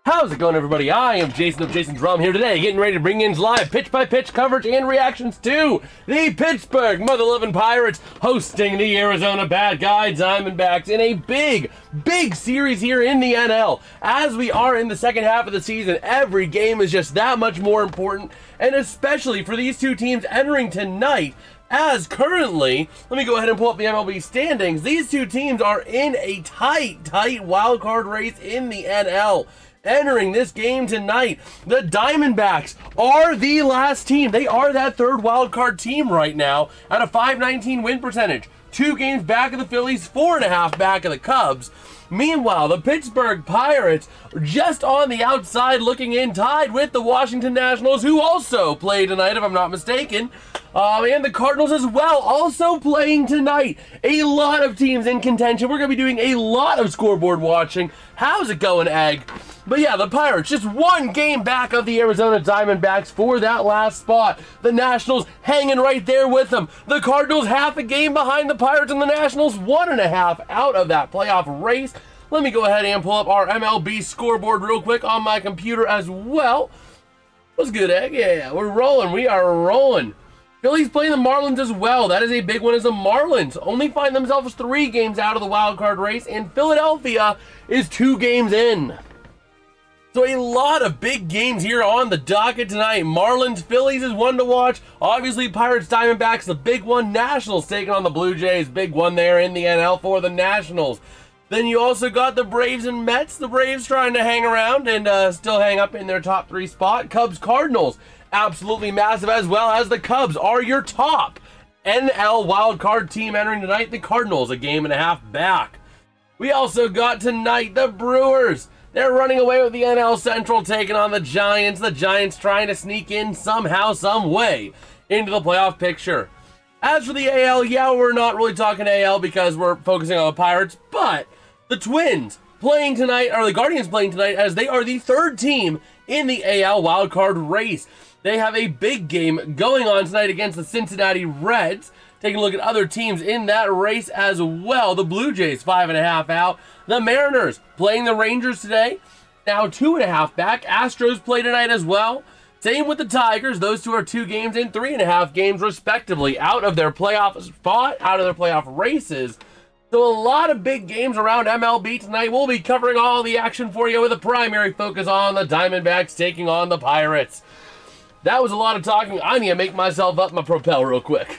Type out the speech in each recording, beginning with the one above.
How's it going, everybody? I am Jason of JasonsRealm here today, getting ready to bring in live pitch-by-pitch coverage and reactions to the Pittsburgh Mother-Lovin' Pirates hosting the Arizona Diamondbacks in a big series here in the NL. As we are in the second half of the season, every game is just that much more important, and especially for these two teams entering tonight, as currently, let me go ahead and pull up the MLB standings. These two teams are in a tight wild card race in the NL. Entering this game tonight, the Diamondbacks are the last team. They are that third wild card team right now at a .519 win percentage. 2 games back of the Phillies, 4.5 back of the Cubs. Meanwhile, the Pittsburgh Pirates are just on the outside looking in, tied with the Washington Nationals, who also play tonight, if I'm not mistaken. And the Cardinals as well, also playing tonight. A lot of teams in contention. We're going to be doing a lot of scoreboard watching. How's it going, Egg? But yeah, the Pirates just 1 game back of the Arizona Diamondbacks for that last spot. The Nationals hanging right there with them. The Cardinals half a game behind the Pirates, and the Nationals 1.5 out of that playoff race. Let me go ahead and pull up our MLB scoreboard real quick on my computer as well. What's good, Egg? Yeah, we're rolling. We are rolling. Phillies playing the Marlins as well. That is a big one, as the Marlins only find themselves 3 games out of the wild card race, and Philadelphia is 2 games in. So a lot of big games here on the docket tonight. Marlins, Phillies is one to watch. Obviously, Pirates, Diamondbacks, the big one. Nationals taking on the Blue Jays. Big one there in the NL for the Nationals. Then you also got the Braves and Mets. The Braves trying to hang around and still hang up in their top 3 spot. Cubs, Cardinals, absolutely massive, as well as the Cubs are your top NL wildcard team entering tonight. The Cardinals, a game and a half back. We also got tonight the Brewers. They're running away with the NL Central, taking on the Giants. The Giants trying to sneak in somehow, some way into the playoff picture. As for the AL, yeah, we're not really talking AL because we're focusing on the Pirates, but the Twins playing tonight, or the Guardians playing tonight, as they are the 3rd team in the AL wildcard race. They have a big game going on tonight against the Cincinnati Reds. Taking a look at other teams in that race as well. The Blue Jays 5.5 out. The Mariners playing the Rangers today, now 2.5 back. Astros play tonight as well. Same with the Tigers. Those two are 2 games in, 3.5 games respectively out of their playoff spot, out of their playoff races. So a lot of big games around MLB tonight. We'll be covering all the action for you with a primary focus on the Diamondbacks taking on the Pirates. That was a lot of talking. I need to make myself up my propel real quick.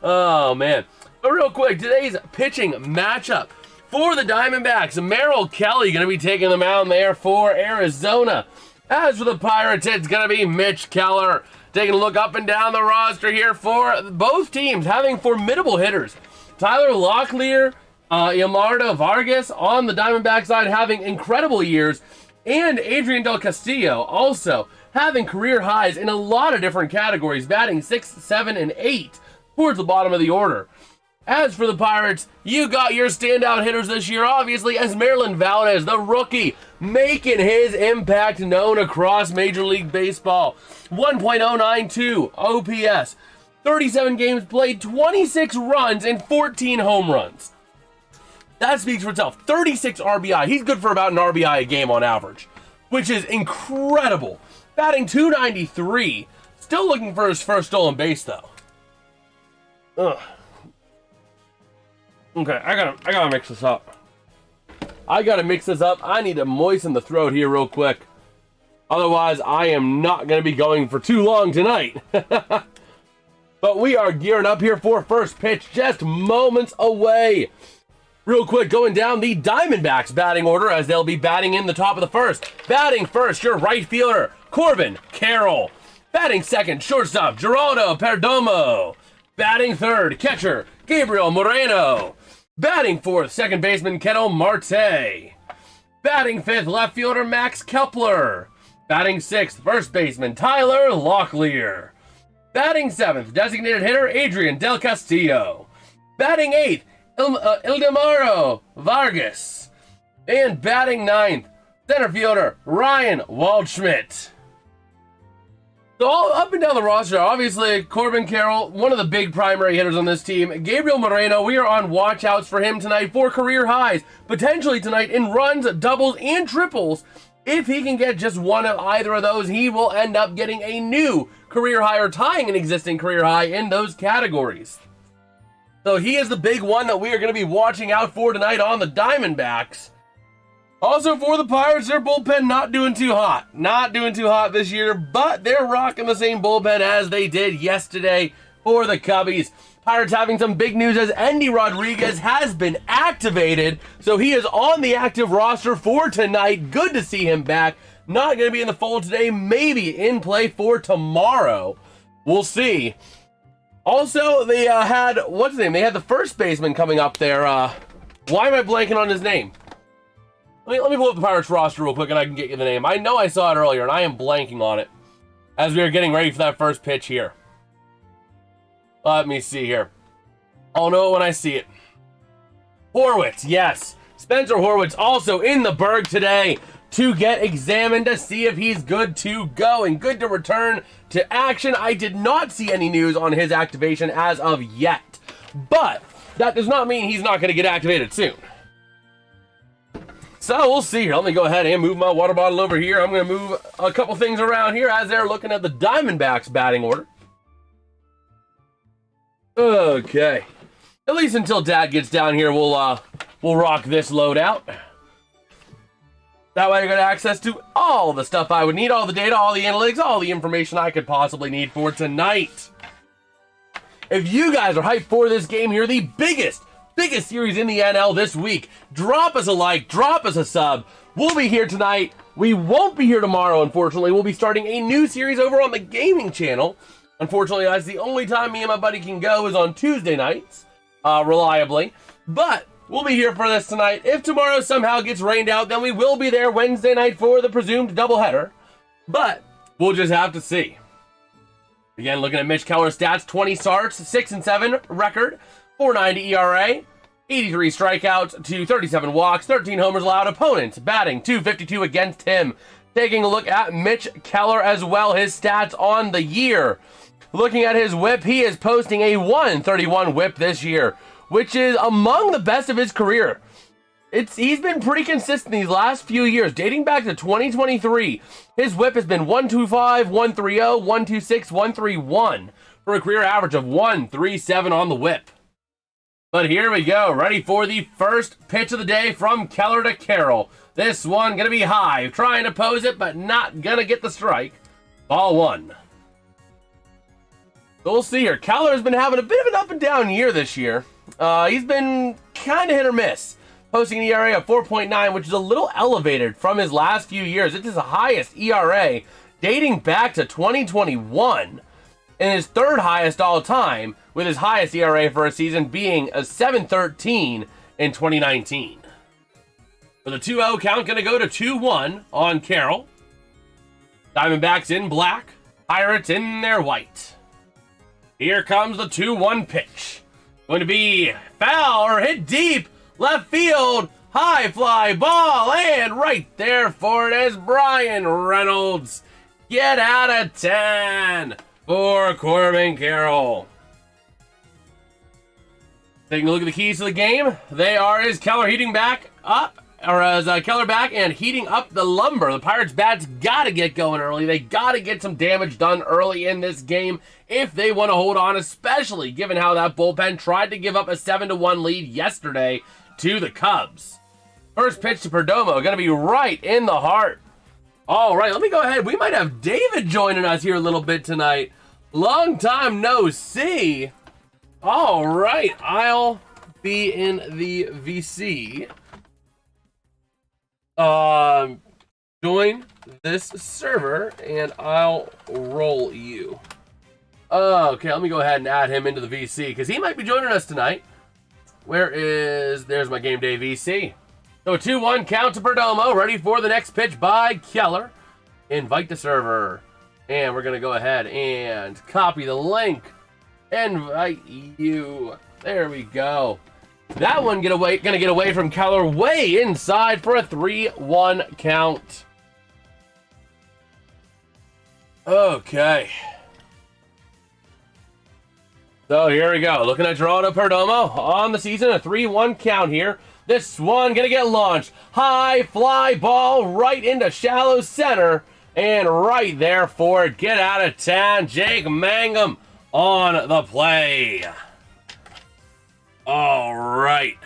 Oh, man. But real quick, today's pitching matchup for the Diamondbacks. Merrill Kelly going to be taking the mound there for Arizona. As for the Pirates, it's going to be Mitch Keller. Taking a look up and down the roster here for both teams, having formidable hitters. Tyler Locklear, Esmerlyn Valdez on the Diamondback side having incredible years. And Adrian Del Castillo also having career highs in a lot of different categories, batting 6, 7, and 8 towards the bottom of the order. As for the Pirates, you got your standout hitters this year, obviously, Esmerlyn Valdez, the rookie, making his impact known across Major League Baseball. 1.092 OPS, 37 games played, 26 runs, and 14 home runs. That speaks for itself. 36 RBI. He's good for about an RBI a game on average, which is incredible. Batting .293. Still looking for his first stolen base, though. Ugh. Okay, I gotta mix this up. I need to moisten the throat here real quick. Otherwise, I am not gonna be going for too long tonight. But we are gearing up here for first pitch, just moments away. Real quick, going down the Diamondbacks batting order, as they'll be batting in the top of the first. Batting first, your right fielder, Corbin Carroll. Batting second, shortstop, Geraldo Perdomo. Batting third, catcher, Gabriel Moreno. Batting fourth, second baseman, Ketel Marte. Batting fifth, left fielder, Max Kepler. Batting sixth, first baseman, Tyler Locklear. Batting seventh, designated hitter, Adrian Del Castillo. Batting eighth, Ildemaro Vargas. And batting ninth, center fielder Ryan Waldschmidt. So all up and down the roster, obviously, Corbin Carroll, one of the big primary hitters on this team. Gabriel Moreno, we are on watch outs for him tonight for career highs. Potentially tonight in runs, doubles, and triples. If he can get just one of either of those, he will end up getting a new career high or tying an existing career high in those categories. So he is the big one that we are going to be watching out for tonight on the Diamondbacks. Also for the Pirates, their bullpen not doing too hot. Not doing too hot this year, but they're rocking the same bullpen as they did yesterday for the Cubbies. Pirates having some big news as Endy Rodriguez has been activated, so he is on the active roster for tonight. Good to see him back. Not going to be in the fold today, maybe in play for tomorrow. We'll see. Also, they had, what's his name? They had the first baseman coming up there. Why am I blanking on his name? Let me pull up the Pirates roster real quick and I can get you the name. I know I saw it earlier and I am blanking on it as we are getting ready for that first pitch here. Let me see here. I'll know it when I see it. Horwitz, yes. Spencer Horwitz also in the Berg today to get examined to see if he's good to go and good to return to action. I did not see any news on his activation as of yet, but that does not mean he's not going to get activated soon. So we'll see here. Let me go ahead and move my water bottle over here. I'm going to move a couple things around here as they're looking at the Diamondbacks batting order. Okay. At least until Dad gets down here, we'll rock this load out. That way I got access to all the stuff I would need, all the data, all the analytics, all the information I could possibly need for tonight. If you guys are hyped for this game here, the biggest series in the NL this week, drop us a like, drop us a sub. We'll be here tonight. We won't be here tomorrow, unfortunately. We'll be starting a new series over on the gaming channel. Unfortunately, that's the only time me and my buddy can go is on Tuesday nights, reliably. But we'll be here for this tonight. If tomorrow somehow gets rained out, then we will be there Wednesday night for the presumed doubleheader. But we'll just have to see. Again, looking at Mitch Keller's stats, 20 starts, 6-7 record, 4.90 ERA, 83 strikeouts to 37 walks, 13 homers allowed. Opponents batting .252 against him. Taking a look at Mitch Keller as well, his stats on the year. Looking at his whip, he is posting a 131 whip this year, which is among the best of his career. He's been pretty consistent these last few years, dating back to 2023. His whip has been 125, 130, 126, 131 for a career average of 137 on the whip. But here we go, ready for the first pitch of the day from Keller to Carroll. This one going to be high, trying to pose it, but not going to get the strike. Ball one. So we'll see here. Keller has been having a bit of an up and down year this year. He's been kind of hit or miss, posting an ERA of 4.9, which is a little elevated from his last few years. It is the highest ERA dating back to 2021 and his third highest all time, with his highest ERA for a season being a 7.13 in 2019. For the 2-0 count, going to go to 2-1 on Carroll. Diamondbacks in black, Pirates in their white. Here comes the 2-1 pitch. Going to be foul or hit deep, left field, high fly ball, and right there for it is Brian Reynolds. Get out of 10 for Corbin Carroll. Taking a look at the keys to the game, they are is Keller heating back up, or as Keller back and heating up the lumber. The Pirates bats got to get going early. They got to get some damage done early in this game if they want to hold on, especially given how that bullpen tried to give up a 7-1 lead yesterday to the Cubs. First pitch to Perdomo, going to be right in the heart. All right, let me go ahead. We might have David joining us here a little bit tonight. Long time no see. All right, I'll be in the VC. Join this server, and I'll roll you. Okay, let me go ahead and add him into the VC, because he might be joining us tonight. There's my game day VC. So a 2-1 count to Perdomo, ready for the next pitch by Keller. Invite the server. And we're going to go ahead and copy the link. Invite you. There we go. That one going to get away from Keller way inside for a 3-1 count. Okay. So here we go. Looking at Geraldo Perdomo on the season. A 3-1 count here. This one going to get launched. High fly ball right into shallow center. And right there for it. Get out of town. Jake Mangum on the play. All right.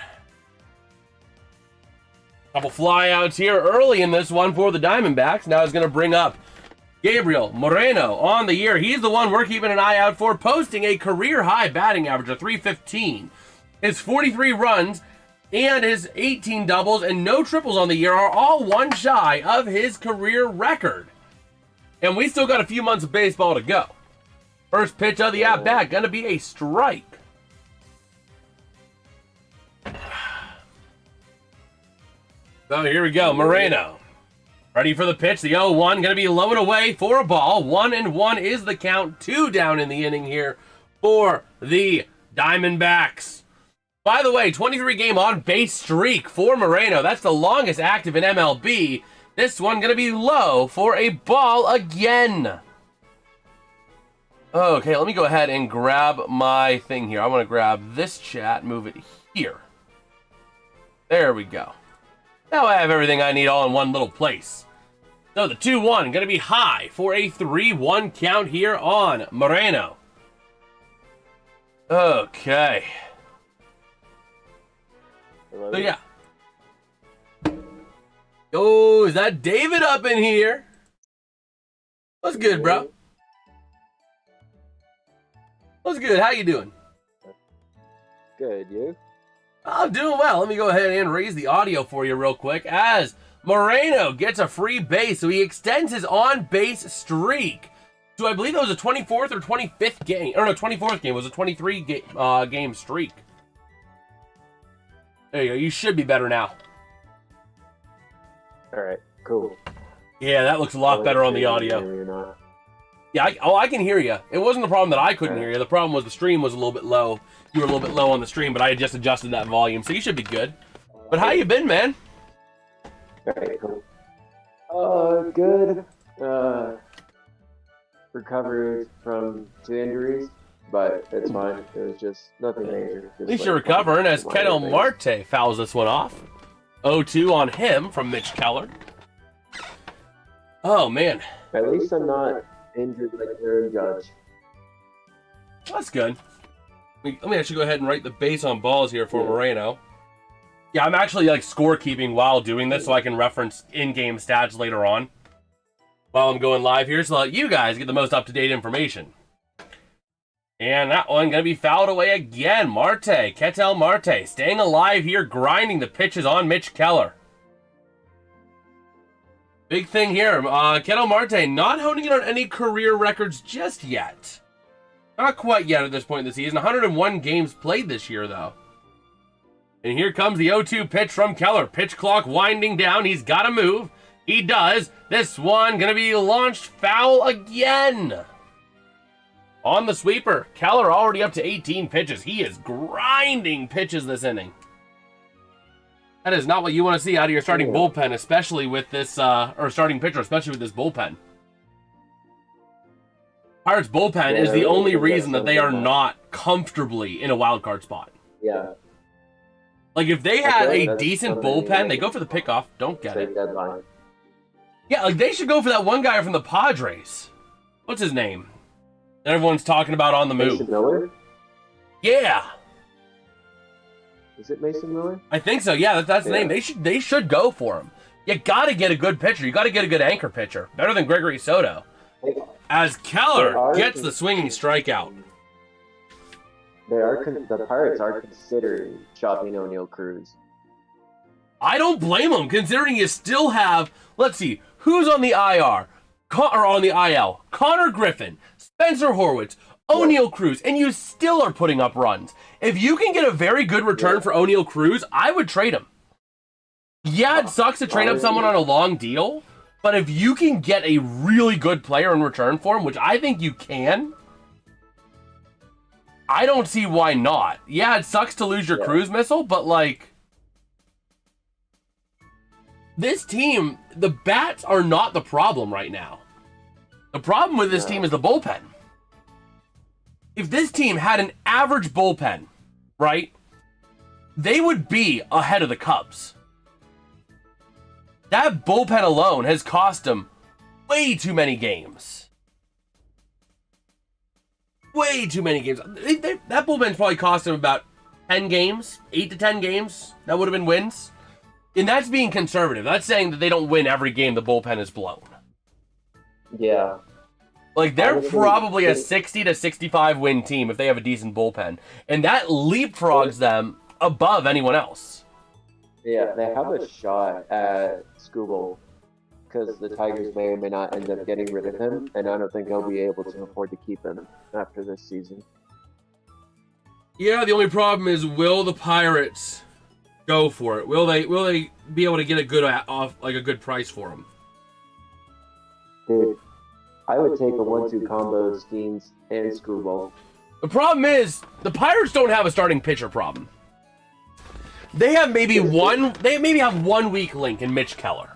Couple flyouts here early in this one for the Diamondbacks. Now he's going to bring up Gabriel Moreno on the year. He's the one we're keeping an eye out for, posting a career-high batting average of .315. His 43 runs and his 18 doubles and no triples on the year are all one shy of his career record. And we still got a few months of baseball to go. First pitch of the at-bat, going to be a strike. So here we go, Moreno. Ready for the pitch, the 0-1, going to be low and away for a ball. 1-1 is the count, 2 down in the inning here for the Diamondbacks. By the way, 23-game on-base streak for Moreno. That's the longest active in MLB. This one going to be low for a ball again. Okay, let me go ahead and grab my thing here. I want to grab this chat, move it here. There we go. Now I have everything I need all in one little place. So the 2-1 going to be high for a 3-1 count here on Moreno. Okay. So yeah. Oh, is that David up in here? What's good, bro? What's good? How you doing? Good, you? I'm doing well. Let me go ahead and raise the audio for you real quick as Moreno gets a free base, so he extends his on-base streak. So I believe it was a 24th or 25th game. Or no, 24th game. It was a 23-game streak. There you go. You should be better now. All right, cool. Yeah, that looks a lot better on the audio. Yeah, I can hear you. It wasn't the problem that I couldn't hear you. The problem was the stream was a little bit low. You were a little bit low on the stream, but I had just adjusted that volume, so you should be good. But how you been, man? All right, cool. Good. Recovered from 2 injuries, but it's fine. It was just nothing major. At least you're recovering as Ketel Marte fouls this one off. 0-2 on him from Mitch Keller. Oh, man. At least I'm not injured like Aaron Judge. That's good. Let me actually go ahead and write the base on balls here for Moreno. Yeah, I'm actually like scorekeeping while doing this so I can reference in-game stats later on while I'm going live here so that you guys get the most up-to-date information. And that one going to be fouled away again. Marte, Ketel Marte, staying alive here, grinding the pitches on Mitch Keller. Big thing here, Ketel Marte not honing in on any career records just yet. Not quite yet at this point in the season. 101 games played this year, though. And here comes the 0-2 pitch from Keller. Pitch clock winding down. He's got to move. He does. This one going to be launched foul again. On the sweeper, Keller already up to 18 pitches. He is grinding pitches this inning. That is not what you want to see out of your starting bullpen, especially with this, or starting pitcher, especially with this bullpen. Pirates bullpen is the only reason that they are not comfortably in a wild card spot. Yeah. Like, if they had a decent bullpen, they go for the pickoff. Don't get it. Yeah, like, they should go for that one guy from the Padres. What's his name? That everyone's talking about on the move. Mason Miller? Yeah. Is it Mason Miller? I think so. Yeah, that's the name. They should go for him. You got to get a good pitcher. You got to get a good anchor pitcher. Better than Gregory Soto. As Keller gets the swinging strikeout. The Pirates are considering shopping Oneil Cruz. I don't blame them, considering you still have, let's see, who's on the IR? Or on the IL? Connor Griffin, Spencer Horwitz, Oneil Cruz, and you still are putting up runs. If you can get a very good return for Oneil Cruz, I would trade him. Yeah, it sucks to trade up someone on a long deal, but if you can get a really good player in return for him, which I think you can, I don't see why not. Yeah, it sucks to lose your Cruz missile, but like, this team, the bats are not the problem right now. The problem with this team is the bullpen. If this team had an average bullpen, right, they would be ahead of the Cubs. That bullpen alone has cost them way too many games. Way too many games. That bullpen's probably cost them about 10 games, 8 to 10 games. That would have been wins. And that's being conservative. That's saying that they don't win every game the bullpen is blown. Yeah. Like, they're probably a 60 to 65 win team if they have a decent bullpen. And that leapfrogs them above anyone else. Yeah, they have a shot at Skubal because the Tigers may or may not end up getting rid of him, and I don't think they'll be able to afford to keep him after this season. Yeah, the only problem is, will the Pirates go for it? Will they be able to get a good price for him? Dude, I would take a 1-2 combo of Skeens and Skubal. The problem is, the Pirates don't have a starting pitcher problem. They have maybe have one weak link in Mitch Keller.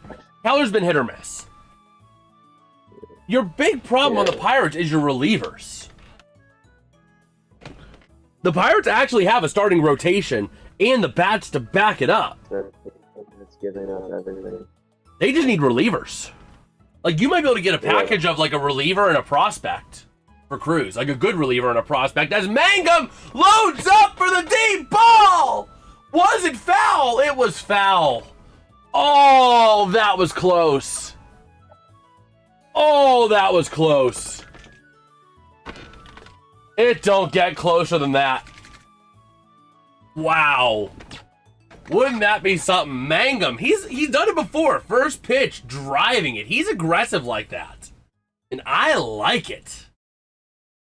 Keller's been hit or miss. Your big problem on the Pirates is your relievers. The Pirates actually have a starting rotation and the bats to back it up. It's giving up everything. They just need relievers. Like, you might be able to get a package of like a reliever and a prospect for Cruz. Like a good reliever and a prospect as Mangum loads up for the deep ball! Was it foul? It was foul. Oh, that was close. Oh, that was close. It don't get closer than that. Wow. Wouldn't that be something? Mangum, he's done it before. First pitch, driving it. He's aggressive like that. And I like it.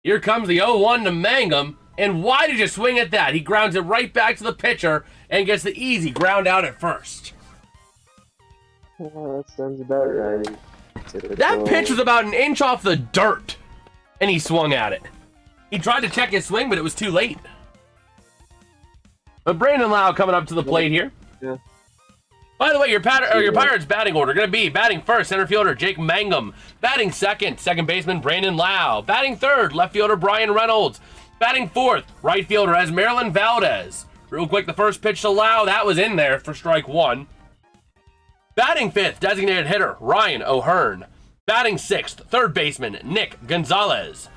Here comes the 0-1 to Mangum. And why did you swing at that? He grounds it right back to the pitcher and gets the easy ground out at first. That sounds about right. That pitch was about an inch off the dirt, and he swung at it. He tried to check his swing, but it was too late. But Brandon Lau coming up to the plate here. Yeah. By the way, your Pirates batting order going to be batting first, center fielder Jake Mangum. Batting second baseman Brandon Lau. Batting third, left fielder Brian Reynolds. Batting fourth, right fielder Esmerlyn Valdez. Real quick, the first pitch to Lau, that was in there for strike one. Batting fifth, designated hitter Ryan O'Hearn. Batting sixth, third baseman Nick Gonzalez.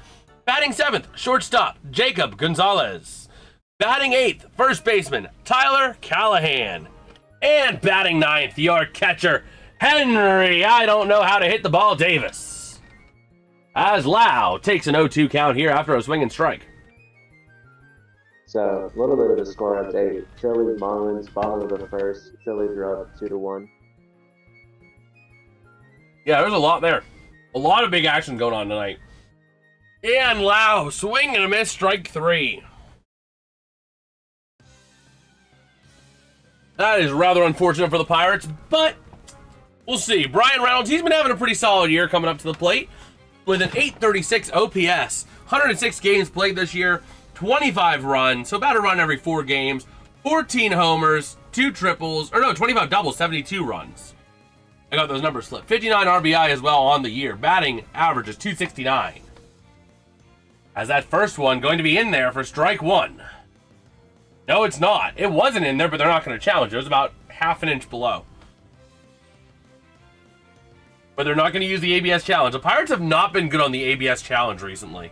Batting seventh, shortstop Jacob Gonzalez. Batting eighth, first baseman Tyler Callahan. And batting ninth, your catcher Henry, I don't know how to hit the ball, Davis. As Lau takes an 0-2 count here after a swinging strike. So, a little bit of a score update. Phillies, Marlins, bottom of the first. Phillies are up 2-1. Yeah, there's a lot there. A lot of big action going on tonight. And Lau, swing and a miss, strike three. That is rather unfortunate for the Pirates, but we'll see. Brian Reynolds, he's been having a pretty solid year coming up to the plate with an 836 OPS. 106 games played this year, 25 runs, so about a run every 4 games, 14 homers, 2 triples, 25 doubles, 72 runs. I got those numbers slipped. 59 RBI as well on the year. Batting average is 269. As that first one going to be in there for strike one. No, it's not. It wasn't in there, but they're not going to challenge it. It was about half an inch below. But they're not going to use the ABS challenge. The Pirates have not been good on the ABS challenge recently.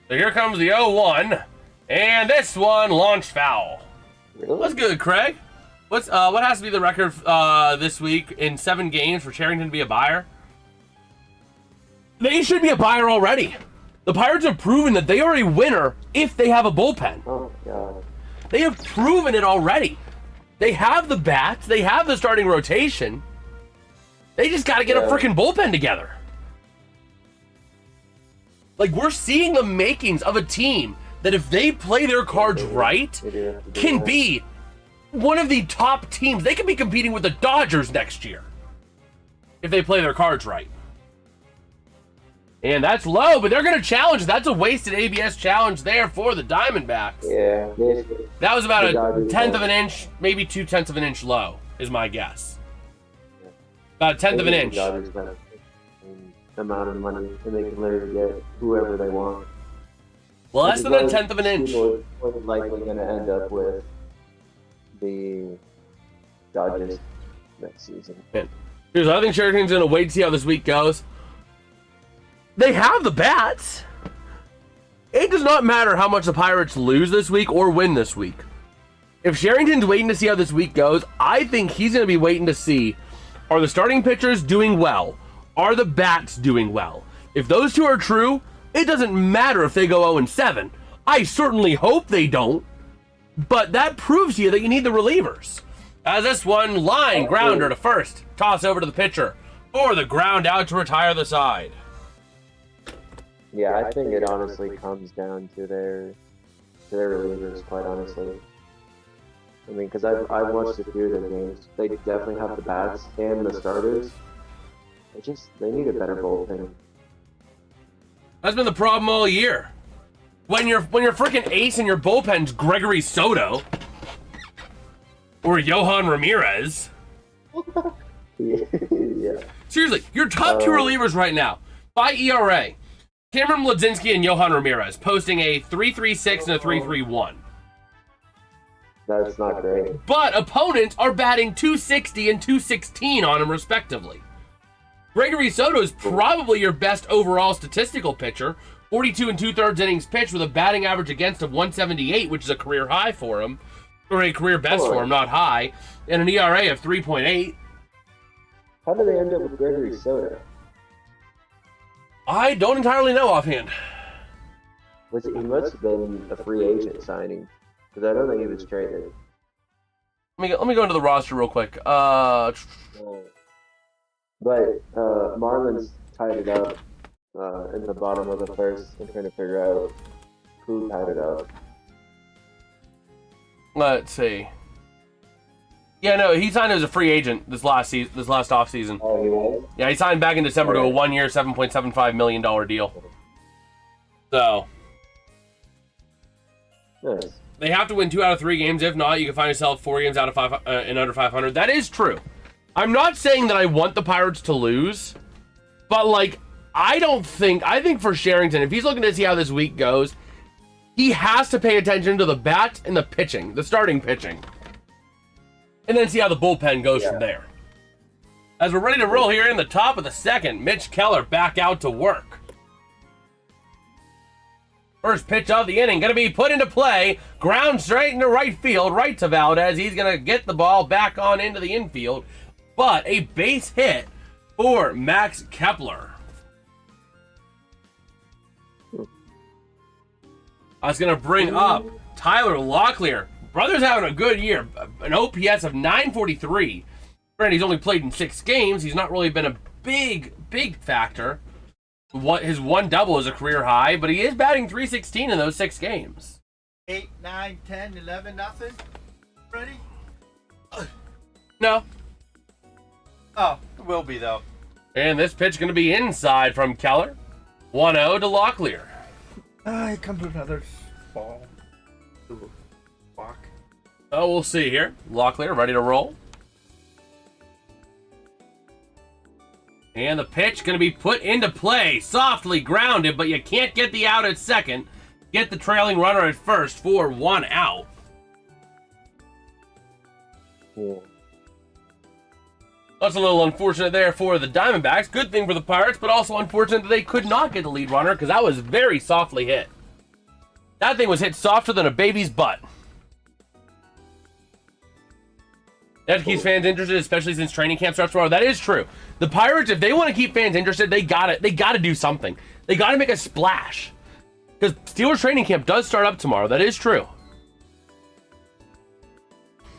So here comes the 0-1. And this one launched foul. Really? What's good, Craig? What has to be the record this week in 7 games for Charrington to be a buyer? They should be a buyer already. The Pirates have proven that they are a winner if they have a bullpen. Oh, God. They have proven it already. They have the bats. They have the starting rotation. They just got to get a freaking bullpen together. Like, we're seeing the makings of a team that if they play their cards right, can be one of the top teams. They could be competing with the Dodgers next year if they play their cards right. And that's low, but they're going to challenge. That's a wasted ABS challenge there for the Diamondbacks. Yeah. That was about a 1/10 of an inch, maybe 2/10 of an inch low, is my guess. About a 1/10 of an inch. amount of money, and they can literally get whoever they want. Less than a tenth of an inch. People are likely going to end up with the Dodgers next season. Here's I think Sherrington's going to wait to see how this week goes. They have the bats. It does not matter how much the Pirates lose this week or win this week. If Sherrington's waiting to see how this week goes, I think he's going to be waiting to see, are the starting pitchers doing well? Are the bats doing well? If those two are true, it doesn't matter if they go 0-7. I certainly hope they don't. But that proves to you that you need the relievers. As this one line grounder to first. Toss over to the pitcher. Or the ground out to retire the side. Yeah, I think it honestly comes down to their relievers, quite honestly. I mean, because I've watched a few of their games. They definitely have the bats and the starters. They need a better bullpen. That's been the problem all year. When your freaking ace in your bullpen's Gregory Soto or Johan Ramirez. Yeah. Seriously, your top two relievers right now by ERA, Cameron Mlodzinski and Johan Ramirez, posting a 3.36 and a 3.31. That's not great. But opponents are batting 260 and 216 on him respectively. Gregory Soto is probably your best overall statistical pitcher. 42 and 2/3 innings pitched with a batting average against of 178, which is a career high for him. Or a career best for him, not high. And an ERA of 3.8. How did they end up with Gregory Soto? I don't entirely know offhand. He must have been a free agent signing. Because I don't think he was traded. Let me go into the roster real quick. But Marlins tied it up in the bottom of the first. I'm trying to figure out who tied it up. Let's see. Yeah, no, he signed as a free agent this last offseason. Oh, he was? Yeah, he signed back in December to a 1-year, $7.75 million deal. So. Nice. They have to win 2 out of 3 games. If not, you can find yourself 4 games out of 5 and under 500. That is true. I'm not saying that I want the Pirates to lose, but I think for Sherrington, if he's looking to see how this week goes, he has to pay attention to the bats and the pitching, the starting pitching, and then see how the bullpen goes from there. As we're ready to roll here in the top of the second, Mitch Keller back out to work. First pitch of the inning going to be put into play. Ground straight into right field, right to Valdez. He's going to get the ball back on into the infield. But a base hit for Max Kepler. I was going to bring up Tyler Locklear. Brother's having a good year. An OPS of 943. Granted, he's only played in 6 games. He's not really been a big factor. His 1 double is a career high, but he is batting .316 in those 6 games. 8, 9, 10, 11, nothing? Ready? No. Oh, it will be, though. And this pitch going to be inside from Keller. 1-0 to Locklear. Here comes another ball. Walk. Oh, we'll see here. Locklear ready to roll. And the pitch going to be put into play. Softly grounded, but you can't get the out at second. Get the trailing runner at first for 1 out. Yeah. That's a little unfortunate there for the Diamondbacks. Good thing for the Pirates, but also unfortunate that they could not get the lead runner because that was very softly hit. That thing was hit softer than a baby's butt. That keeps fans interested, especially since training camp starts tomorrow. That is true. The Pirates, if they want to keep fans interested, they got to do something. They got to make a splash. Because Steelers training camp does start up tomorrow. That is true.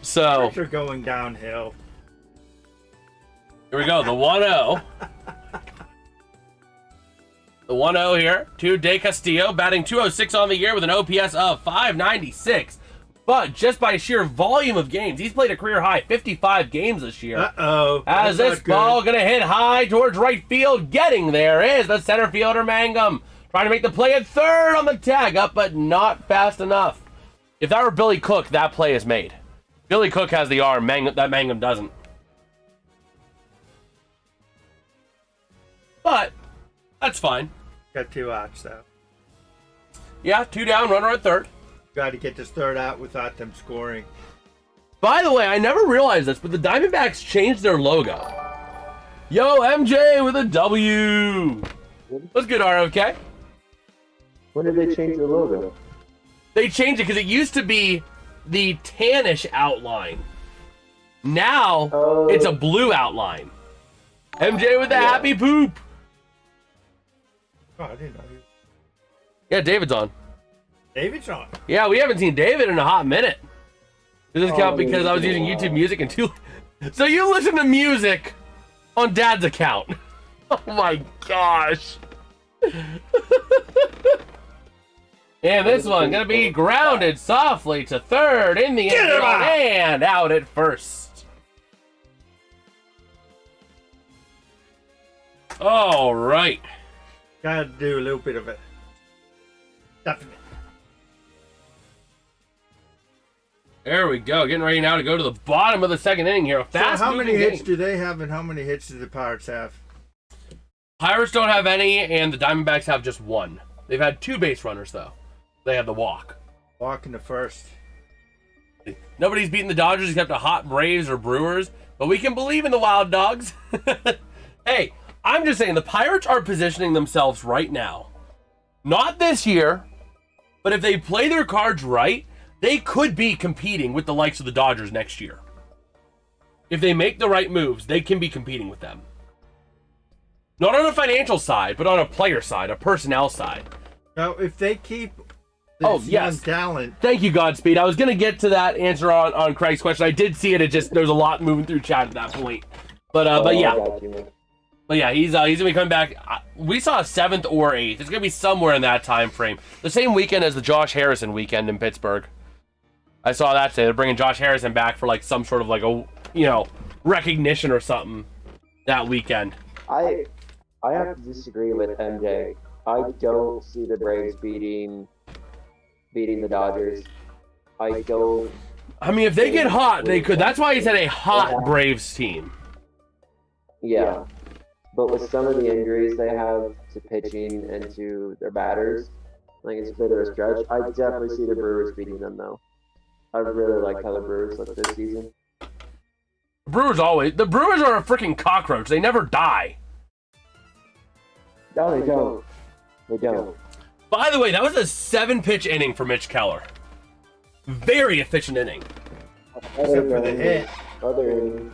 So They're going downhill. Here we go. The 1-0. The 1-0 here to De Castillo, batting .206 on the year with an OPS of .596. But just by sheer volume of games, he's played a career high 55 games this year. Uh-oh. As this ball going to hit high towards right field. Getting there is the center fielder, Mangum. Trying to make the play at third on the tag up, but not fast enough. If that were Billy Cook, that play is made. Billy Cook has the arm, that Mangum doesn't. But That's fine. Got 2 outs though. Yeah, 2 down, runner at third. Got to get this third out without them scoring. By the way, I never realized this, but the Diamondbacks changed their logo. Yo, MJ with a W. What's good, RFK? When did they change the logo? They changed it because it used to be the tannish outline. Now, it's a blue outline. MJ with the happy poop. Oh, I didn't know. Yeah, David's on. David's on. Yeah, we haven't seen David in a hot minute. Does this count because I was using YouTube Music and two? So you listen to music on Dad's account? Oh my gosh! And this one gonna be grounded softly to third in the end zone and out at first. All right. Gotta do a little bit of it. Stuffing it. There we go. Getting ready now to go to the bottom of the second inning here. A fast So how many hits game. do they have, and how many hits do the Pirates have? Pirates don't have any, and the Diamondbacks have just 1. They've had 2 base runners, though. They have the walk. Walk in the first. Nobody's beaten the Dodgers except the hot Braves or Brewers, but we can believe in the Wild Dogs. Hey, I'm just saying, the Pirates are positioning themselves right now. Not this year, but if they play their cards right, they could be competing with the likes of the Dodgers next year. If they make the right moves, they can be competing with them. Not on a financial side, but on a player side, a personnel side. Now, if they keep this young talent... Thank you, Godspeed. I was going to get to that answer on Craig's question. I did see it. It just, there's a lot moving through chat at that point. But yeah. But yeah, he's going to be coming back. We saw a 7th or 8th. It's going to be somewhere in that time frame. The same weekend as the Josh Harrison weekend in Pittsburgh. I saw that today. They're bringing Josh Harrison back for like some sort of like a, recognition or something that weekend. I have to disagree with MJ. I don't see the Braves beating the Dodgers. I don't. I mean, if they get hot, they could. That's why he said a hot Braves team. Yeah. But with some of the injuries they have to pitching and to their batters, I think it's a bit of a stretch. I definitely see the Brewers beating them, though. I really like how the Brewers look this season. The Brewers are a freaking cockroach. They never die. No, they don't. They don't. By the way, that was a 7-pitch inning for Mitch Keller. Very efficient inning. Except for the hit. Other inning.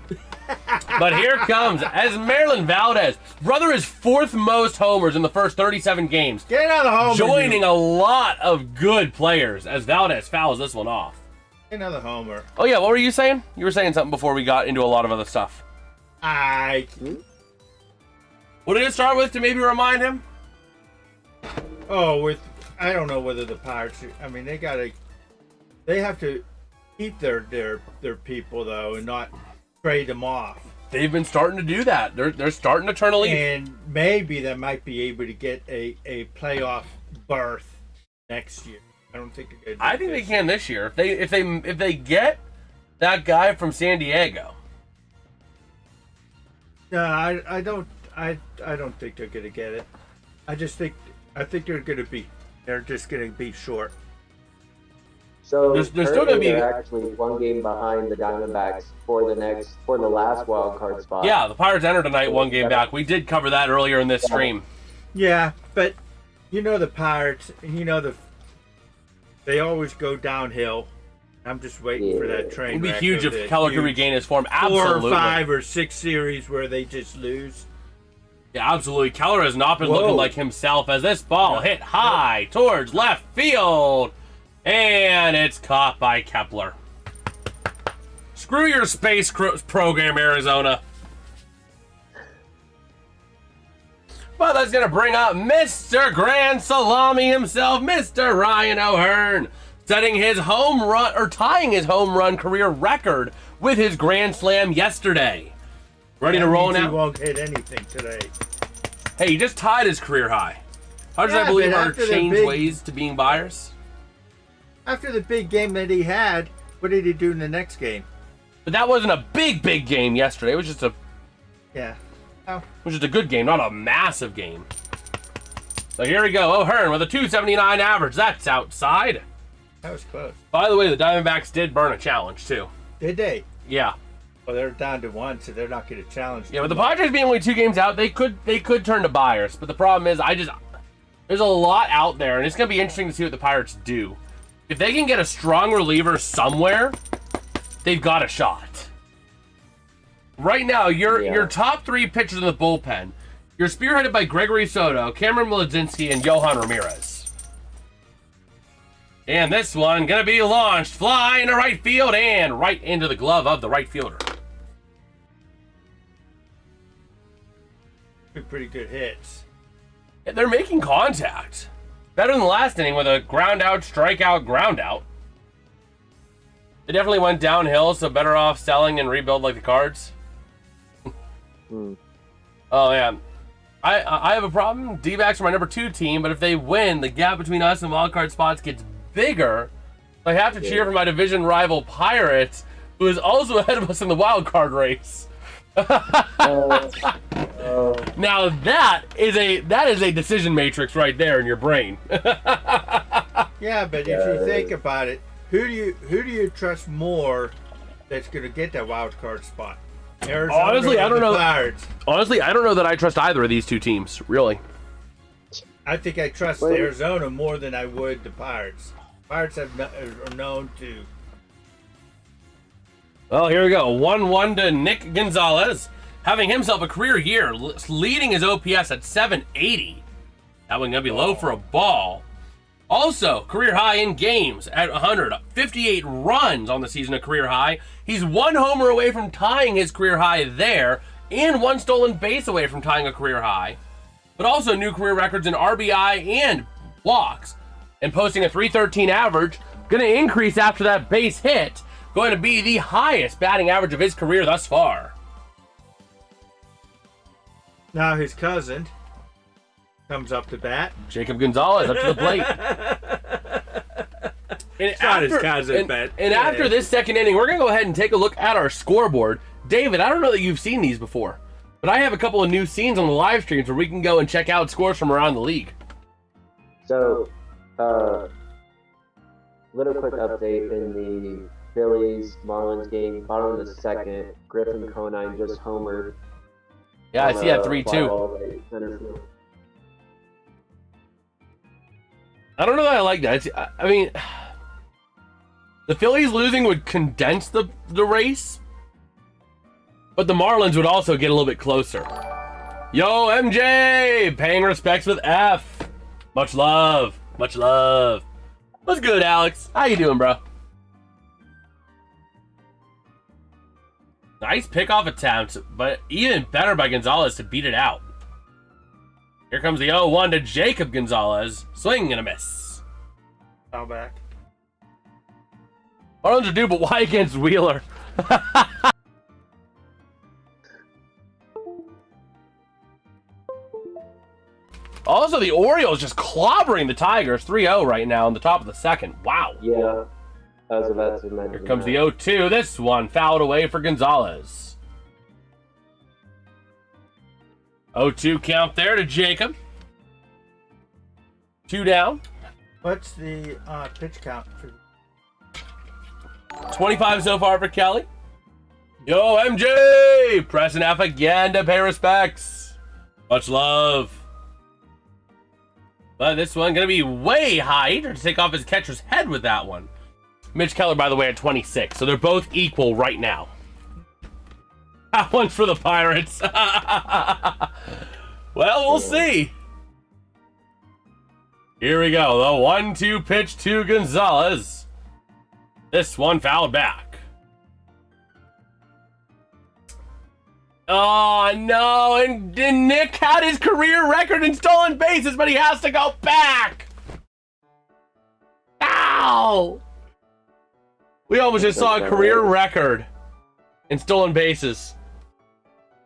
But here comes Esmerlyn Valdez. Brother is 4th most homers in the first 37 games. Get out of the homer. Joining a lot of good players as Valdez fouls this one off. Another homer. Oh yeah, what were you saying? You were saying something before we got into a lot of other stuff. What did it start with to maybe remind him? Oh, I don't know whether the Pirates. I mean, they have to keep their people though, and not trade them off. They've been starting to do that. They're starting to turn a leaf. And maybe they might be able to get a playoff berth next year. I don't think they're gonna. I think they can this year if they get that guy from San Diego. No, I don't think they're gonna get it. I think they're just gonna be short. So there's still gonna be actually 1 game behind the Diamondbacks for the last wild card spot. Yeah, the Pirates enter tonight 1 game back. We did cover that earlier in this stream. Yeah, but the Pirates, they always go downhill. I'm just waiting for that train. It'd be huge if Keller could regain his form. Absolutely. 4 or 5 or 6 series where they just lose. Yeah, absolutely. Keller has not been looking like himself as this ball hit high towards left field. And it's caught by Kepler. Screw your space program, Arizona. But that's going to bring up Mr. Grand Salami himself, Mr. Ryan O'Hearn, setting his home run, or tying his home run career record with his grand slam yesterday. Ready to roll now? He won't hit anything today. Hey, he just tied his career high. How does that believe our change ways to being buyers? After the big game that he had, what did he do in the next game? But that wasn't a big game yesterday. It was just a... Yeah. Oh. It was just a good game, not a massive game. So here we go. O'Hearn with a 279 average. That's outside. That was close. By the way, the Diamondbacks did burn a challenge, too. Did they? Yeah. Well, they're down to 1, so they're not going to challenge. Yeah, but the Padres being only 2 games out, they could turn to buyers. But the problem is, there's a lot out there, and it's going to be interesting to see what the Pirates do. If they can get a strong reliever somewhere, they've got a shot. Right now, your top 3 pitchers in the bullpen, you're spearheaded by Gregory Soto, Cameron Mlodzinski, and Johan Ramirez. And this one going to be launched, fly into right field, and right into the glove of the right fielder. Pretty good hits. Yeah, they're making contact. Better than the last inning with a ground out, strikeout, ground out. They definitely went downhill, so better off selling and rebuild like the Cards. Oh, man. I have a problem. D-backs are my number 2 team, but if they win, the gap between us and wildcard spots gets bigger. So I have to cheer for my division rival Pirates, who is also ahead of us in the wildcard race. Now that is a decision matrix right there in your brain. Yeah, but if you think about it, who do you trust more that's going to get that wild card spot? Arizona, honestly, I don't know. Pirates? Honestly, I don't know that I trust either of these 2 teams. Really, I think I trust Arizona more than I would the Pirates. Pirates are known to. Well, here we go. 1-1 to Nick Gonzalez, having himself a career year, leading his OPS at 780. That one gonna be low for a ball. Also, career high in games at 158 runs on the season, a career high. He's 1 homer away from tying his career high there, and 1 stolen base away from tying a career high. But also new career records in RBI and walks, and posting a 313 average, gonna increase after that base hit. Going to be the highest batting average of his career thus far. Now his cousin comes up to bat. Jacob Gonzalez up to the plate. And after this second inning, we're going to go ahead and take a look at our scoreboard. David, I don't know that you've seen these before, but I have a couple of new scenes on the live streams where we can go and check out scores from around the league. So, little quick update in the Phillies Marlins game. Bottom of the second, Griffin Conine just homered. Yeah, I see that 3-2. I don't know that I like that. I mean, the Phillies losing would condense the race, but the Marlins would also get a little bit closer. Yo, MJ! Paying respects with F. Much love. Much love. What's good, Alex? How you doing, bro? Nice pickoff attempt, but even better by Gonzalez to beat it out. Here comes the 0-1 to Jacob Gonzalez. Swing and a miss. Foul back. Marlins are due, but why against Wheeler? Also, the Orioles just clobbering the Tigers 3-0 right now in the top of the second. Wow. Yeah. I was about to mention. Here comes the 0-2. This one fouled away for Gonzalez. 0-2 count there to Jacob. 2 down. What's the pitch count for? 25 so far for Kelly. Yo, MJ! Pressing F again to pay respects. Much love. But this one going to be way high to take off his catcher's head with that one. Mitch Keller, by the way, at 26. So they're both equal right now. That one's for the Pirates. Well, we'll see. Here we go. The 1-2 pitch to Gonzalez. This one fouled back. Oh, no. And Nick had his career record in stolen bases, but he has to go back. Ow! We almost just saw a career record in stolen bases.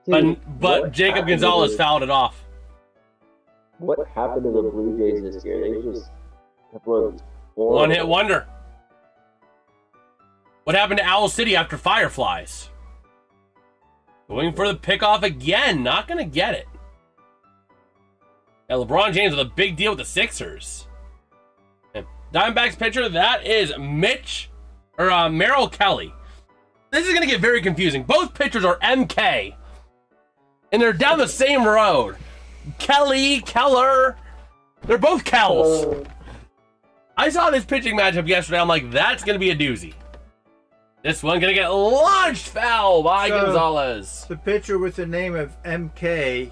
But Jacob Gonzalez fouled it off. What happened to the Blue Jays this year? They just looked horrible. One-hit wonder. What happened to Owl City after Fireflies? Going for the pickoff again. Not going to get it. Yeah, LeBron James with a big deal with the Sixers. And Diamondbacks pitcher, that is Merrill Kelly. This is going to get very confusing. Both pitchers are MK. And they're down the same road. Keller. They're both Kells. I saw this pitching matchup yesterday. I'm like, that's going to be a doozy. This one going to get launched foul by Gonzalez. The pitcher with the name of MK,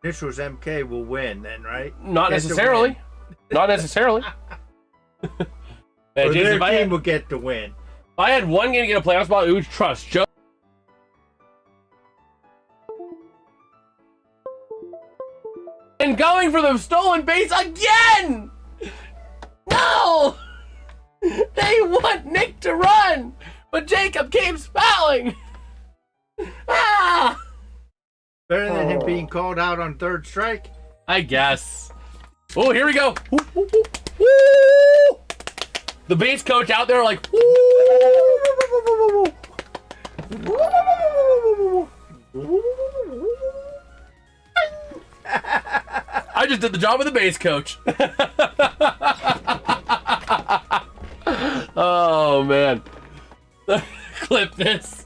initials MK, will win then, right? Not necessarily. Not necessarily. Or their team will get the win. If I had one game to get a playoff spot, it would trust Joe. And going for the stolen base again! No! They want Nick to run, but Jacob keeps fouling. Ah! Better than him being called out on third strike? I guess. Oh, here we go. Woo, woo, woo, woo. The base coach out there like, woo, woo, woo, woo. I just did the job of the base coach. Oh, man. Clip this.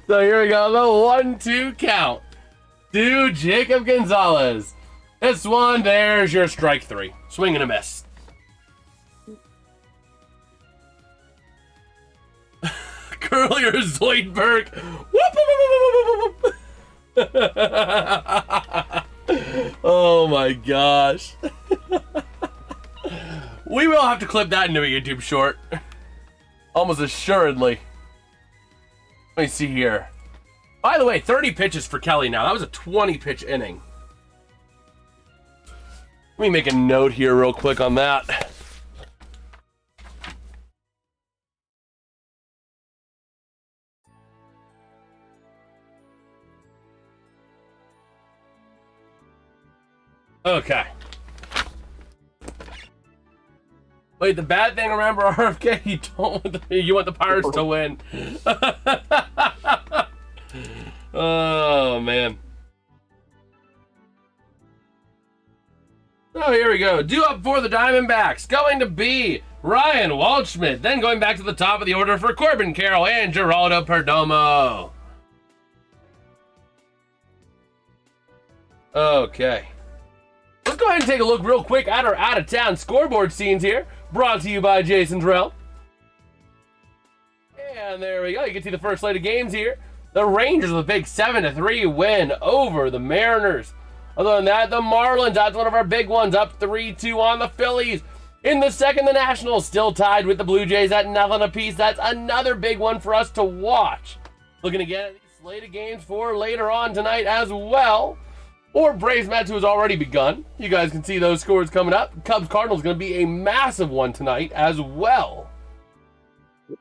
So here we go. The 1-2 count to Jacob Gonzalez. This one, there's your strike three. Swing and a miss. Curlier Zoidberg. Whoop, whoop, whoop, whoop, whoop. Oh my gosh. We will have to clip that into a YouTube short. Almost assuredly. Let me see here. By the way, 30 pitches for Kelly now. That was a 20-pitch inning. Let me make a note here real quick on that. Okay. Wait, the bad thing, remember, RFK, you want the Pirates to win. Oh, man. Oh, here we go. Due up for the Diamondbacks, going to be Ryan Waldschmidt. Then going back to the top of the order for Corbin Carroll and Geraldo Perdomo. Okay. Let's go ahead and take a look real quick at our out-of-town scoreboard scenes here. Brought to you by JasonsRealm. And there we go. You can see the first slate of games here. The Rangers with a big 7-3 win over the Mariners. Other than that, the Marlins, that's one of our big ones, up 3-2 on the Phillies. In the second, the Nationals still tied with the Blue Jays at 0 apiece. That's another big one for us to watch. Looking again at these slate of games for later on tonight as well. Or Braves Mets, who has already begun. You guys can see those scores coming up. Cubs Cardinals going to be a massive one tonight as well.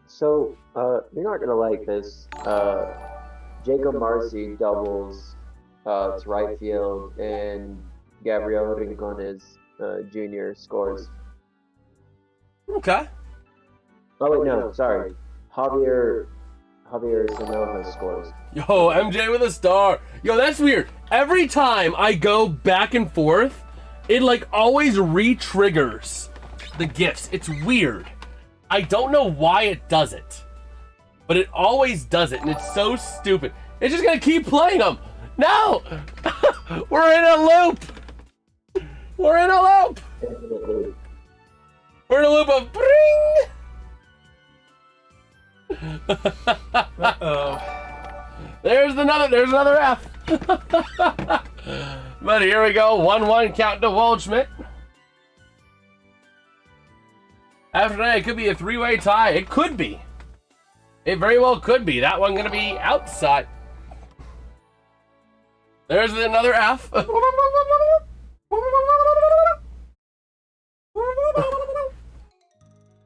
So, you're not going to like this. Jacob Marcy doubles to right field, and Gabriel Rincones Jr. scores. Okay. Oh, wait, no, sorry. Javier Sanoja scores. Yo, MJ with a star. Yo, that's weird. Every time I go back and forth, it like always re-triggers the gifts. It's weird. I don't know why it does it, but it always does it, and it's so stupid. It's just gonna keep playing them. No! We're in a loop! We're in a loop! We're in a loop of bring! Uh-oh. There's another F. But here we go. 1-1 count to Waldschmidt. After that, it could be a three-way tie. It could be. It very well could be. That one going to be outside. There's another F.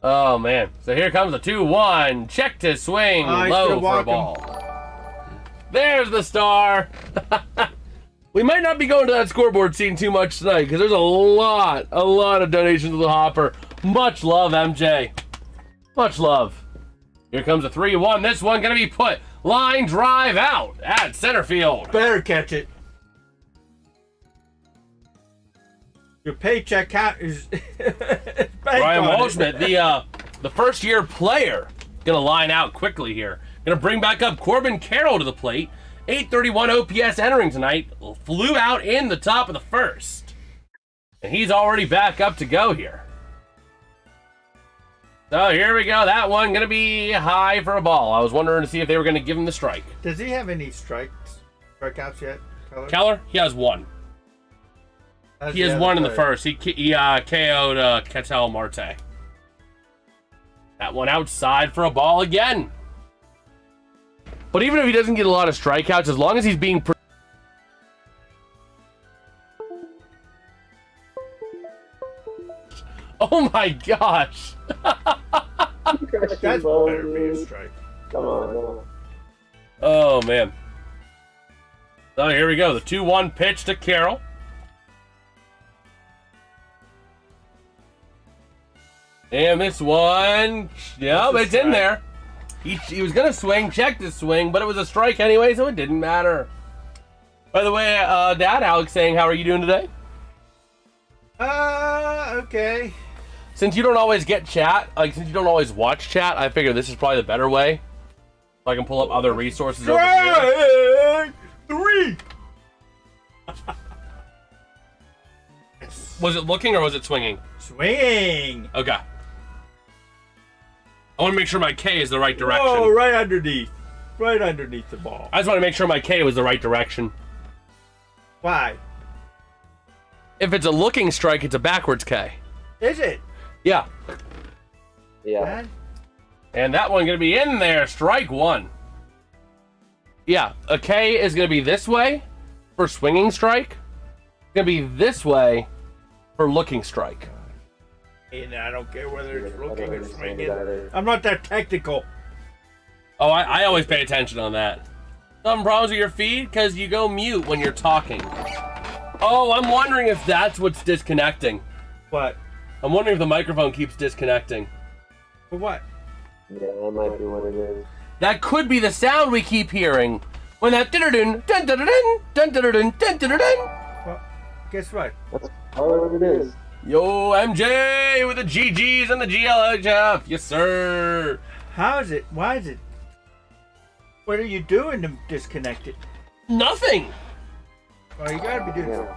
Oh, man. So here comes the 2-1. Check to swing. Low for a ball. There's the star. We might not be going to that scoreboard scene too much tonight because there's a lot of donations to the Hopper. Much love, MJ. Much love. Here comes a 3-1. This one going to be put line drive out at center field. Better catch it. Your paycheck count is Ryan Walshman, the first-year player, gonna line out quickly here. Gonna bring back up Corbin Carroll to the plate. 831 OPS entering tonight. Flew out in the top of the first. And he's already back up to go here. So here we go. That one going to be high for a ball. I was wondering to see if they were going to give him the strike. Does he have any strikeouts yet, Keller? Keller, he has one. He has one in the first. He KO'd Ketel Marte. That one outside for a ball again. But even if he doesn't get a lot of strikeouts, as long as he's being... Oh my gosh! That's better be a strike. Come on. Oh man. So here we go. The 2-1 pitch to Carroll. And this one, yeah, it's in there. He was going to swing, checked his swing, but it was a strike anyway, so it didn't matter. By the way, Dad, Alex saying, how are you doing today? Okay. Since you don't always get chat, since you don't always watch chat, I figure this is probably the better way. So I can pull up other resources over here. 3! Was it looking or was it swinging? Swinging! Okay. I want to make sure my K is the right direction. Oh, right underneath. Right underneath the ball. I just want to make sure my K was the right direction. Why? If it's a looking strike, it's a backwards K. Is it? Yeah. Yeah. And that one going to be in there. Strike one. Yeah, a K is going to be this way for swinging strike. It's going to be this way for looking strike. And I don't care whether it's looking or swinging. I'm not that technical. Oh, I always pay attention on that. Some problems with your feed because you go mute when you're talking. Oh, I'm wondering if that's what's disconnecting. What? I'm wondering if the microphone keeps disconnecting. For what? Yeah, that might be what it is. That could be the sound we keep hearing when that dun dun dun dun dun dun dun dun dun. Well, guess what? That's probably what it is. Yo, MJ with the GGs and the GLHF. Yes, sir. How is it? Why is it? What are you doing to disconnect it? Nothing. Well, you gotta be doing something.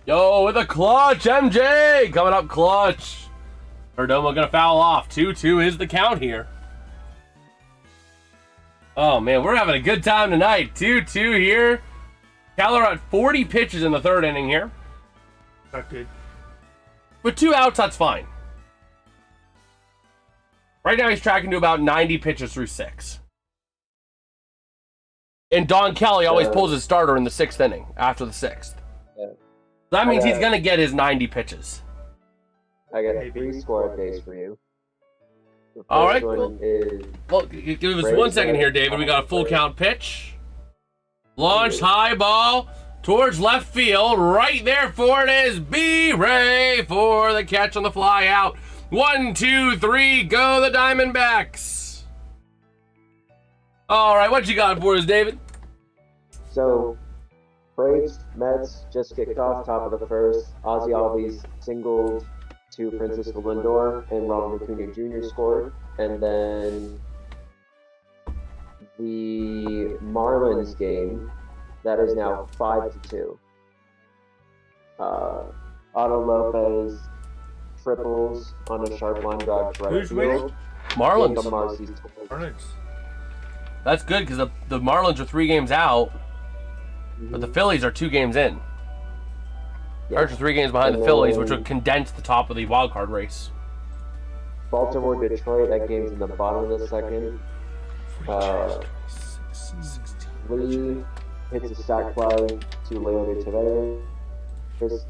Yo, with a clutch, MJ. Coming up clutch. Perdomo gonna foul off. 2-2 is the count here. Oh, man, we're having a good time tonight. 2-2 here. Keller at 40 pitches in the third inning here. Not good. With 2 outs, that's fine. Right now, he's tracking to about 90 pitches through 6. And Don Kelly always pulls his starter in the 6th inning, after the 6th. Yeah. That means he's going to get his 90 pitches. I got a 3 score updates for you. The first All right, one cool. is Well, give us 1 second here, David. We got a full count pitch. Launched high ball towards left field. Right there for it is B-Ray for the catch on the fly out. 1, 2, 3, go the Diamondbacks. All right, what you got for us, David? So, Braves, Mets just kicked off top of the first. Ozzy Albies singled to Francisco Lindor, and Ronald Acuna Jr. scored. And then the Marlins game, that is now 5-2. Otto Lopez triples on a sharp line drive to right Who's field. winning? Marlins. Marlins. That's good because the Marlins are 3 games out, but the Phillies are 2 games in. Pirates are 3 games behind the Phillies, which would condense the top of the wild card race. Baltimore, Detroit, that game's in the bottom of the second. Lee hits a sac fly to Leody Taveras.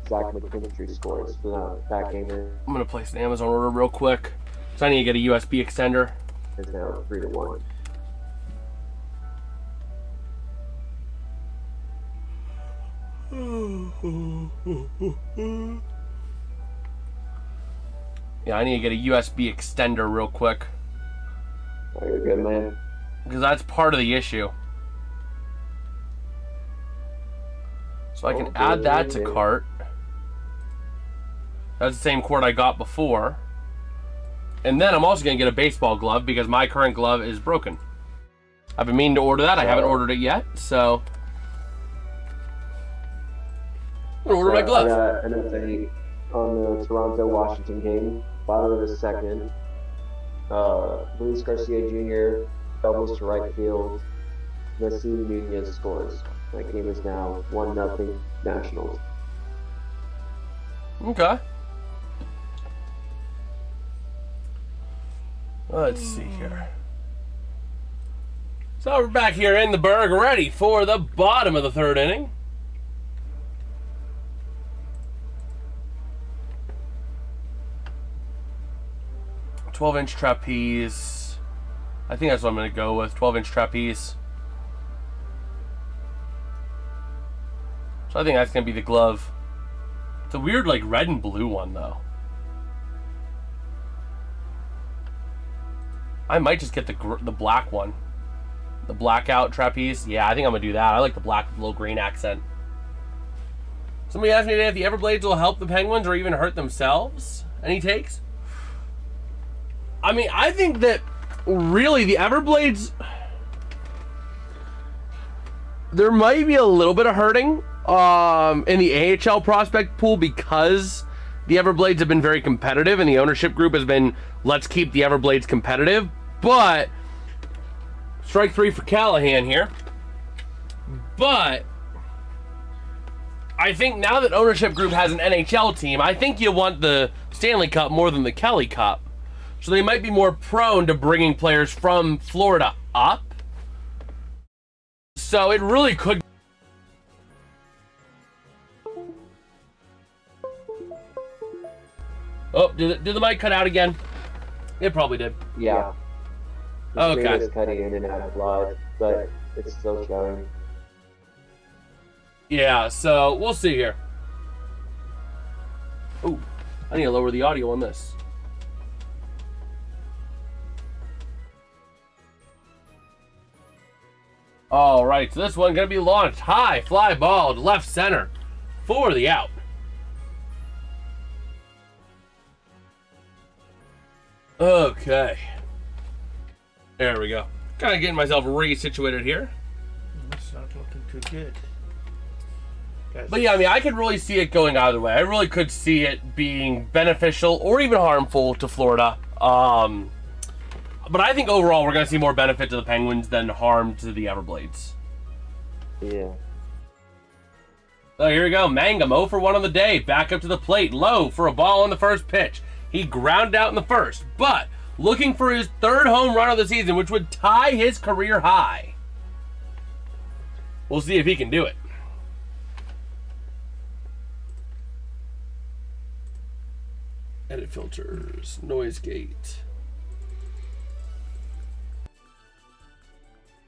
Zach McKinstry scores for that game. I'm going to place an Amazon order real quick. So I need to get a USB extender. It's now 3-1. Yeah, I need to get a USB extender real quick. Oh, you're good, man. Because that's part of the issue. So I can add that to cart. That's the same cord I got before. And then I'm also going to get a baseball glove because my current glove is broken. I've been meaning to order that. I haven't ordered it yet, so I'm going to order my glove. I got an update on the Toronto-Washington game. Bottom of the second. Luis Garcia Jr. doubles to right field. Messi Nunez scores. That game is now 1-0 Nationals. Okay. Let's see here. So we're back here in the Berg, ready for the bottom of the third inning. "12-inch trapeze." I think that's what I'm going to go with. 12-inch trapeze. So I think that's going to be the glove. It's a weird, like, red and blue one, though. I might just get the black one. The blackout trapeze. Yeah, I think I'm going to do that. I like the black with a little green accent. Somebody asked me today if the Everblades will help the Penguins or even hurt themselves. Any takes? I mean, I think that really the Everblades, there might be a little bit of hurting in the AHL prospect pool because the Everblades have been very competitive and the ownership group has been, let's keep the Everblades competitive. But strike three for Callahan here. But I think now that ownership group has an NHL team, I think you want the Stanley Cup more than the Kelly Cup. So they might be more prone to bringing players from Florida up. So it really could. Oh, did the mic cut out again? It probably did. Yeah. The Okay. screen is cutting in and out of live, but it's still showing. Yeah, so we'll see here. Oh, I need to lower the audio on this. All right, so this one going to be launched high, fly ball to left center for the out. Okay. There we go. Kind of getting myself resituated here. It's not looking too good. But yeah, I mean, I could really see it going either way. I really could see it being beneficial or even harmful to Florida. But I think overall we're going to see more benefit to the Penguins than harm to the Everblades. Yeah. So here we go. Mangum 0 for 1 on the day. Back up to the plate. Low for a ball on the first pitch. He grounded out in the first, but looking for his third home run of the season, which would tie his career high. We'll see if he can do it. Edit filters. Noise gate.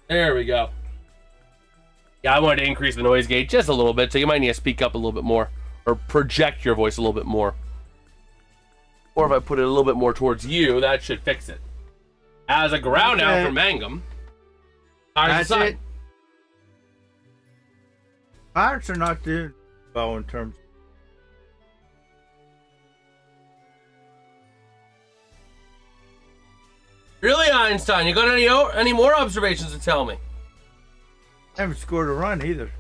There we go. Yeah, I wanted to increase the noise gate just a little bit, so you might need to speak up a little bit more or project your voice a little bit more. Or if I put it a little bit more towards you, that should fix it. As a ground out for Mangum. That's it. Pirates are not doing well in terms. Really, Einstein? You got any more observations to tell me? They haven't scored a run either.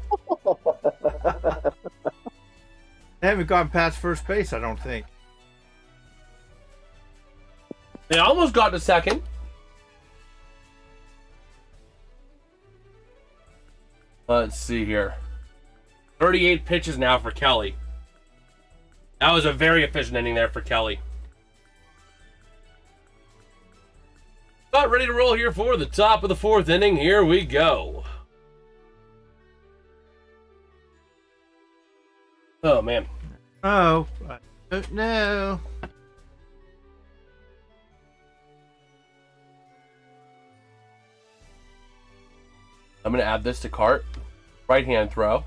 They haven't gone past first base, I don't think. They almost got to second. Let's see here. 38 pitches now for Kelly. That was a very efficient inning there for Kelly. About ready to roll here for the top of the fourth inning. Here we go. Oh, man. Oh, I don't know. I'm going to add this to cart. Right hand throw.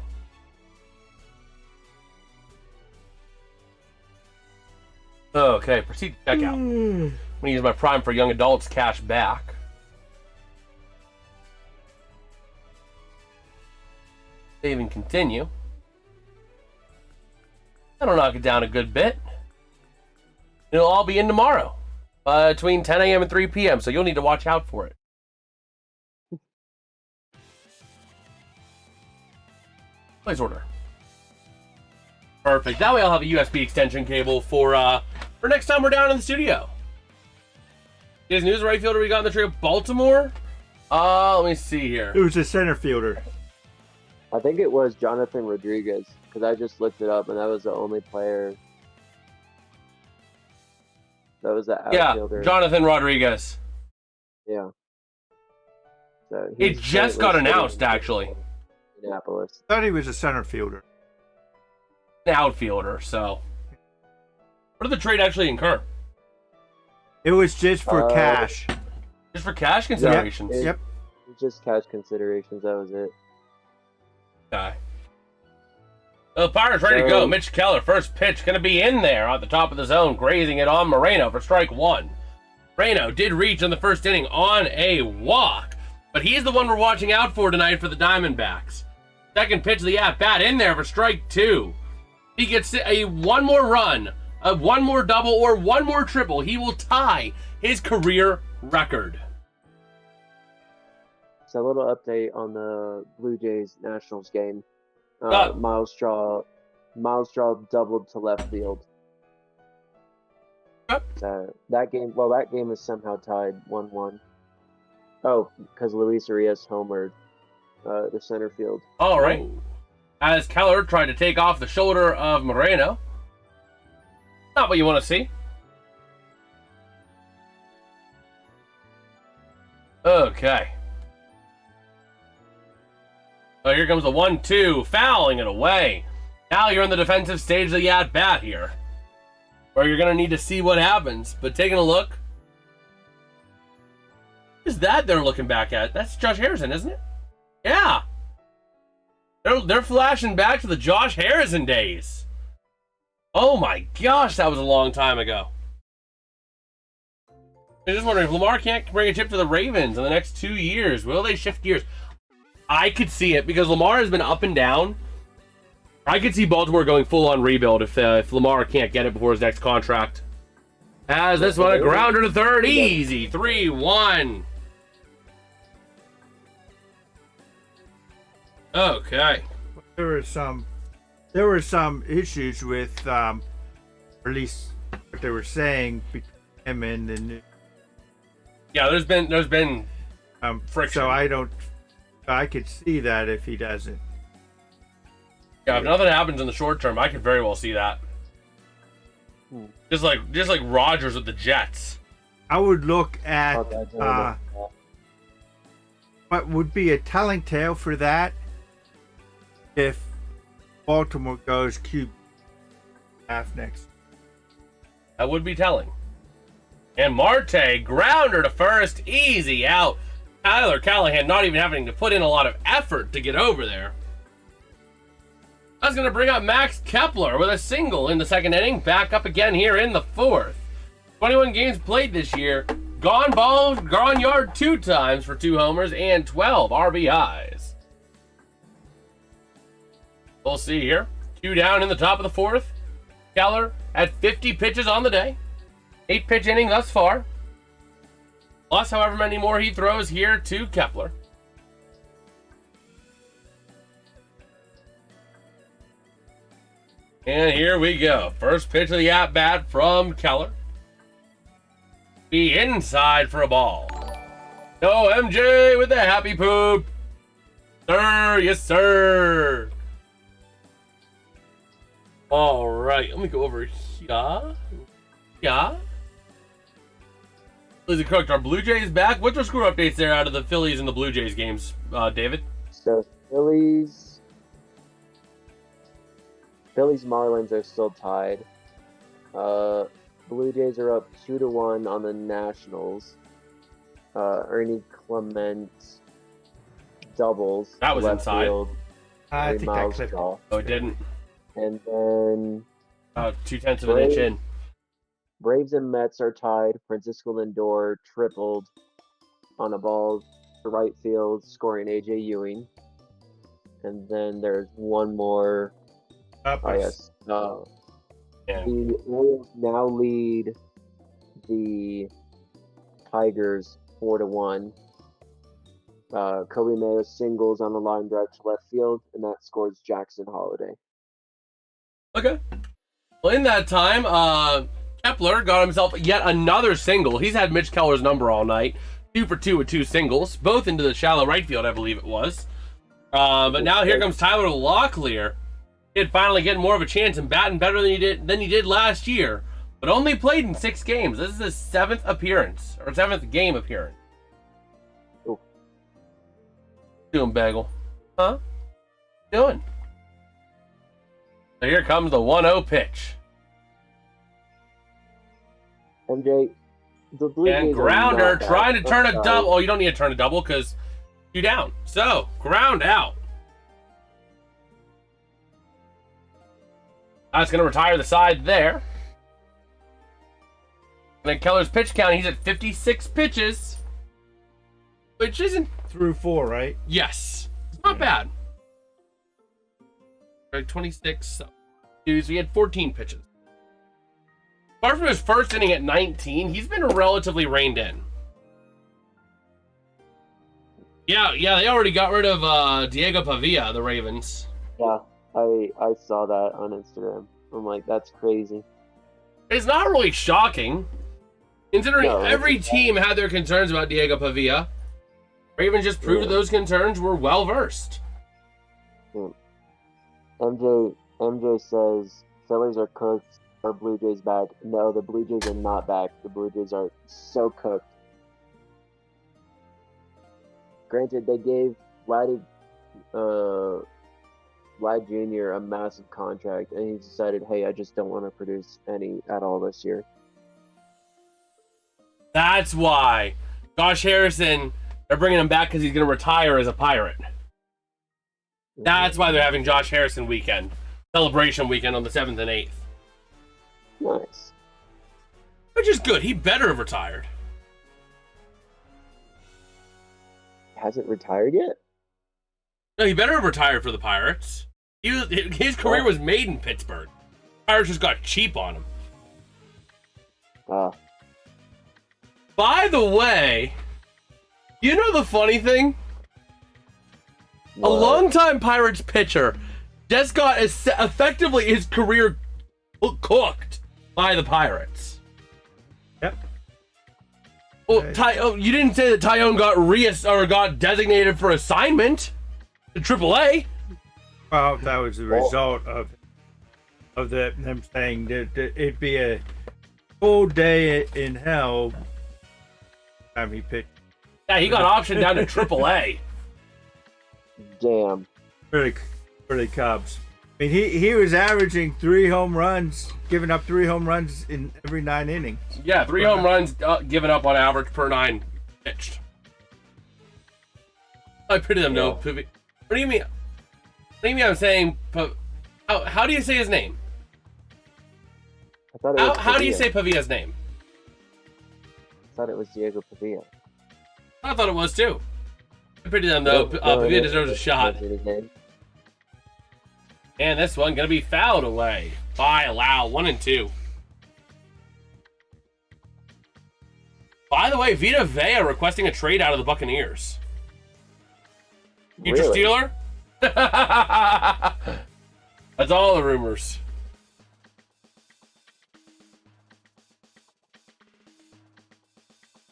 Okay, proceed to checkout. I'm going to use my Prime for Young Adults cash back. Save and continue. That'll knock it down a good bit. It'll all be in tomorrow between 10 a.m. and 3 p.m., so you'll need to watch out for it. Place order. Perfect. That way I'll have a USB extension cable for next time we're down in the studio. His news right fielder we got in the trade, Baltimore. Let me see here. It was a center fielder. I think it was Jonathan Rodriguez, because I just looked it up, and that was the only player. That was the outfielder. Yeah, Jonathan Rodriguez. Yeah. So it just got announced, actually. Indianapolis. I thought he was a center fielder. An outfielder, so. What did the trade actually incur? It was just for cash. Just for cash considerations? Yep. Just cash considerations, that was it. Okay. The Pirates ready to go. Mitch Keller, first pitch, going to be in there at the top of the zone, grazing it on Moreno for strike one. Moreno did reach in the first inning on a walk, but he's the one we're watching out for tonight for the Diamondbacks. Second pitch of the at-bat in there for strike two. He gets a one more run, one more double, or one more triple. He will tie his career record. So a little update on the Blue Jays Nationals game. Miles Straw doubled to left field. So that game is somehow tied 1-1. Oh, because Luis Arias homered the center field. All right. As Keller tried to take off the shoulder of Moreno. Not what you want to see. Okay. So here comes the 1-2, fouling it away. Now you're in the defensive stage of the at-bat here, where you're going to need to see what happens. But taking a look, what is that they're looking back at? That's Josh Harrison, isn't it? Yeah. They're flashing back to the Josh Harrison days. Oh my gosh, that was a long time ago. I'm just wondering if Lamar can't bring a chip to the Ravens in the next 2 years, will they shift gears? I could see it because Lamar has been up and down. I could see Baltimore going full-on rebuild if Lamar can't get it before his next contract. As this one, a grounder to third, easy, 3-1. Okay. There were some issues with, at least what they were saying between him and the new. Yeah, there's been friction. So I could see that if he doesn't. Yeah, if nothing happens in the short term, I could very well see that. Just like Rodgers with the Jets. I would look at what would be a telling tale for that if Baltimore goes QB half next. That would be telling. And Marte, grounder to first, easy out. Tyler Callahan not even having to put in a lot of effort to get over there. That's going to bring up Max Kepler with a single in the second inning. Back up again here in the fourth. 21 games played this year. Gone yard 2 times for 2 homers and 12 RBIs. We'll see here. 2 down in the top of the fourth. Keller had 50 pitches on the day. 8 pitch inning thus far. Plus however many more he throws here to Kepler. And here we go. First pitch of the at-bat from Keller. Be inside for a ball. No, MJ with the happy poop. Sir, yes, sir. All right, let me go over here. Yeah. Lizzie Cook, are Blue Jays back? What's our score updates there out of the Phillies and the Blue Jays games, David? So Phillies Marlins are still tied. Blue Jays are up 2-1 on the Nationals. Ernie Clement doubles. That was left inside. Field, I think that clipped. Oh, it didn't. And then 0.2 of an inch in. Braves and Mets are tied. Francisco Lindor tripled on a ball to right field, scoring AJ Ewing. And then there's one more. Yeah. The Orioles now lead the Tigers 4-1. Kobe Mayo singles on the line drive to left field, and that scores Jackson Holiday. Okay. Well, in that time, Kepler got himself yet another single. He's had Mitch Keller's number all night. 2 for 2 with 2 singles, both into the shallow right field, I believe it was. But now here comes Tyler Locklear. He'd finally get more of a chance and batting better than he did last year, but only played in 6 games. This is his 7th appearance, or 7th game appearance. Oh. Doing, Bagel? Huh? Doing? So here comes the 1-0 pitch. MJ, the Blue And Jays are grounder, not bad. trying to turn a Sorry. double. Oh, you don't need to turn a double because you're down. So, ground out. That's going to retire the side there. And then Keller's pitch count, he's at 56 pitches. Which isn't... Through 4, right? Yes. It's not bad. Like 26. So he had 14 pitches. Apart from his first inning at 19, he's been relatively reined in. Yeah, they already got rid of Diego Pavia, the Ravens. Yeah, I saw that on Instagram. I'm like, that's crazy. It's not really shocking, considering No, every it's- team had their concerns about Diego Pavia. Ravens just proved that those concerns were well versed. MJ says Phillies are cooked. Are Blue Jays back? No, the Blue Jays are not back. The Blue Jays are so cooked. Granted, they gave Vlad Jr. a massive contract, and he decided, hey, I just don't want to produce any at all this year. That's why Josh Harrison, they're bringing him back because he's going to retire as a Pirate. That's why they're having Josh Harrison weekend, celebration weekend on the 7th and 8th. Nice. Which is good. He better have retired. Hasn't retired yet? No, he better have retired for the Pirates. His career was made in Pittsburgh. Pirates just got cheap on him. By the way, you know the funny thing? A longtime Pirates pitcher just got effectively his career cooked by the Pirates. Yep. Well, you didn't say that Tyone got designated for assignment to AAA. Well, that was the result of them saying that it'd be a full day in hell time he pitched. Yeah, he got optioned down to AAA. Damn. For the Cubs. I mean, he was averaging 3 home runs, giving up 3 home runs in every 9 innings. Yeah, 3 home runs given up on average per 9 pitched. I pity them, no. What do you mean? What do you mean I'm saying... How do you say his name? I thought it was How do you Pavia. say Pavia's name? I thought it was Diego Pavia. I thought it was too. I pity them, though. Pavia deserves a shot. And this one going to be fouled away by Lau. 1-2. By the way, Vita Vea requesting a trade out of the Buccaneers. Future Really? Steeler? That's all the rumors.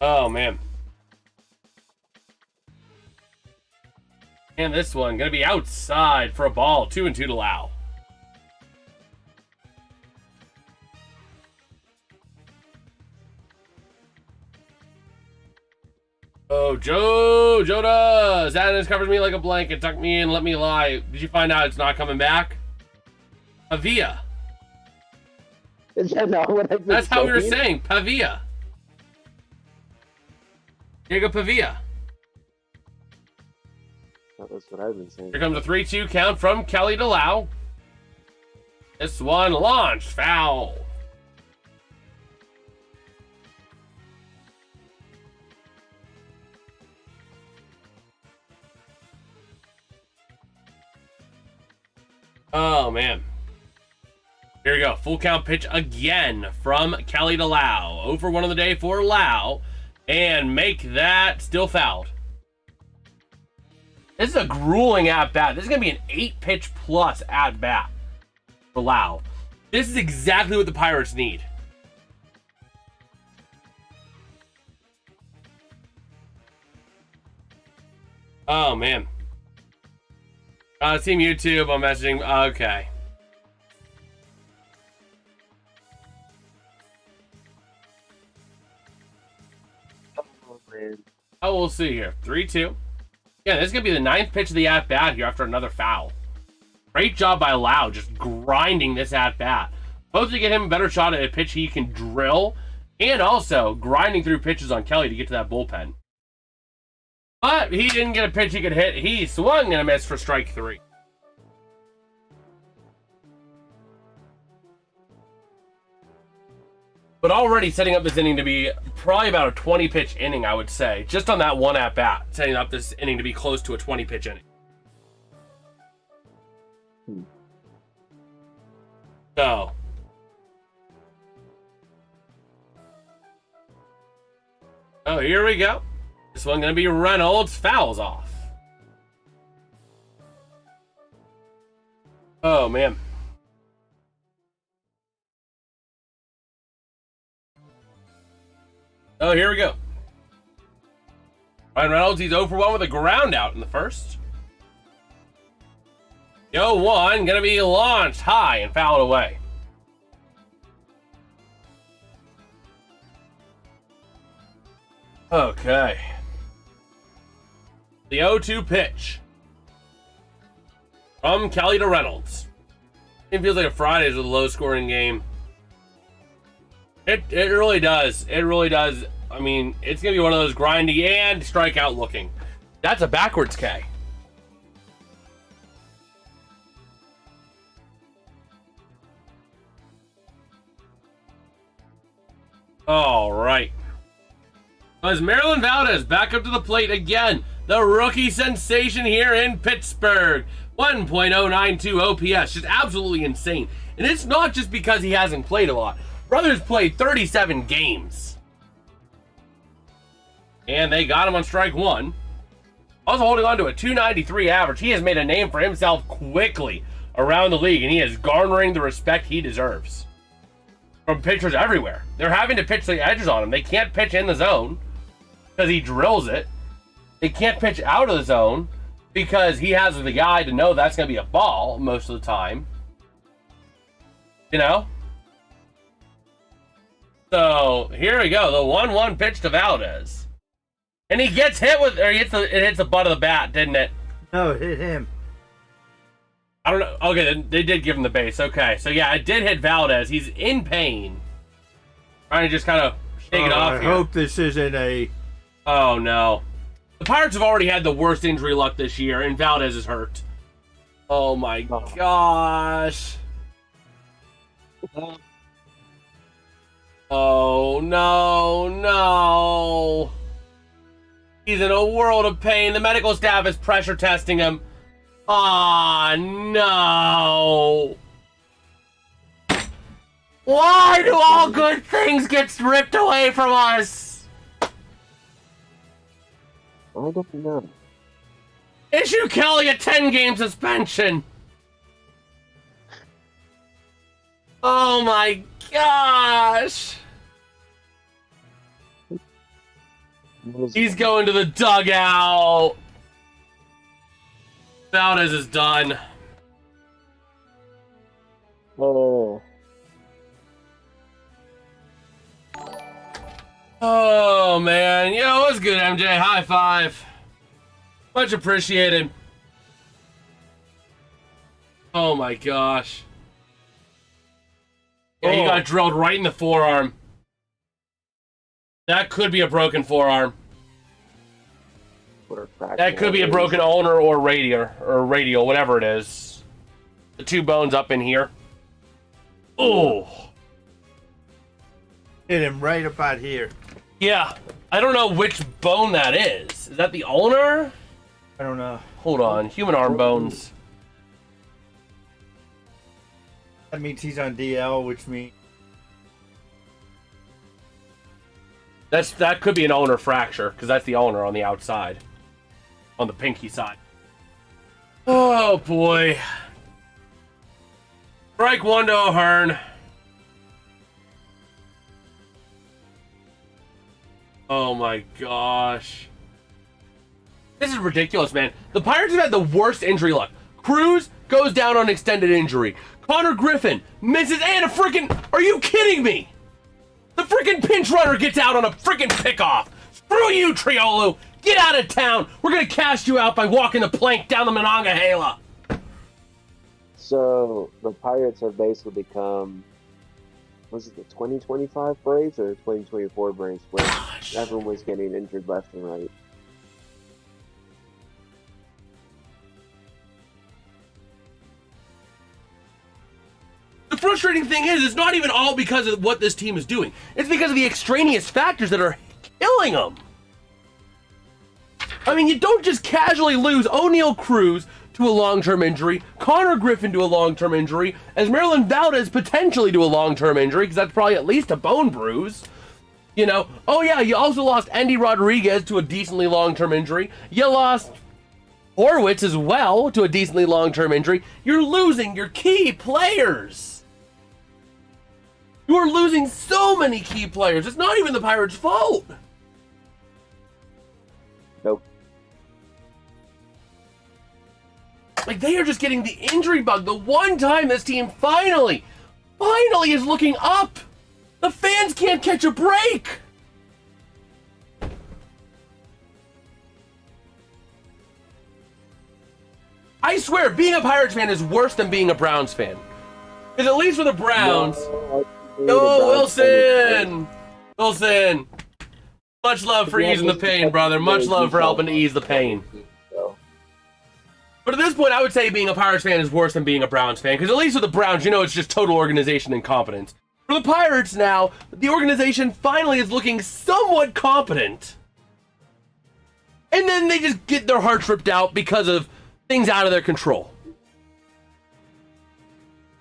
Oh, man. And this one going to be outside for a ball. 2-2 to Lau. Oh, Joe does. Adams covers me like a blanket, tucked me in, let me lie. Did you find out it's not coming back? Pavia. Is that not what I've been That's how we were saying? saying. Pavia. Diego Pavia. That was what I've been saying. Here comes a 3-2 count from Kelly to Lau. This one launched. Foul. Oh, man. Here we go. Full count pitch again from Kelly to Lau. 0 for 1 on the day for Lau. And make that still fouled. This is a grueling at-bat. This is going to be an 8-pitch plus at-bat for Lau. This is exactly what the Pirates need. Oh, man. Team YouTube, I'm messaging. Okay. Oh, we'll see here. 3-2. Yeah, this is going to be the 9th pitch of the at-bat here after another foul. Great job by Lau, just grinding this at-bat. Both to get him a better shot at a pitch he can drill, and also grinding through pitches on Kelly to get to that bullpen. But he didn't get a pitch he could hit. He swung and a miss for strike 3. But already setting up this inning to be probably about a 20-pitch inning, I would say. Just on that one at-bat, setting up this inning to be close to a 20-pitch inning. So. Oh, here we go. This one going to be Reynolds. Fouls off. Oh, man. Oh, here we go. Ryan Reynolds, he's 0 for 1 with a ground out in the first. The 0-1 gonna be launched high and fouled away. Okay. The 0-2 pitch from Kelly to Reynolds. It feels like a Friday's with a low-scoring game. It really does. It really does. I mean, it's going to be one of those grindy and strikeout looking. That's a backwards K. All right. As Esmerlyn Valdez back up to the plate again. The rookie sensation here in Pittsburgh. 1.092 OPS. Just absolutely insane. And it's not just because he hasn't played a lot. Brothers played 37 games. And they got him on strike 1. Also holding on to a 293 average. He has made a name for himself quickly around the league, and he is garnering the respect he deserves from pitchers everywhere. They're having to pitch the edges on him. They can't pitch in the zone because he drills it. They can't pitch out of the zone because he has the guy to know that's going to be a ball most of the time. You know? So, here we go. The 1-1 pitch to Valdez. And he gets hit with, or it hits the butt of the bat, didn't it? No, it hit him. I don't know. Okay, they did give him the base. Okay, so yeah, it did hit Valdez. He's in pain. Trying to just kind of shake it off here. I hope this isn't a... Oh, no. The Pirates have already had the worst injury luck this year, and Valdez is hurt. Oh, my gosh. Oh, no. He's in a world of pain. The medical staff is pressure testing him. Oh, no. Why do all good things get ripped away from us? I don't know. Issue Kelly a 10-game suspension. Oh, my gosh. He's going to the dugout. Valdez is done. Oh. Oh, man. Yo, what's good, MJ? High five. Much appreciated. Oh, my gosh. Yeah, he got drilled right in the forearm. That could be a broken forearm. That could be a broken ulnar or radial, whatever it is. The two bones up in here. Oh. Hit him right about here. Yeah. I don't know which bone that is. Is that the ulnar? I don't know. Hold on. Human arm bones. That means he's on DL, which means that could be an ulnar fracture because that's the ulnar on the outside, on the pinky side. Oh boy. Strike one to O'Hearn. Oh my gosh. This is ridiculous, man. The Pirates have had the worst injury luck. Cruz goes down on extended injury. Connor Griffin misses and a freaking... Are you kidding me? The freaking pinch runner gets out on a freaking pickoff. Screw you, Triolo. Get out of town. We're going to cast you out by walking the plank down the Monongahela. So the Pirates have basically become, was it the 2025 Braves or 2024 Braves, where everyone was getting injured left and right? The frustrating thing is, it's not even all because of what this team is doing. It's because of the extraneous factors that are killing them. I mean, you don't just casually lose Oneil Cruz to a long-term injury, Connor Griffin to a long-term injury, Esmerlyn Valdez potentially to a long-term injury, because that's probably at least a bone bruise. You know, oh yeah, you also lost Andy Rodriguez to a decently long-term injury. You lost Horwitz as well to a decently long-term injury. You're losing your key players. You are losing so many key players. It's not even the Pirates' fault. Nope. Like, they are just getting the injury bug. The one time this team finally is looking up. The fans can't catch a break. I swear, being a Pirates fan is worse than being a Browns fan. Because at least for the Browns... No, Wilson! Wilson! Much love for easing the pain, brother. Much love for helping to ease the pain. But at this point, I would say being a Pirates fan is worse than being a Browns fan. Because at least with the Browns, you know it's just total organization incompetence. For the Pirates now, the organization finally is looking somewhat competent. And then they just get their hearts ripped out because of things out of their control.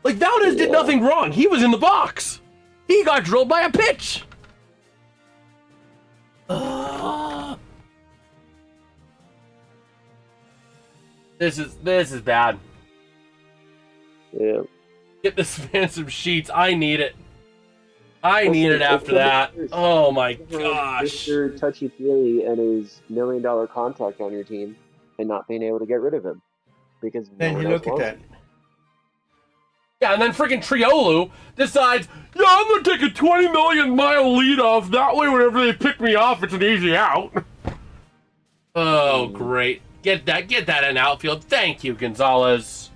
Like, Valdez did nothing wrong. He was in the box. He got drilled by a pitch. This is bad. Yeah. Get this man some sheets. I need it. I need it after that. Oh my gosh. Mr. Touchy-feely and his $1 million contract on your team and not being able to get rid of him. Because then you look at that. Yeah, and then freaking Triolo decides, yeah, I'm gonna take a 20 million mile lead off. That way, whenever they pick me off, it's an easy out. Oh, great. Get that in outfield. Thank you, Gonzalez.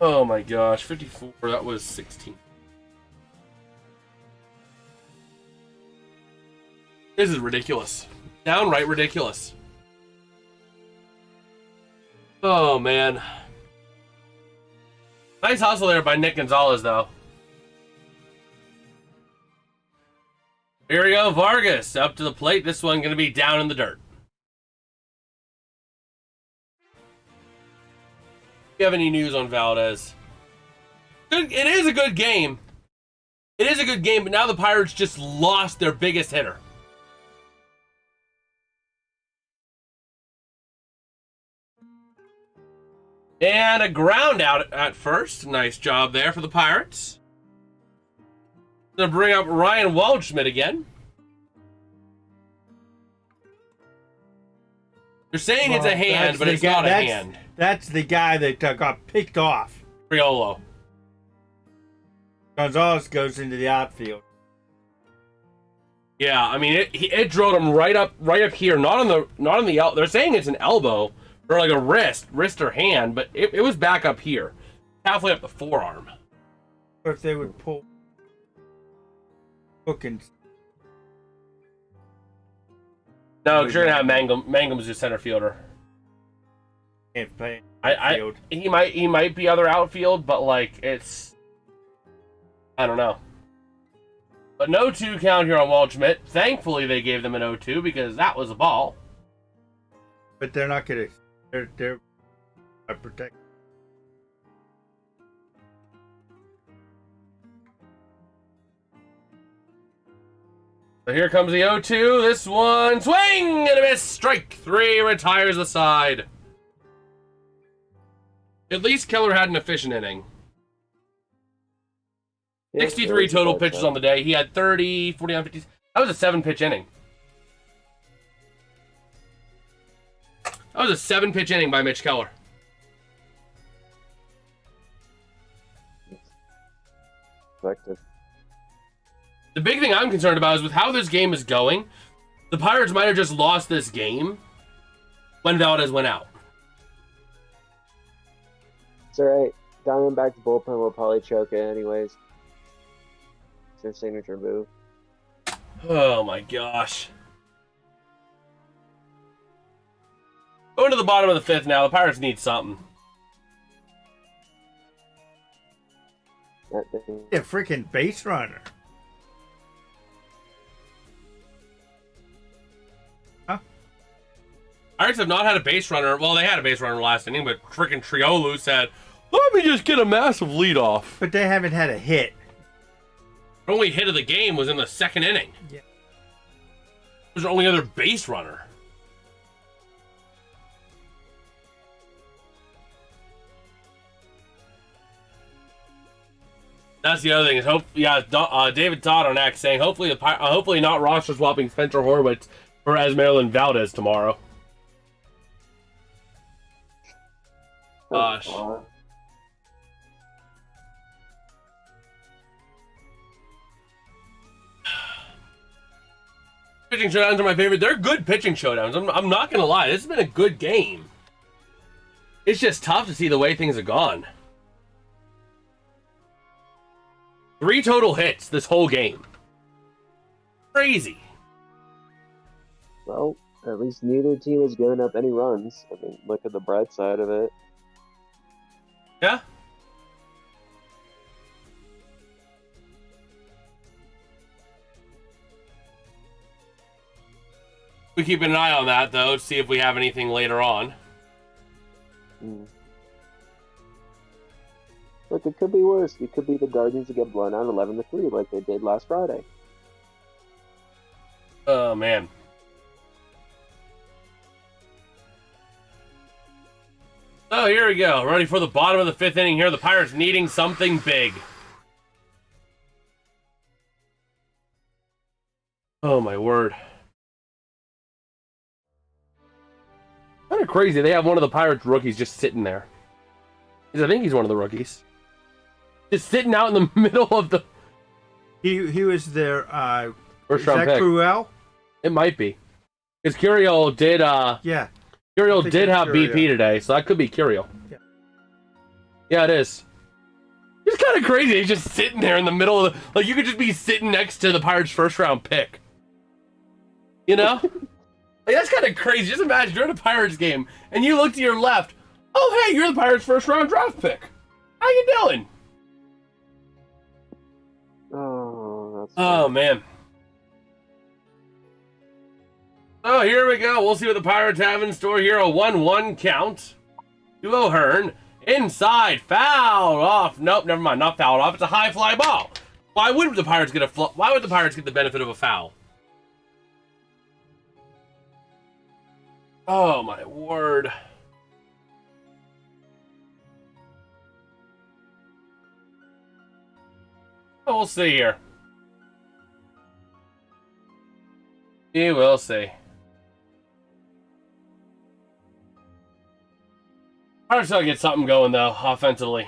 Oh my gosh, 54, that was 16. This is ridiculous. Downright ridiculous. Oh, man. Nice hustle there by Nick Gonzalez, though. Here we go, Vargas up to the plate. This one going to be down in the dirt. Do you have any news on Valdez? It is a good game. It is a good game, but now the Pirates just lost their biggest hitter. And a ground out at first. Nice job there for the Pirates. Gonna bring up Ryan Waldschmidt again. They're saying it's a hand, but it's not a hand. That's the guy that got picked off. Triolo. Gonzalez goes into the outfield. Yeah, I mean it drilled him right up here, not on the they're saying it's an elbow or like a wrist or hand, but it was back up here, halfway up the forearm. Or if they would pull hook and no, because you're gonna have Mangum's your center fielder. Can't play. He might be other outfield, but like it's I don't know. But no 2 count here on Waldschmidt. Thankfully they gave them an 0-2 because that was a ball. But they're not gonna. They're I protect. So here comes the 0-2. This one, swing and a miss. Strike 3, retires the side. At least Keller had an efficient inning. 63 total pitches on the day. He had 30, 49, 50. That was a 7-pitch inning. That was a 7-pitch inning by Mitch Keller. Effective. The big thing I'm concerned about is with how this game is going, the Pirates might have just lost this game when Valdez went out. It's alright. Diamondbacks bullpen will probably choke it anyways. It's their signature move. Oh my gosh. Going to the bottom of the 5th now. The Pirates need something. That thing. A freaking base runner. Pirates have not had a base runner. Well, they had a base runner last inning, but freaking Triolu said, "Let me just get a massive leadoff." But they haven't had a hit. The only hit of the game was in the 2nd inning. Yeah. It was their only other base runner. That's the other thing. Is David Todd on X saying hopefully not roster swapping Spencer Horwitz for Esmerlyn Valdez tomorrow. Gosh. Pitching showdowns are my favorite. They're good pitching showdowns. I'm not going to lie. This has been a good game. It's just tough to see the way things have gone. 3 total hits this whole game. Crazy. Well, at least neither team has given up any runs. I mean, look at the bright side of it. Yeah. We keep an eye on that, though, to see if we have anything later on. Look, it could be worse. It could be the Guardians to get blown out 11-3 like they did last Friday. Oh, man. Oh, here we go. Ready for the bottom of the 5th inning here. The Pirates needing something big. Oh, my word. Kind of crazy. They have one of the Pirates rookies just sitting there. I think he's one of the rookies. Just sitting out in the middle of the... He was their... First is round that pick. Cruel? It might be. Because Curiel did... Yeah. Curiel did have Curiel. BP today, so that could be Curiel. Yeah. Yeah, it is. It's kind of crazy. He's just sitting there in the middle of the... Like, you could just be sitting next to the Pirates' first-round pick. You know? Like, that's kind of crazy. Just imagine you're at a Pirates game, and you look to your left. Oh, hey, you're the Pirates' first-round draft pick. How you doing? Oh, that's Oh, man. Oh, here we go. We'll see what the Pirates have in store here. A 1-1 count to O'Hearn. Inside, foul off. Nope, never mind. Not fouled off. It's a high fly ball. Why would the Pirates get Why would the Pirates get the benefit of a foul? Oh my word. Oh, we'll see here. We will see. Pirates gotta get something going though, offensively.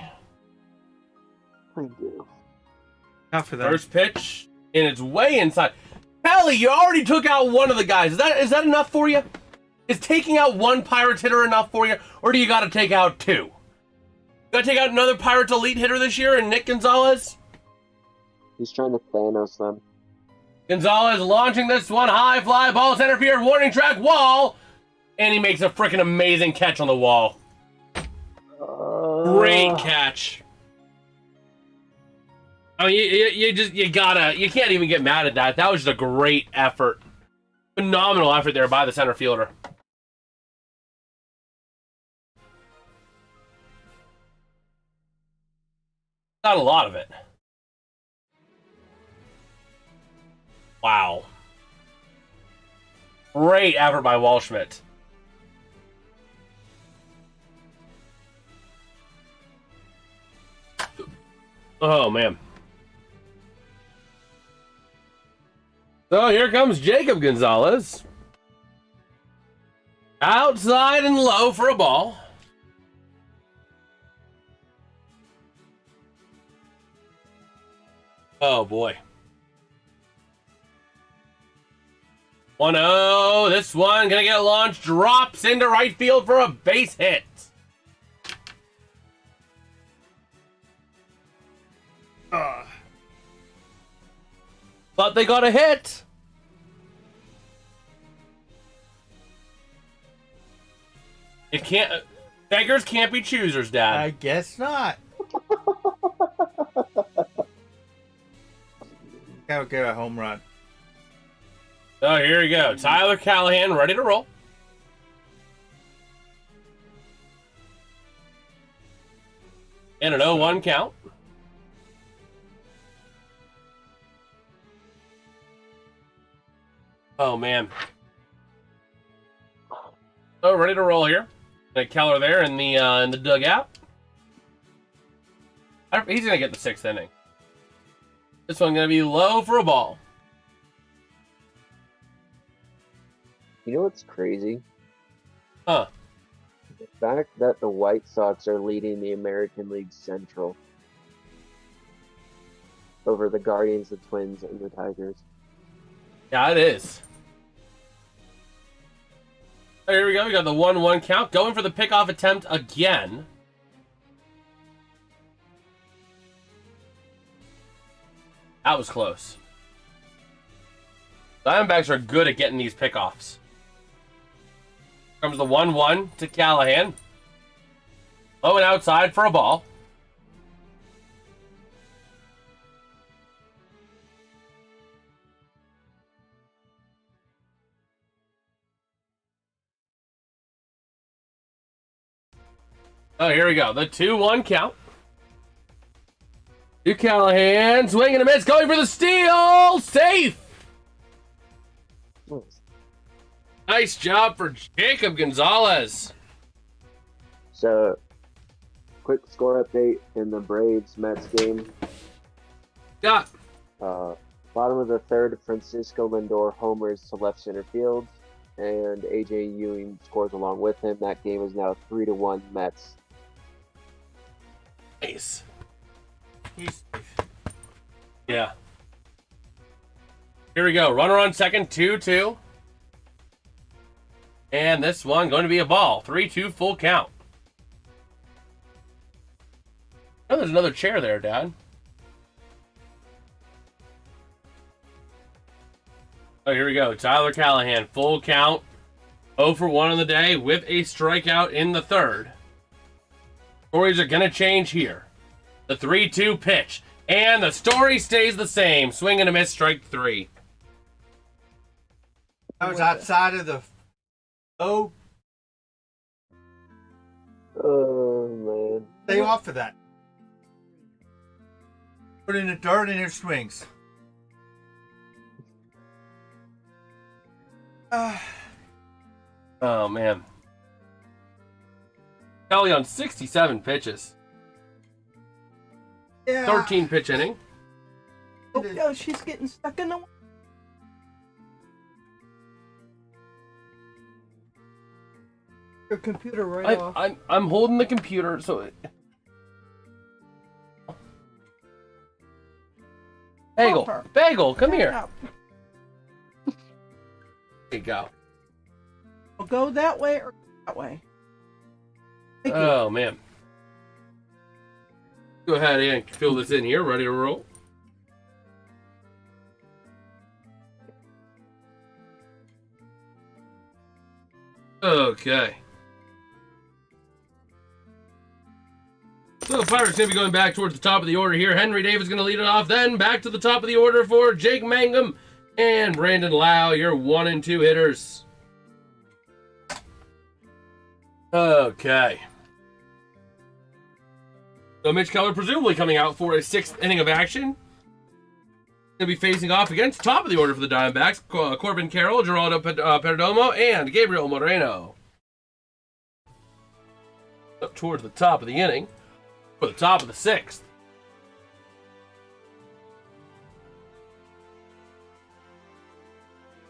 I do. Not for that. First pitch, and it's way inside. Kelly, you already took out one of the guys. Is that enough for you? Is taking out one Pirates hitter enough for you? Or do you gotta take out 2? You gotta take out another Pirates elite hitter this year and Nick Gonzalez? He's trying to Thanos them. Gonzalez launching this one, high fly ball, center field, warning track, wall, and he makes a freaking amazing catch on the wall. Great catch. I mean, you can't even get mad at that. That was just a great effort. Phenomenal effort there by the center fielder. Not a lot of it. Wow. Great effort by Waldschmidt. Oh, man. So here comes Jacob Gonzalez. Outside and low for a ball. Oh, boy. 1-0. This one gonna get launched. Drops into right field for a base hit. But they got a hit. It can't. Beggars can't be choosers, Dad. I guess not. I'll get a home run. Oh, here we go. Tyler Callahan ready to roll. And an 0-1 count. Oh, man. Oh, ready to roll here. Keller there in the dugout. He's going to get the 6th inning. This one going to be low for a ball. You know what's crazy? Huh. The fact that the White Sox are leading the American League Central over the Guardians, the Twins, and the Tigers. Yeah, it is. Oh, here we go. We got the 1-1 count. Going for the pickoff attempt again. That was close. Diamondbacks are good at getting these pickoffs. Comes the 1-1 to Callahan. Low and outside for a ball. Oh, here we go. The 2-1 count. To Callahan. Swing and a miss. Going for the steal. Safe. Nice job for Jacob Gonzalez. So, quick score update in the Braves-Mets game. Yeah. Bottom of the third, Francisco Lindor homers to left center field, and A.J. Ewing scores along with him. That game is now 3-1 Mets. Nice. Yeah. Here we go. Runner on second, 2-2. And this one going to be a ball. 3-2 full count. Oh, there's another chair there, Dad. Oh, here we go. Tyler Callahan, full count. 0 for 1 on the day with a strikeout in the third. Stories are going to change here. The 3-2 pitch. And the story stays the same. Swing and a miss, strike 3. I was outside of the... Oh. Oh, man. Stay off of that. Put in the dirt and it swings. Oh, man. Kelly on 67 pitches. Yeah. 13 pitch inning. Oh, she's getting stuck in the... Your computer right off. I'm holding the computer, so... Bagel, Help her. Bagel, come here. Up. There you go. I'll go that way or that way. Thank you. Oh, man. Go ahead and fill this in here. Ready to roll? Okay. So the Pirates going to be going back towards the top of the order here. Henry Davis going to lead it off. Then back to the top of the order for Jake Mangum and Brandon Lau, your 1 and 2 hitters. Okay. So Mitch Keller presumably coming out for a 6th inning of action. Going to be facing off against top of the order for the Diamondbacks, Corbin Carroll, Geraldo Perdomo, and Gabriel Moreno. Up towards the top of the inning, for the top of the 6th.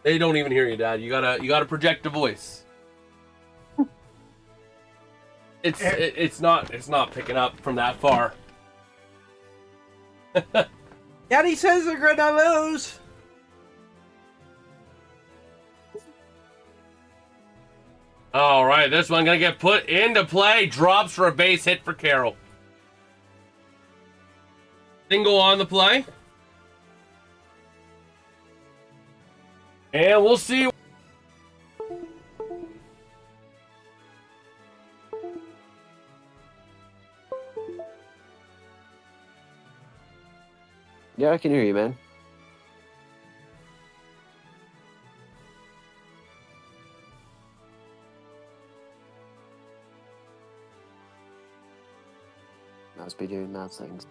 They don't even hear you, Dad. You gotta project a voice. It's not picking up from that far. Daddy says they're gonna lose. All right, this one gonna get put into play. Drops for a base hit for Carroll. Single on the play. And we'll see. Yeah, I can hear you, man. Must be doing mouse things.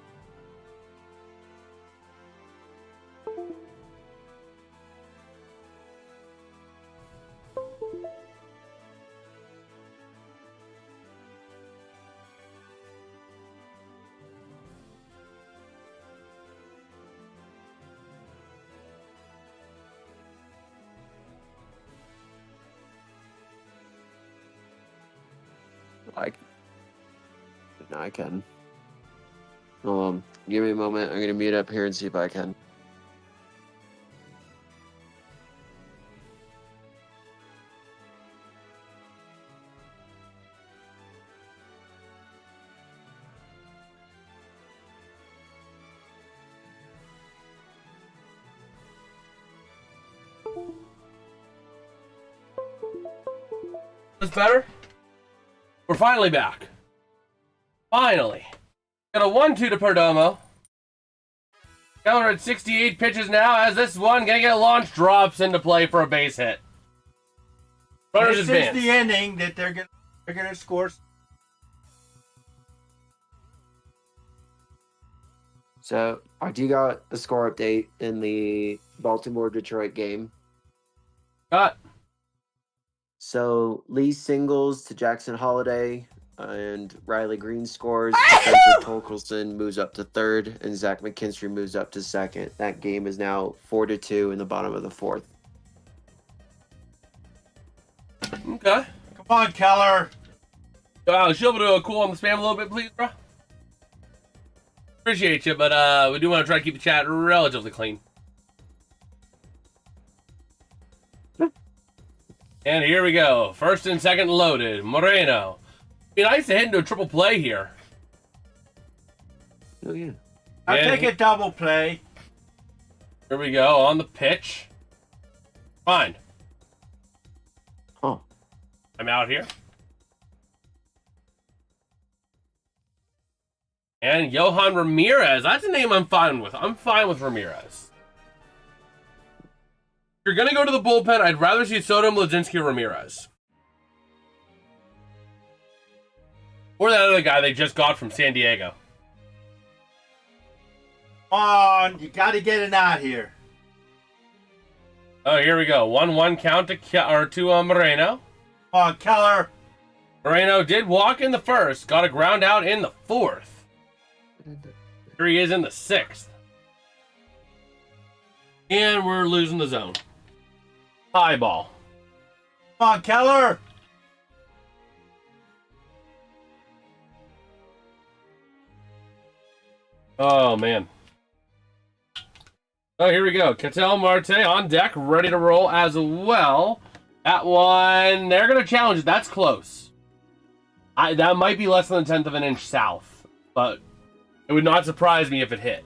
I can. Give me a moment. I'm gonna mute up here and see if I can. That's better. We're finally back. Finally. Got a 1-2 to Perdomo. Keller at 68 pitches now as this one gonna get launched, drops into play for a base hit. Runners This advance. is the inning that they're gonna score. So I do got a score update in the Baltimore-Detroit game. Got. So Lee singles to Jackson Holiday, and Riley Green scores. Spencer Torkelson moves up to 3rd, and Zach McKinstry moves up to 2nd. That game is now 4-2 in the bottom of the 4th. Okay. Come on, Keller. Is you able to cool on the spam a little bit, please, bro? Appreciate you, but we do want to try to keep the chat relatively clean. And here we go. 1st and 2nd loaded. Moreno. Be nice to hit into a triple play here. Oh, yeah. I'll And take a double play. Here we go on the pitch. Fine. Oh. I'm out here. And Johan Ramirez. That's a name I'm fine with. I'm fine with Ramirez. If you're going to go to the bullpen, I'd rather see Soto, Mlazinski, or Ramirez. Or that other guy they just got from San Diego. Come on, you got to get it out here. Oh, here we go. 1-1 count to Moreno. Come on, Keller. Moreno did walk in the 1st. Got a ground out in the 4th. Here he is in the 6th. And we're losing the zone. High ball. Come on, Keller. Oh, man. Oh, here we go. Ketel Marte on deck, ready to roll as well. That one, they're going to challenge it. That's close. That might be less than a 1/10 of an inch south, but it would not surprise me if it hit.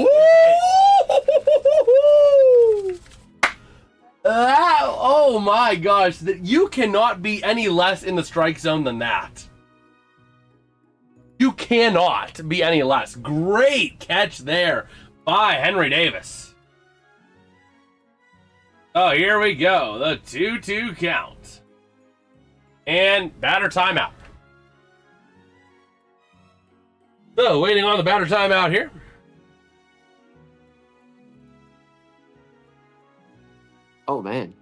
Ooh! Oh my gosh. You cannot be any less in the strike zone than that. You cannot be any less. Great catch there by Henry Davis. Oh, here we go. The 2-2 count. And batter timeout. So, waiting on the batter timeout here. Oh man.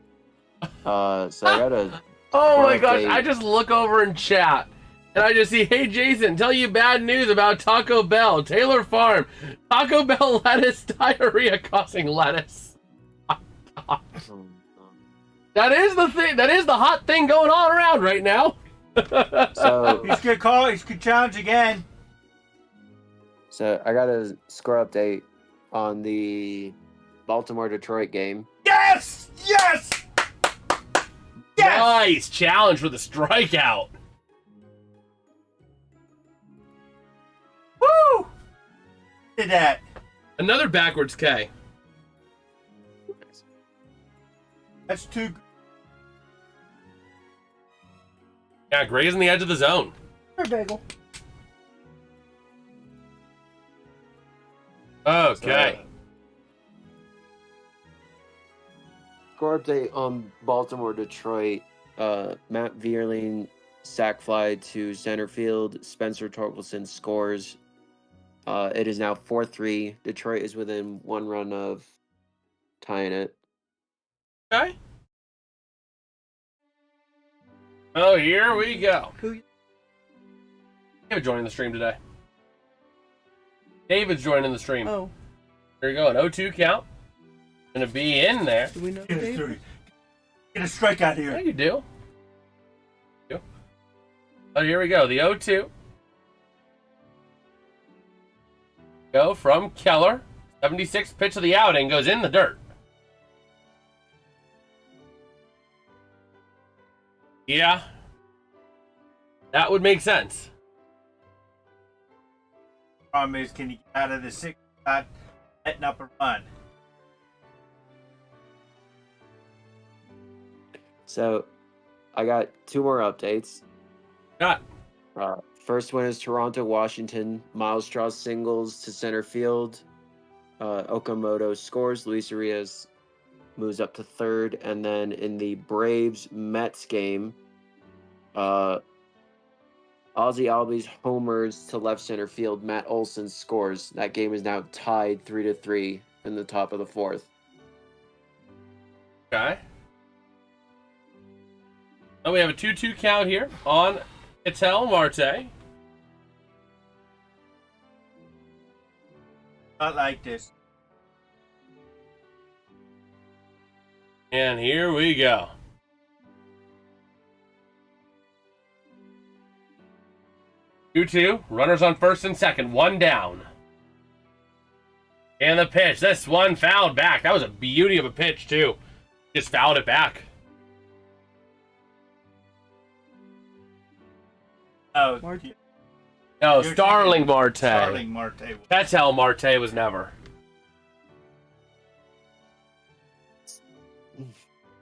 So I got a. Oh my gosh, I just look over in chat and I just see, hey Jason, tell you bad news about Taco Bell, Taylor Farm, Taco Bell lettuce, diarrhea causing lettuce. That is the thing, that is the hot thing going on around right now. So He's gonna call. He's gonna challenge again. So I got a score update on the Baltimore-Detroit game. Yes! Yes! Yes! Nice challenge for the strikeout. Woo! Did that. Another backwards K. That's two. Yeah, grazing the edge of the zone. Or bagel. Okay. Score update on Baltimore-Detroit. Matt Vierling sac fly to center field. Spencer Torkelson scores. It is now 4-3. Detroit is within 1 run of tying it. Okay. Oh, here we go. David joining the stream today. David's joining the stream. Oh, Here you go, an 0-2 count. Gonna be in there. do we know Get David? a strikeout Yeah, here. you do. Oh, here we go, the 0-2. Go from Keller. 76th pitch of the outing goes in the dirt. Yeah. That would make sense. Problem is, can you get out of the 6th spot, letting up a run? So I got 2 more updates. Got. First one is Toronto, Washington. Miles Straw singles to center field. Okamoto scores. Luis Arias moves up to third. And then in the Braves-Mets game, Ozzy Albies homers to left center field. Matt Olson scores. That game is now tied 3-3 in the top of the 4th. Okay. And we have a 2-2 count here on Ketel Marte. Not like this. And here we go. 2-2. Runners on first and second. 1 down. And the pitch. This one fouled back. That was a beauty of a pitch, too. Just fouled it back. Oh, Marte. No, You're Starling Marte. Starling Marte. Ketel Marte was never.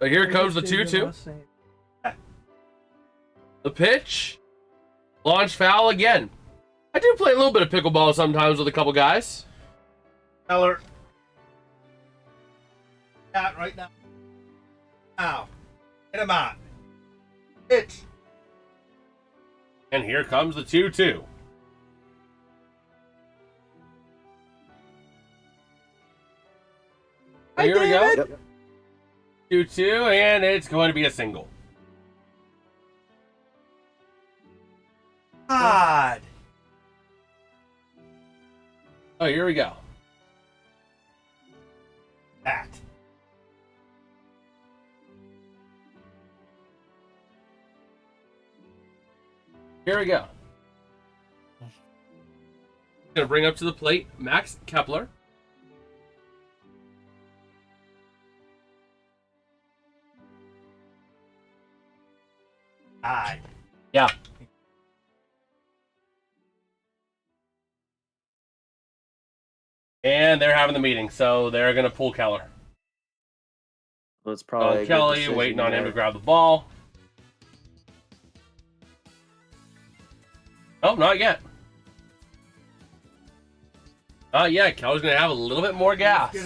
So here comes the 2-2. The pitch. Launch foul again. I do play a little bit of pickleball sometimes with a couple guys. Keller. Out right now. Ow. Get him out. Pitch. And here comes the 2-2. Hi, Here we go. David. 2-2, and it's going to be a single. God. Oh, here we go. That. Here we go. Going to bring up to the plate Max Kepler. God. Yeah. And they're having the meeting, so they're going to pull Keller. Well, it's probably a good Kelly decision waiting on him there. to grab the ball. Oh, not yet. Not yet. Keller's going to have a little bit more gas.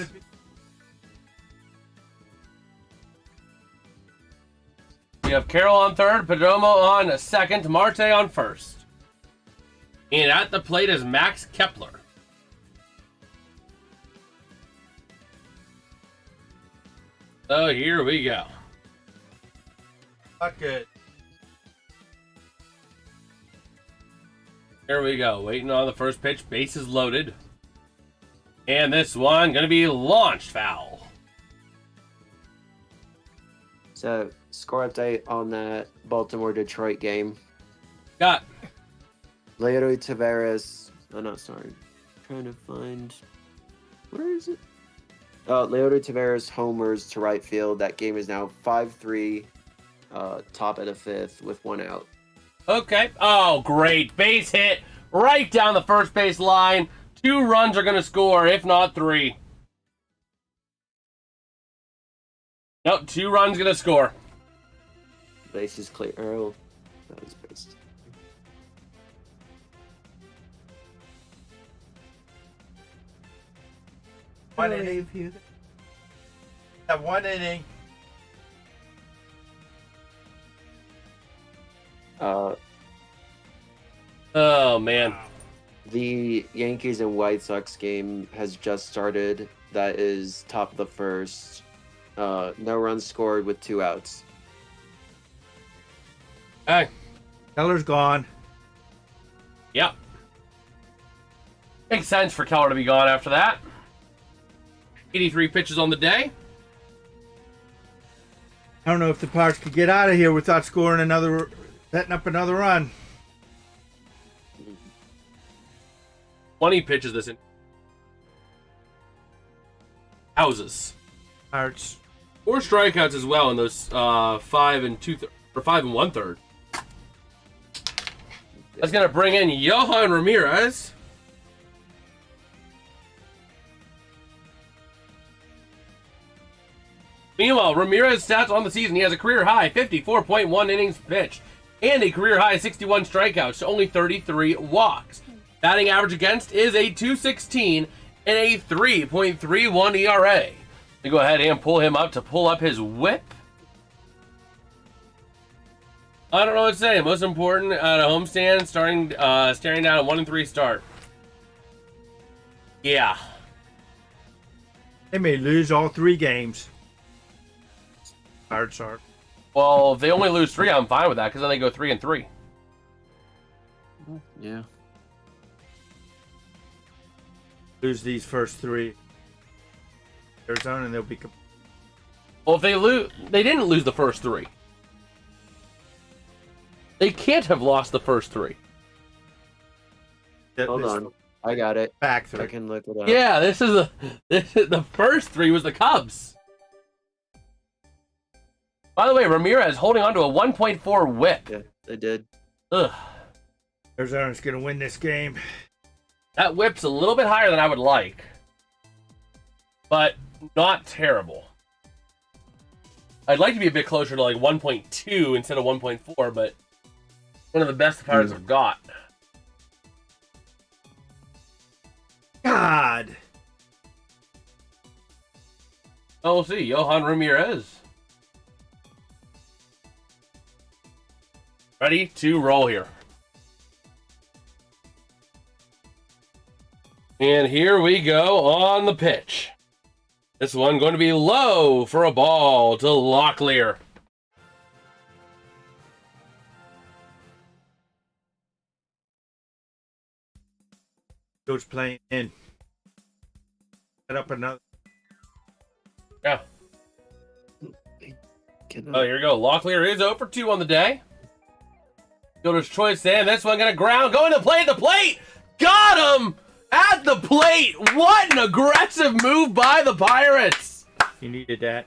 We have Carroll on third, Perdomo on second, Marte on first. And at the plate is Max Kepler. So here we go. Not good. Here we go. Waiting on the first pitch. Bases loaded. And this one going to be launched foul. So, score update on that Baltimore-Detroit game. Got. Leody Taveras. Oh, no, sorry. Trying to find. Where is it? Leody Taveras homers to right field. That game is now 5-3, top of the fifth with 1 out. Okay. Oh, great. Base hit right down the first base line. 2 runs are going to score, if not 3. Nope, 2 runs going to score. Base is clear. Oh, that was base. One inning. Have 1 inning. Oh, man. The Yankees and White Sox game has just started. That is top of the first. No runs scored with 2 outs. Hey. Keller's gone. Yep. Makes sense for Keller to be gone after that. 83 pitches on the day. I don't know if the Pirates could get out of here without setting up another run. 20 pitches this in. Houses. Pirates. 4 strikeouts as well in those 5 and 1/3. That's gonna bring in Johan Ramirez. Meanwhile, Ramirez's stats on the season: he has a career high 54.1 innings pitched and a career high 61 strikeouts to only 33 walks. Batting average against is a .216 and a 3.31 ERA. We go ahead and pull him up to pull up his whip. I don't know what to say. Most important at a homestand, staring down a 1-3 start. Yeah. They may lose all 3 games. Pirates are. Well, if they only lose 3, I'm fine with that because then they go 3-3. Yeah. Lose these first 3. Arizona, and they'll be. Well, if they didn't lose the first 3. They can't have lost the first 3. Hold on. I got it. Back I 3. can look it up. Yeah, the first 3 was the Cubs. By the way, Ramirez holding on to a 1.4 whip. Yeah, they did. Ugh. Arizona's going to win this game. That whip's a little bit higher than I would like. But not terrible. I'd like to be a bit closer to like 1.2 instead of 1.4, but one of the best the Pirates have got. God. Oh, we'll see. Johan Ramirez. Ready to roll here. And here we go on the pitch. This one going to be low for a ball to Locklear. Coach playing in. Set up another. Yeah. Oh, here we go. Locklear is 0 for 2 on the day. Fielder's choice, and this one going to ground. Going to play at the plate. Got him at the plate. What an aggressive move by the Pirates. You needed that.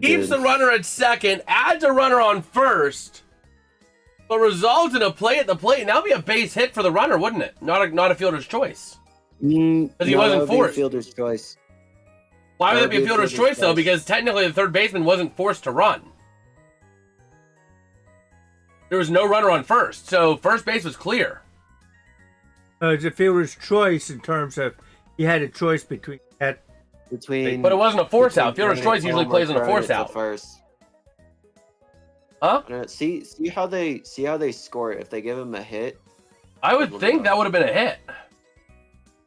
Keeps the runner at second, adds a runner on first, but results in a play at the plate. Now be a base hit for the runner, wouldn't it? Not a fielder's choice. Because he wasn't forced. Fielder's choice. Why would it be a fielder's choice, though? Because technically the third baseman wasn't forced to run. There was no runner on first, so first base was clear. It's a fielder's choice in terms of he had a choice between that. But it wasn't a force out. Fielder's choice usually plays on a force out. First. Huh? See how they score it. If they give him a hit, I would think that would have been a hit.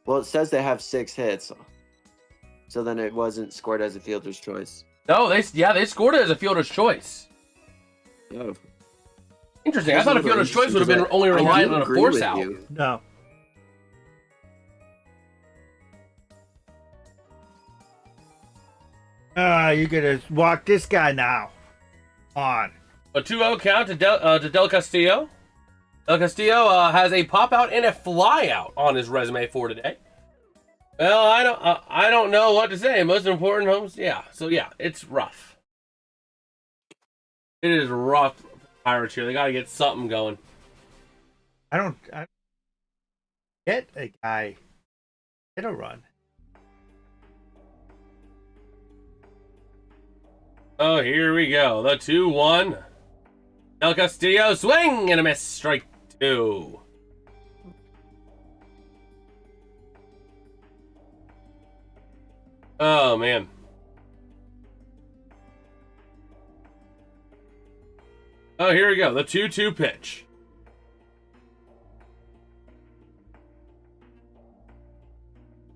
Well, it says they have 6 hits, so then it wasn't scored as a fielder's choice. No, they scored it as a fielder's choice. Oh. Interesting. I thought a fielder's choice would have been only reliant on a force out. No. You gotta walk this guy now. On. A 2-0 count to Del Castillo. Del Castillo has a pop out and a fly out on his resume for today. Well, I don't know what to say. Most important homes, yeah. So yeah, it's rough. It is rough for Pirates here. They got to get something going. I don't get a guy hit a run. Oh, here we go. The 2-1. Del Castillo, swing and a miss. Strike 2. Oh, man. Oh, here we go. The 2-2 pitch.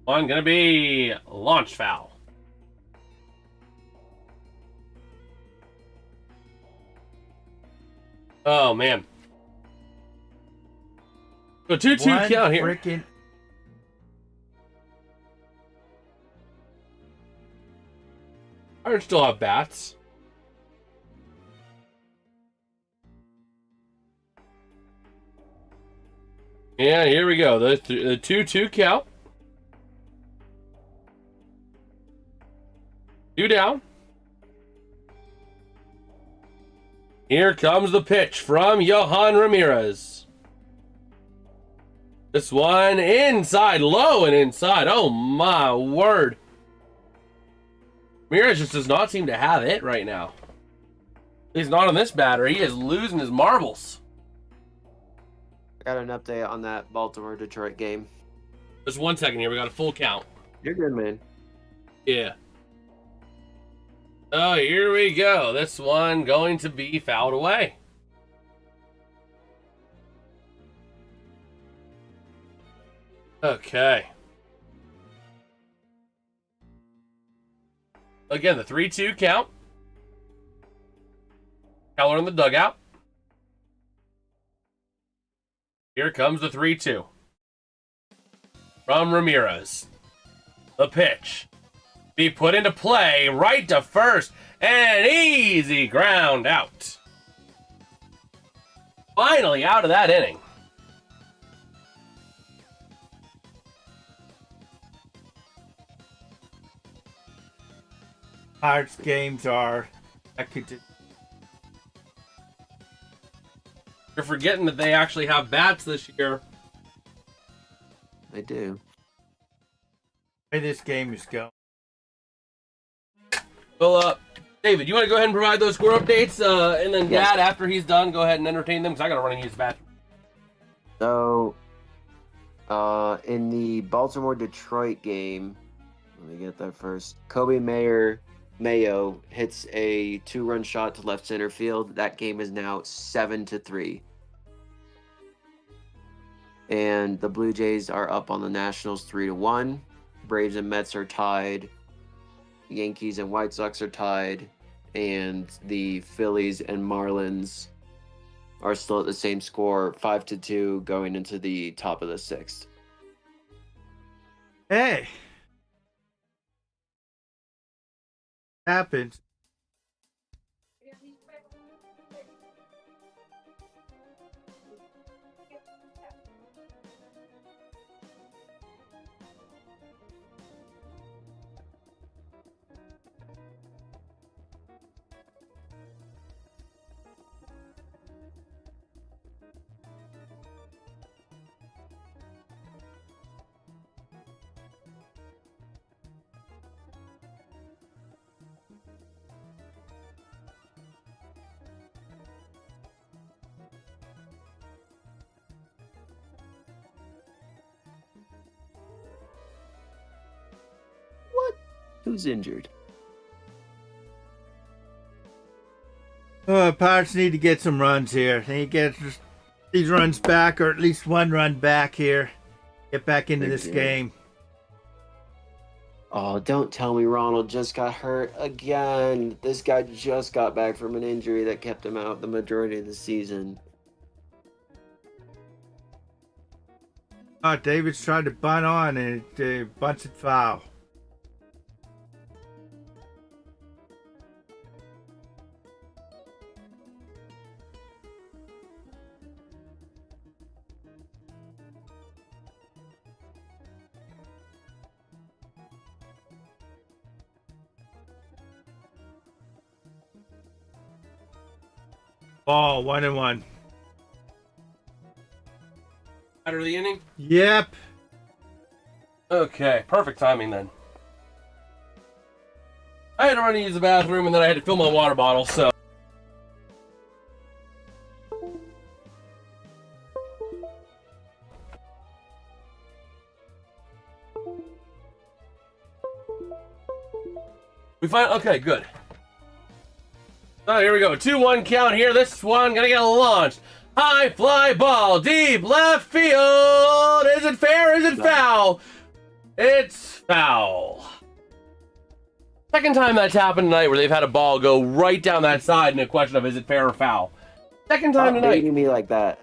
One gonna be launch foul. Oh, man. So 2-2 count here. Freaking... Pirates still have bats. Yeah, here we go. The 2-2 count. 2 down. Here comes the pitch from Yohan Ramirez. This one inside, low and inside. Oh my word. Ramirez just does not seem to have it right now. He's not on this batter. He is losing his marbles. I got an update on that Baltimore-Detroit game. Just 1 second here. We got a full count. You're good, man. Yeah. Oh, here we go. This one going to be fouled away. Okay. Again, the 3-2 count. Keller in the dugout. Here comes the 3-2. From Ramirez. The pitch. Be put into play, right to first, and easy ground out. Finally out of that inning. Pirates games are... You're forgetting that they actually have bats this year. They do. The way this game is going. Well, David, you want to go ahead and provide those score updates? And then Dad, after he's done, go ahead and entertain them, because I got to run and use the bathroom. So, in the Baltimore-Detroit game, let me get that first. Kobe Mayo hits a 2-run shot to left center field. That game is now 7-3. And the Blue Jays are up on the Nationals 3-1. Braves and Mets are tied. Yankees and White Sox are tied. And the Phillies and Marlins are still at the same score, 5-2, going into the top of the 6th. Hey. Happens. Who's injured? Pirates need to get some runs here. They get these runs back, or at least one run back here. Get back into this Yeah. game. Oh, don't tell me Ronald just got hurt again. This guy just got back from an injury that kept him out the majority of the season. Oh, David's tried to bunt on, and it bunts it foul. Ball, 1-1. Out of the inning? Yep. Okay, perfect timing then. I had to run to use the bathroom and then I had to fill my water bottle, so. We find, okay, good. Oh, here we go. 2-1 count here. This one gonna get launched. High fly ball, deep left field. Is it fair? Is it foul? It's foul. Second time that's happened tonight where they've had a ball go right down that side in a question of is it fair or foul. Second time Stop tonight. baiting me like that.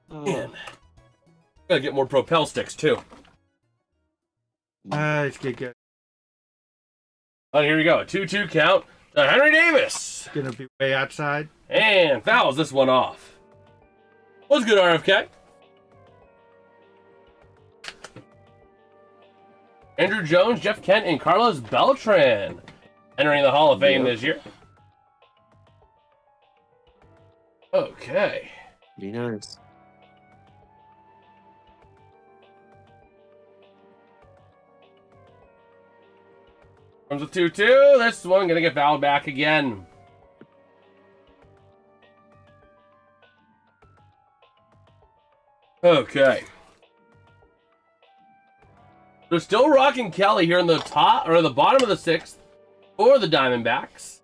Man. Gotta get more propel sticks too. It's good. Oh, here we go. A 2-2 count to Henry Davis. Gonna be way outside. And fouls this one off. Was good, RFK. Andrew Jones, Jeff Kent, and Carlos Beltran entering the Hall of Fame this year. Okay. Be nice. Comes with 2-2. This one gonna get fouled back again. Okay. They're still rocking Kelly here in the top or the bottom of the sixth for the Diamondbacks.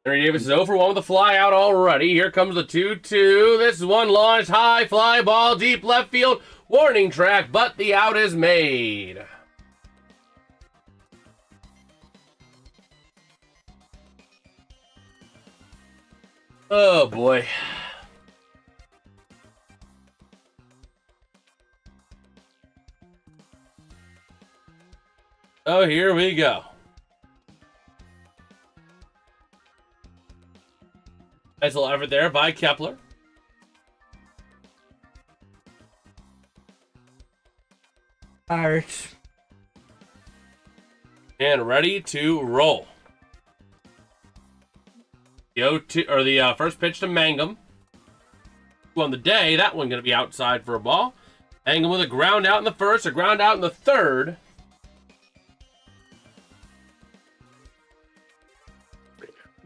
Henry Davis is 0 for 1 with a fly out already. Here comes the 2-2. This one launched high fly ball deep left field. Warning track, but the out is made. Oh boy. Oh, here we go. Nice little effort there by Kepler. Pirates. And ready to roll. The first pitch to Mangum. On the day, that one going to be outside for a ball. Mangum with a ground out in the first, a ground out in the third.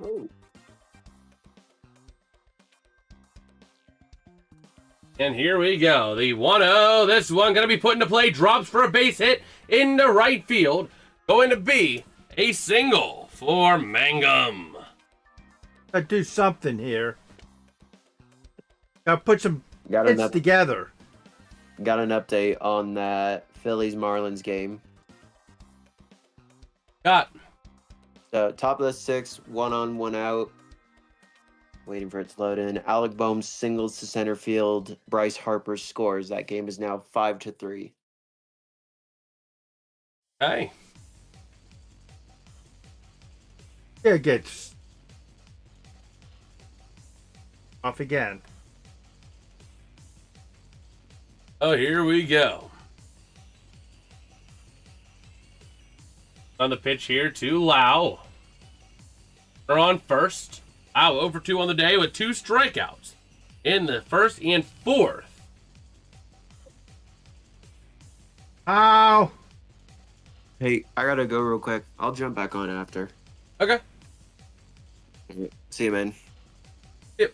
Oh. And here we go. The 1-0. This one going to be put into play. Drops for a base hit into right field. Going to be a single for Mangum. Gotta do something here. Gotta put some Got hits an, together. got an update on that Phillies-Marlins game. Got. So, top of the sixth, 1 on, 1 out. Waiting for it to load in. Alec Bohm singles to center field. Bryce Harper scores. That game is now 5-3. Hey. It gets off again. Oh, here we go. On the pitch here to Lau. They're on first. Lau 0 for 2 on the day with 2 strikeouts in the first and fourth. Ow! Hey, I gotta go real quick. I'll jump back on after. Okay. See you, man. Yep.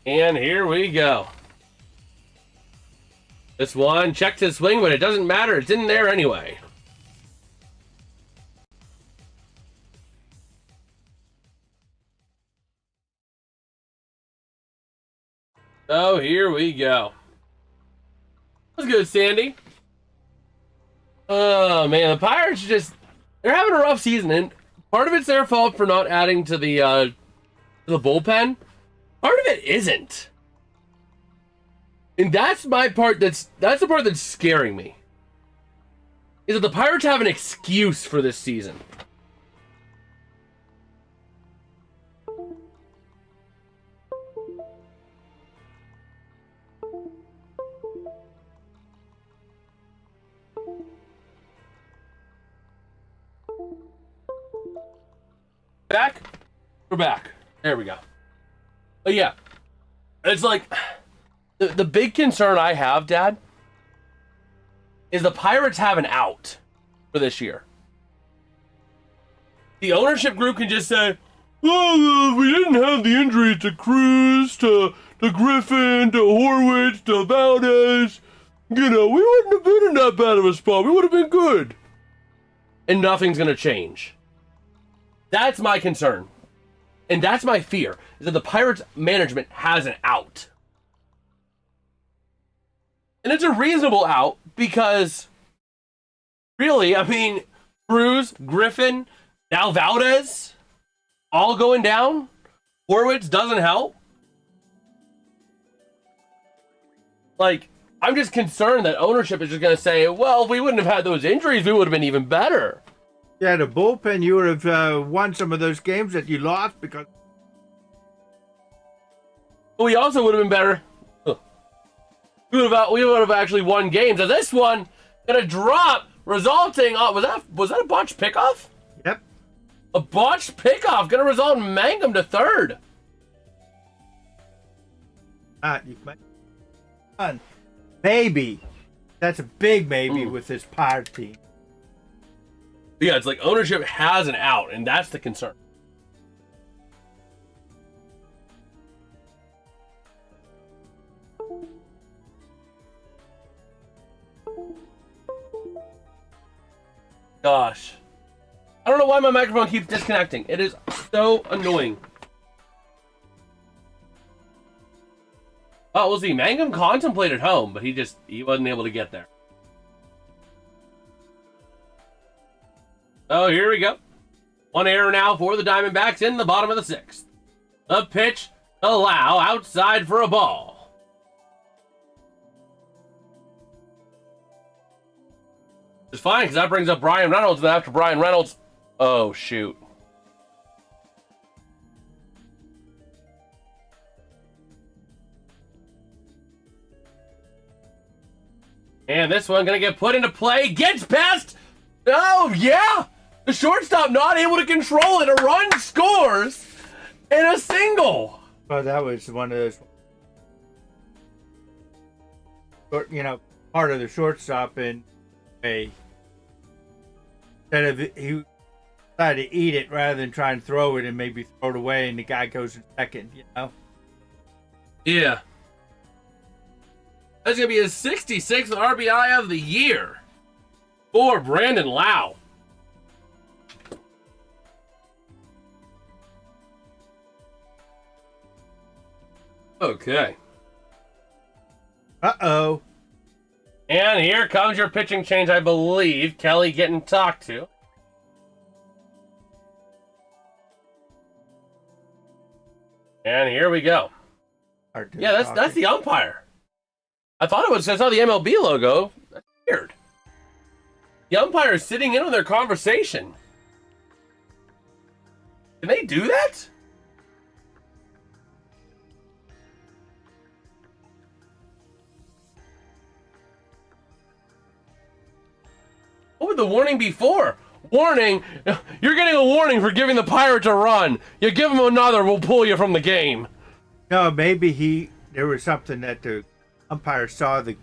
And here we go. This one checked his swing, but it doesn't matter. It's in there anyway. So here we go. That was good, Sandy. Oh man, the Pirates they're having a rough season, and part of it's their fault for not adding to the bullpen. Part of it isn't. And that's my part that's the part that's scaring me. Is that the Pirates have an excuse for this season. Back? We're back. There we go. But yeah, it's like the big concern I have, Dad, is the Pirates have an out for this year. The ownership group can just say, "Oh, we didn't have the injuries to Cruz, to Griffin, to Horwitz, to Valdez. You know, we wouldn't have been in that bad of a spot. We would have been good." And nothing's gonna change. That's my concern. And that's my fear, is that the Pirates management has an out. And it's a reasonable out because, really, I mean, Cruz, Griffin, now Valdez, all going down. Horwitz doesn't help. Like, I'm just concerned that ownership is just going to say, well, if we wouldn't have had those injuries, we would have been even better. Yeah, the bullpen, you would have won some of those games that you lost because... We also would have been better. We would have actually won games. And this one, gonna drop, resulting... was that a botched pickoff? Yep. A botched pickoff, gonna result in Mangum to third. Maybe. That's a big maybe with this Pirate team. Yeah, it's like ownership has an out, and that's the concern. Gosh. I don't know why my microphone keeps disconnecting. It is so annoying. Oh, we'll see. Mangum contemplated home, but he wasn't able to get there. Oh, here we go. One error now for the Diamondbacks in the bottom of the sixth. The pitch, allow outside for a ball. It's fine, because that brings up Brian Reynolds, and after Brian Reynolds... Oh, shoot. And this one going to get put into play. Gets past... Oh, yeah! The shortstop not able to control it. A run scores and a single. Well, that was one of those, part of the shortstop in a, instead of he decided to eat it rather than try and throw it and maybe throw it away, and the guy goes in second, Yeah. That's going to be his 66th RBI of the year for Brandon Lau. Okay. Uh-oh. And here comes your pitching change, I believe. Kelly getting talked to. And here we go. Yeah, that's the umpire. I thought I saw the MLB logo. That's weird. The umpire is sitting in on their conversation. Can they do that? What would the warning be for? Warning! You're getting a warning for giving the Pirates a run. You give them another, we'll pull you from the game. No, maybe there was something that the umpire saw the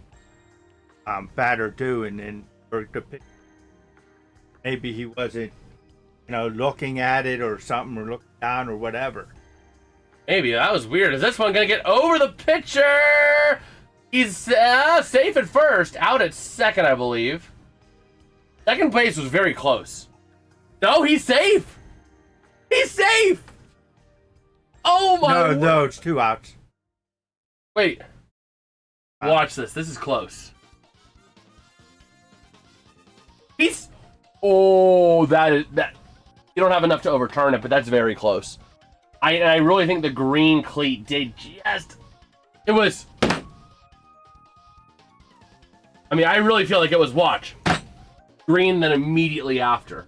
batter do, and then for the pitch, maybe he wasn't, looking at it or something, or looking down or whatever. Maybe that was weird. Is this one gonna get over the pitcher? He's safe at first, out at second, I believe. Second base was very close. No, he's safe. He's safe. Oh my! No, it's 2 outs. Wait. Watch this. This is close. He's. Oh, that. You don't have enough to overturn it, but that's very close. I really think the green cleat did just. It was. I mean, I really feel like it was watch. Green, then immediately after.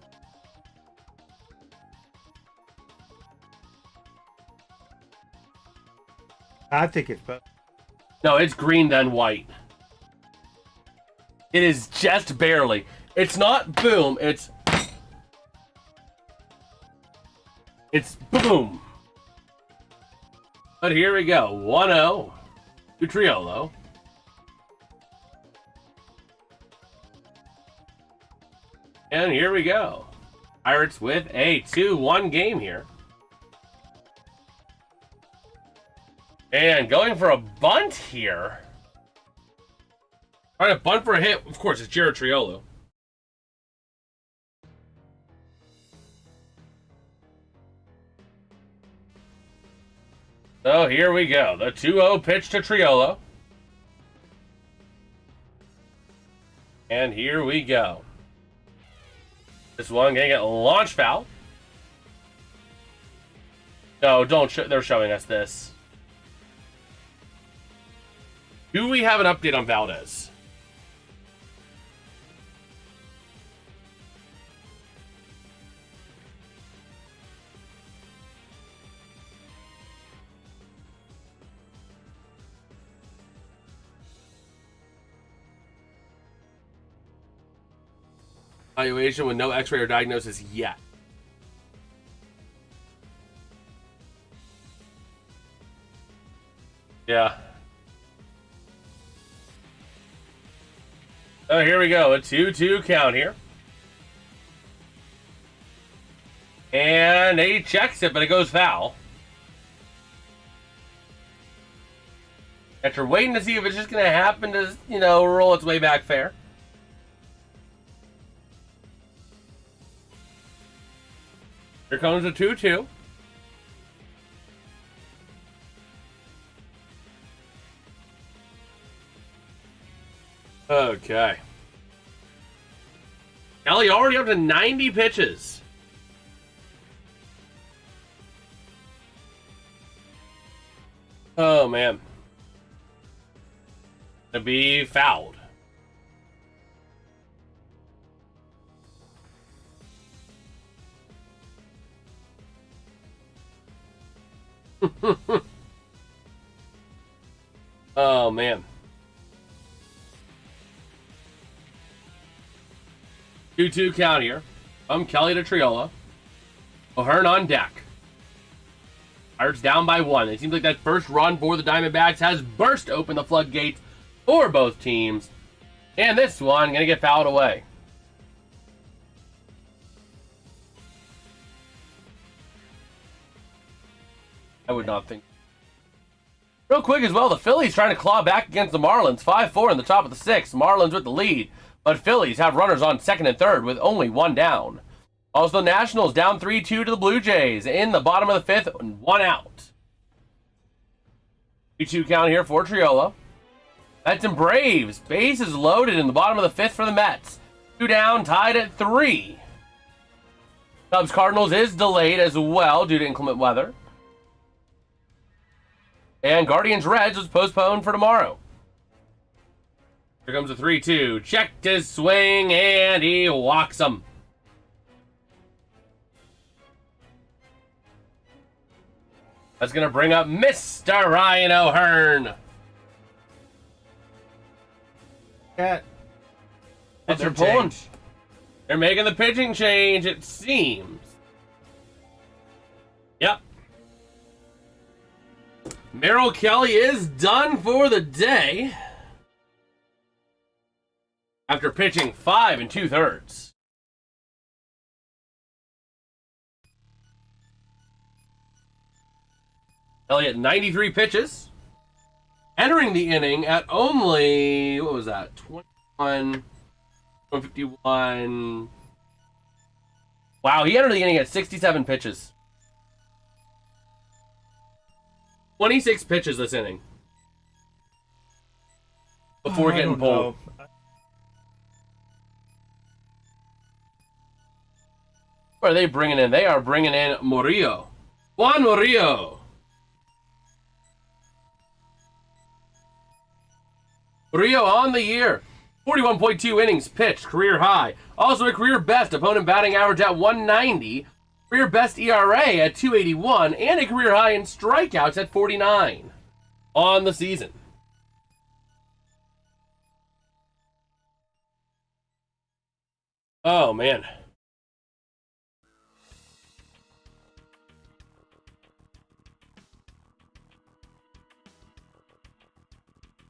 I think it's both. No, it's green, then white. It is just barely. It's not boom, it's boom. But here we go. 1-0 to Triolo. And here we go. Pirates with a 2-1 game here. And going for a bunt here. Trying to bunt for a hit. Of course, it's Jared Triolo. So here we go. The 2-0 pitch to Triolo. And here we go. This one gonna get launch foul. No, don't. They're showing us this. Do we have an update on Valdez? Evaluation with no x-ray or diagnosis yet. Yeah. Oh, here we go. A 2-2 count here. And he checks it, but it goes foul. After waiting to see if it's just going to happen to, roll its way back fair. Here comes a 2-2. Okay. Kelly already up to 90 pitches. Oh, man. To be fouled. Oh, man. 2-2 count here. From Kelly to Triolo. O'Hearn on deck. Pirates down by 1. It seems like that first run for the Diamondbacks has burst open the floodgates for both teams. And this one going to get fouled away. I would not think. Real quick as well, the Phillies trying to claw back against the Marlins. 5-4 in the top of the 6th. Marlins with the lead. But Phillies have runners on second and third with only 1 down. Also, the Nationals down 3-2 to the Blue Jays in the bottom of the 5th and 1 out. 3-2 count here for Triolo. Mets and Braves. Bases loaded in the bottom of the 5th for the Mets. 2 down, tied at 3. Cubs Cardinals is delayed as well due to inclement weather. And Guardians Reds was postponed for tomorrow. Here comes a 3-2. Checked his swing, and he walks him. That's going to bring up Mr. Ryan O'Hearn. Yeah. They're pulling. They're making the pitching change, it seems. Yep. Merrill Kelly is done for the day. After pitching 5 2/3. Elliott 93 pitches. Entering the inning at only, what was that, 21, 151. Wow, he entered the inning at 67 pitches. 26 pitches this inning. Before getting pulled. What are they bringing in? They are bringing in Murillo. Juan Murillo. Murillo on the year. 41.2 innings pitched, career high. Also a career best opponent batting average at 190, career best ERA at 281, and a career high in strikeouts at 49 on the season. Oh, man.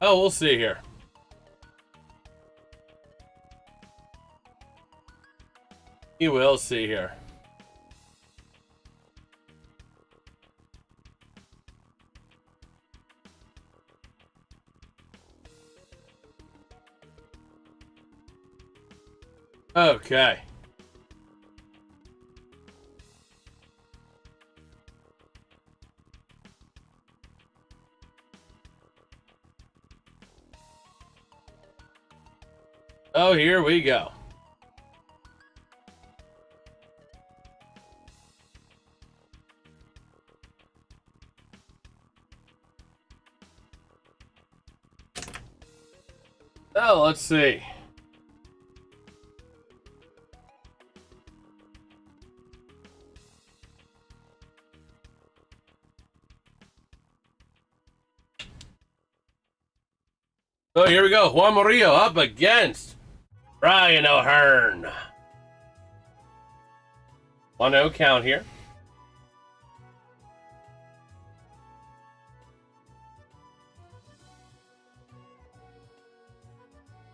Oh, we'll see here. You will see here. Okay. Oh, here we go. Oh, let's see. So here we go. Juan Murillo up against Ryan O'Hearn. 1-0 count here.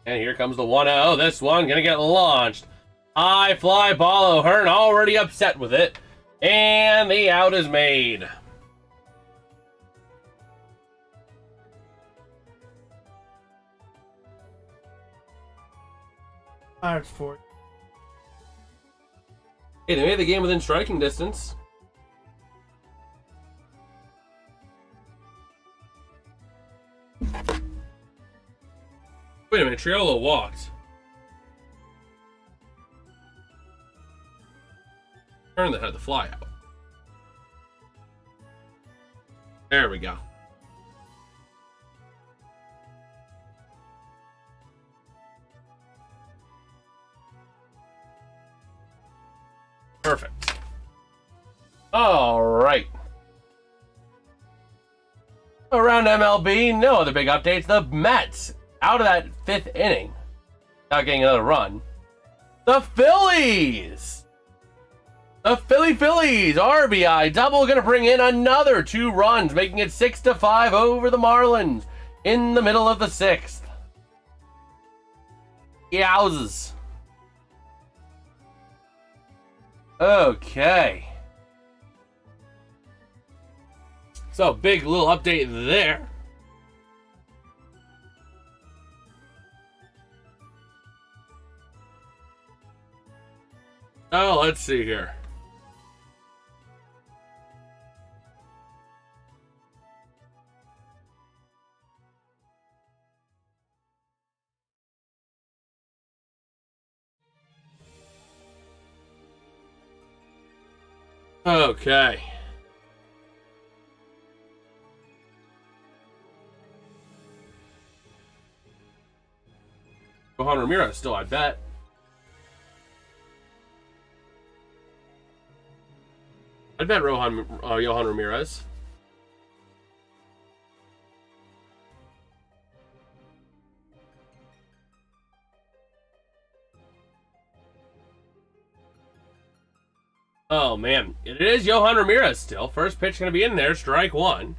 And here comes the 1-0. This one gonna get launched. High fly ball. O'Hearn already upset with it. And the out is made. Pirates for it. Hey, they made the game within striking distance. Wait a minute, Triolo walked. Turn that had the fly out. There we go. Perfect. All right. Around MLB, no other big updates. The Mets out of that fifth inning, not getting another run. The Phillies, Phillies RBI double, gonna bring in another 2 runs, making it 6-5 over the Marlins in the middle of the 6th. Yowzers. Okay. So, big little update there. Oh, let's see here. Okay. Johan Ramirez still, I bet. I'd bet Johan Ramirez. Oh, man. It is Johan Ramirez still. First pitch going to be in there. Strike 1.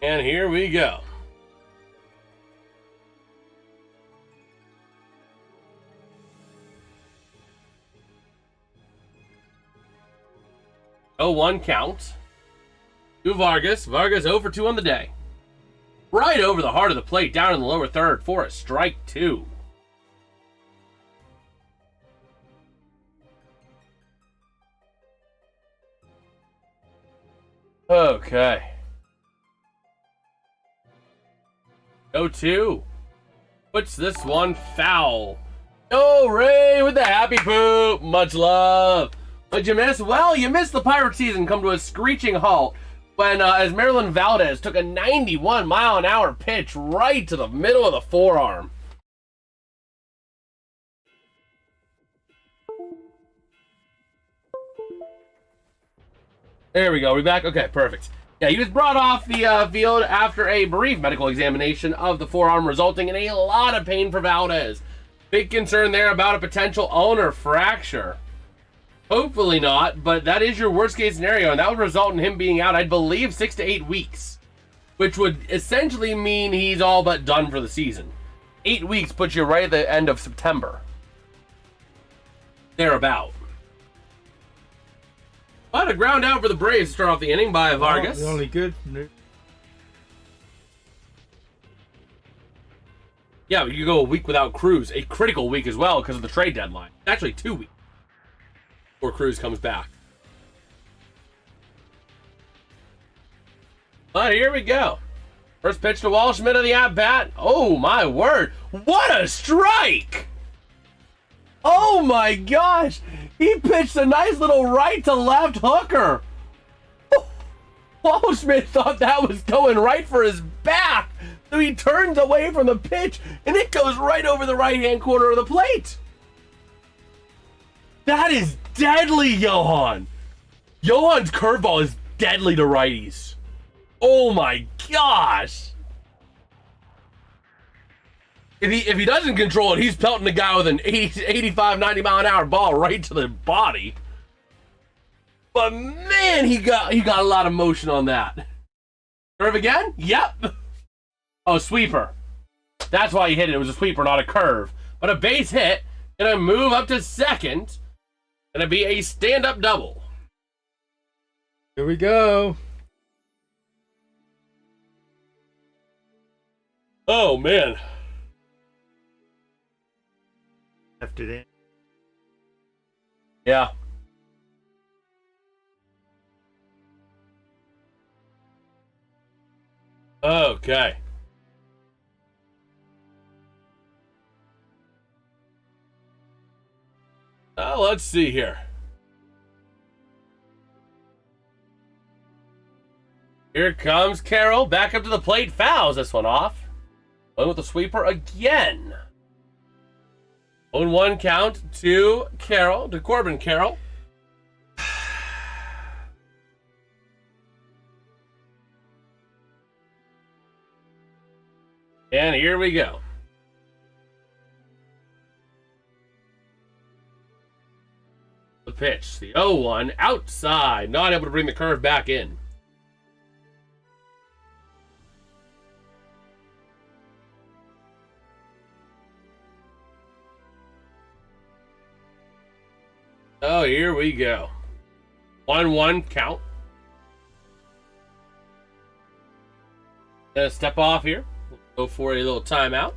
And here we go. 0-1 count. To Vargas. Vargas 0 for 2 on the day. Right over the heart of the plate, down in the lower third for a strike 2. Okay. 0-2. Puts this one foul. Oh, Ray with the happy poop. Much love. What'd you miss? Well, you missed the Pirate season come to a screeching halt when Esmerlyn Valdez took a 91-mile-an-hour pitch right to the middle of the forearm. There we go. We back? Okay, perfect. Yeah, he was brought off the field after a brief medical examination of the forearm, resulting in a lot of pain for Valdez. Big concern there about a potential ulnar fracture. Hopefully not, but that is your worst case scenario, and that would result in him being out, I believe, 6 to 8 weeks, which would essentially mean he's all but done for the season. 8 weeks puts you right at the end of September. Thereabout. But a ground out for the Braves to start off the inning by Vargas. The only good. Yeah, you go a week without Cruz. A critical week as well because of the trade deadline. Actually, 2 weeks before Cruz comes back. But here we go. First pitch to Walshman of the at-bat. Oh, my word. What a strike! Oh, my gosh. He pitched a nice little right to left hooker. Walshman thought that was going right for his back. So he turns away from the pitch, and it goes right over the right-hand corner of the plate. That is deadly, Johan. Johan's curveball is deadly to righties. Oh, my gosh. If he doesn't control it, he's pelting the guy with an 85, 90 mile an hour ball right to the body. But man, he got a lot of motion on that. Curve again? Yep. Oh, sweeper. That's why he hit it. It was a sweeper, not a curve. But a base hit. Gonna move up to second. Gonna be a stand-up double. Here we go. Oh, man. Left it in. Yeah. Okay. Let's see here. Here comes Carroll. Back up to the plate. Fouls this one off. Going with the sweeper again. 0-1 count to Carroll, to Corbin Carroll. And here we go. The pitch, the 0-1, outside. Not able to bring the curve back in. Oh, here we go. 1-1 count. Gonna step off here. We'll go for a little timeout.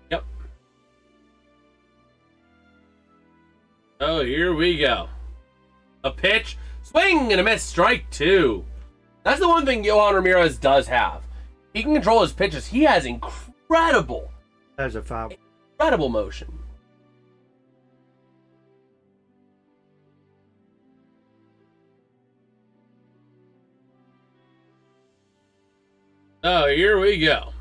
Yep. Oh, here we go. A pitch. Swing and a miss. Strike 2. That's the one thing Yohan Ramirez does have. He can control his pitches. He has incredible motion. Oh, here we go.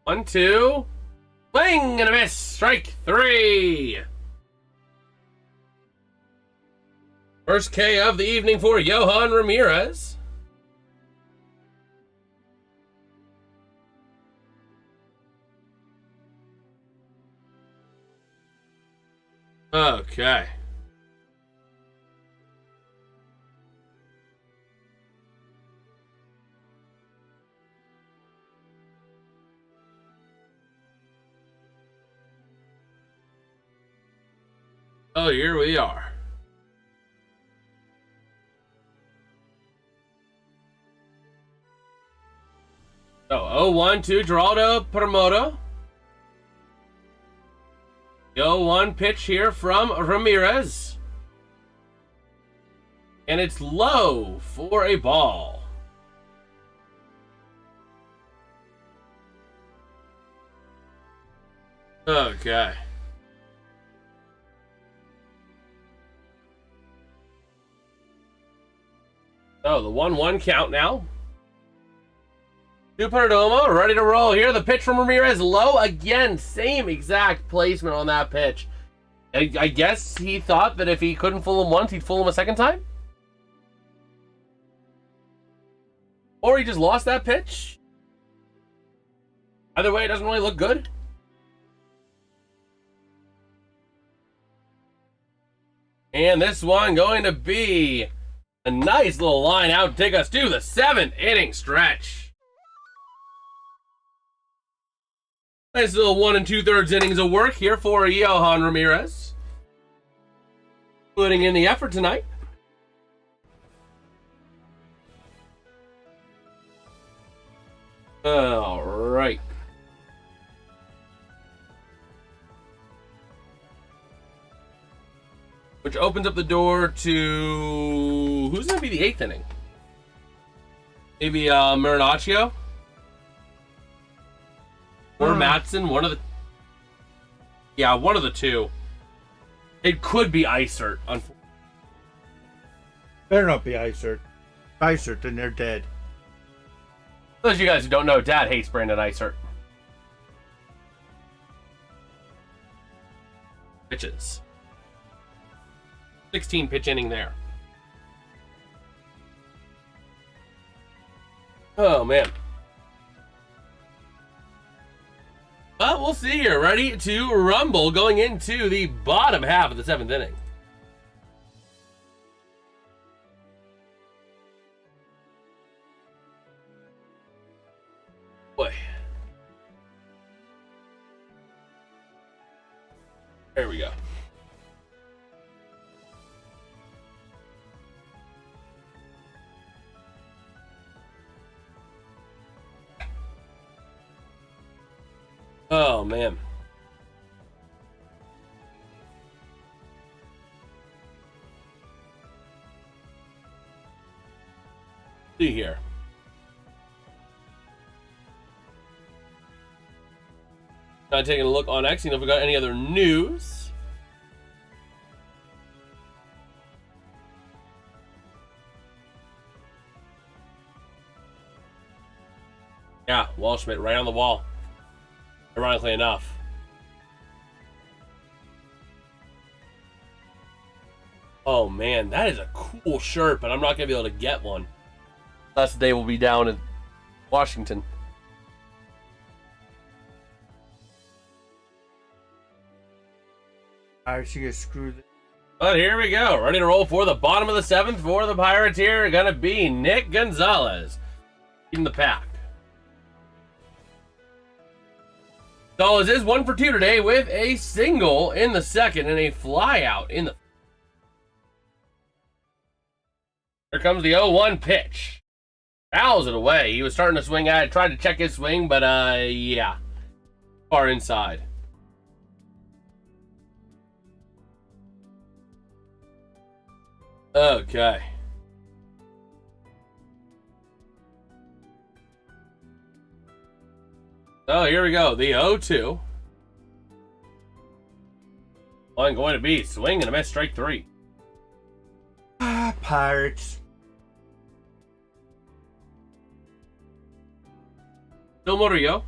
1-2. Swing and a miss. Strike 3. First K of the evening for Yohan Ramirez. Okay. So here we are. So 0-1 to Geraldo Permoto. The 0-1 pitch here from Ramirez. And it's low for a ball. Okay. So the 1-1 count now. Perdomo ready to roll here. The pitch from Ramirez low again. Same exact placement on that pitch. I guess he thought that if he couldn't fool him once, he'd fool him a second time. Or he just lost that pitch. Either way, it doesn't really look good. And this one going to be a nice little line out to take us to the 7th inning stretch. Nice little 1 2/3 innings of work here for Johan Ramirez. Putting in the effort tonight. All right. Which opens up the door to... Who's going to be the 8th inning? Maybe Marinaccio? Or Matson, one of the... Yeah, one of the two. It could be Isert. Better not be Isert. Isert, then they're dead. For those of you guys who don't know, Dad hates Brandon Isert. Pitches. 16 pitch inning there. Oh, man. But we'll see here. Ready to rumble going into the bottom half of the 7th inning. Boy. There we go. Oh, man. See here. Now taking a look on X, seeing if we got any other news. Yeah, Waldschmidt right on the wall. Ironically enough. Oh man, that is a cool shirt, but I'm not going to be able to get one. Last day will be down in Washington. Alright, she gets screwed. But here we go. Ready to roll for the bottom of the 7th for the Pirates here. Going to be Nick Gonzalez in the pack. Gonzalez is 1 for 2 today with a single in the 2nd and a fly out in the... Here comes the 0-1 pitch. Fouls it away. He was starting to swing at it, tried to check his swing, but yeah. Far inside. Okay. So here we go. The 0-2. One going to be swing and a miss, strike 3. Pirates. Still Murillo.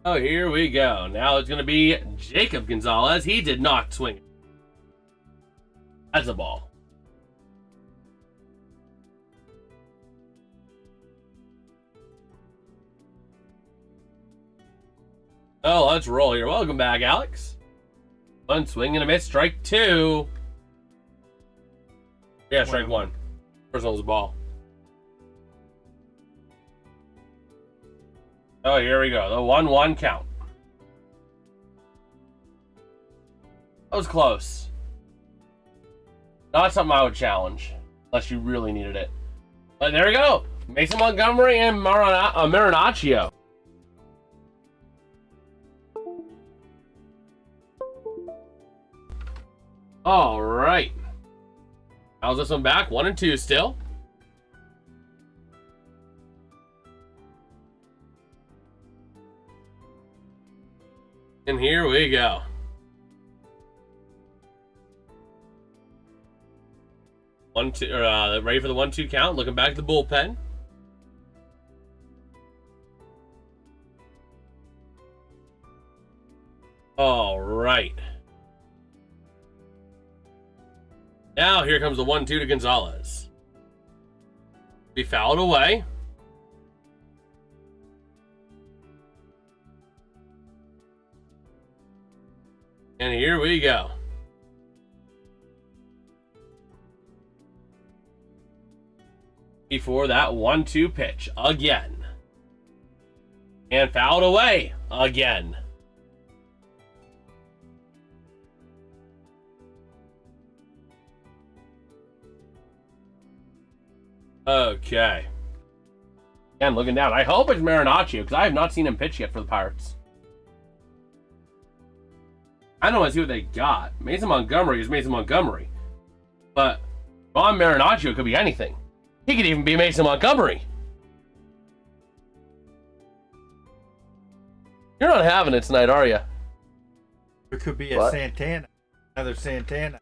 Oh, here we go. Now it's going to be Jacob Gonzalez. He did not swing it. That's a ball. Oh, let's roll here. Welcome back, Alex. One swing and a miss, strike 2. Yeah, strike one. First one was a ball. Oh, here we go. The 1-1 count. That was close. Not something I would challenge, unless you really needed it. But there we go. Mason Montgomery and Marinaccio. All right. How's this one back? 1 and 2 still. And here we go. Ready for the 1-2 count. Looking back at the bullpen. All right. Now here comes the 1-2 to Gonzalez. Be fouled away. And here we go. Before that 1-2 pitch again. And fouled away again. Okay. And looking down. I hope it's Marinaccio, because I have not seen him pitch yet for the Pirates. I don't want to see what they got. Mason Montgomery is Mason Montgomery. But Ron Marinaccio could be anything. He could even be Mason Montgomery. You're not having it tonight, are you? It could be a Santana. Another Santana.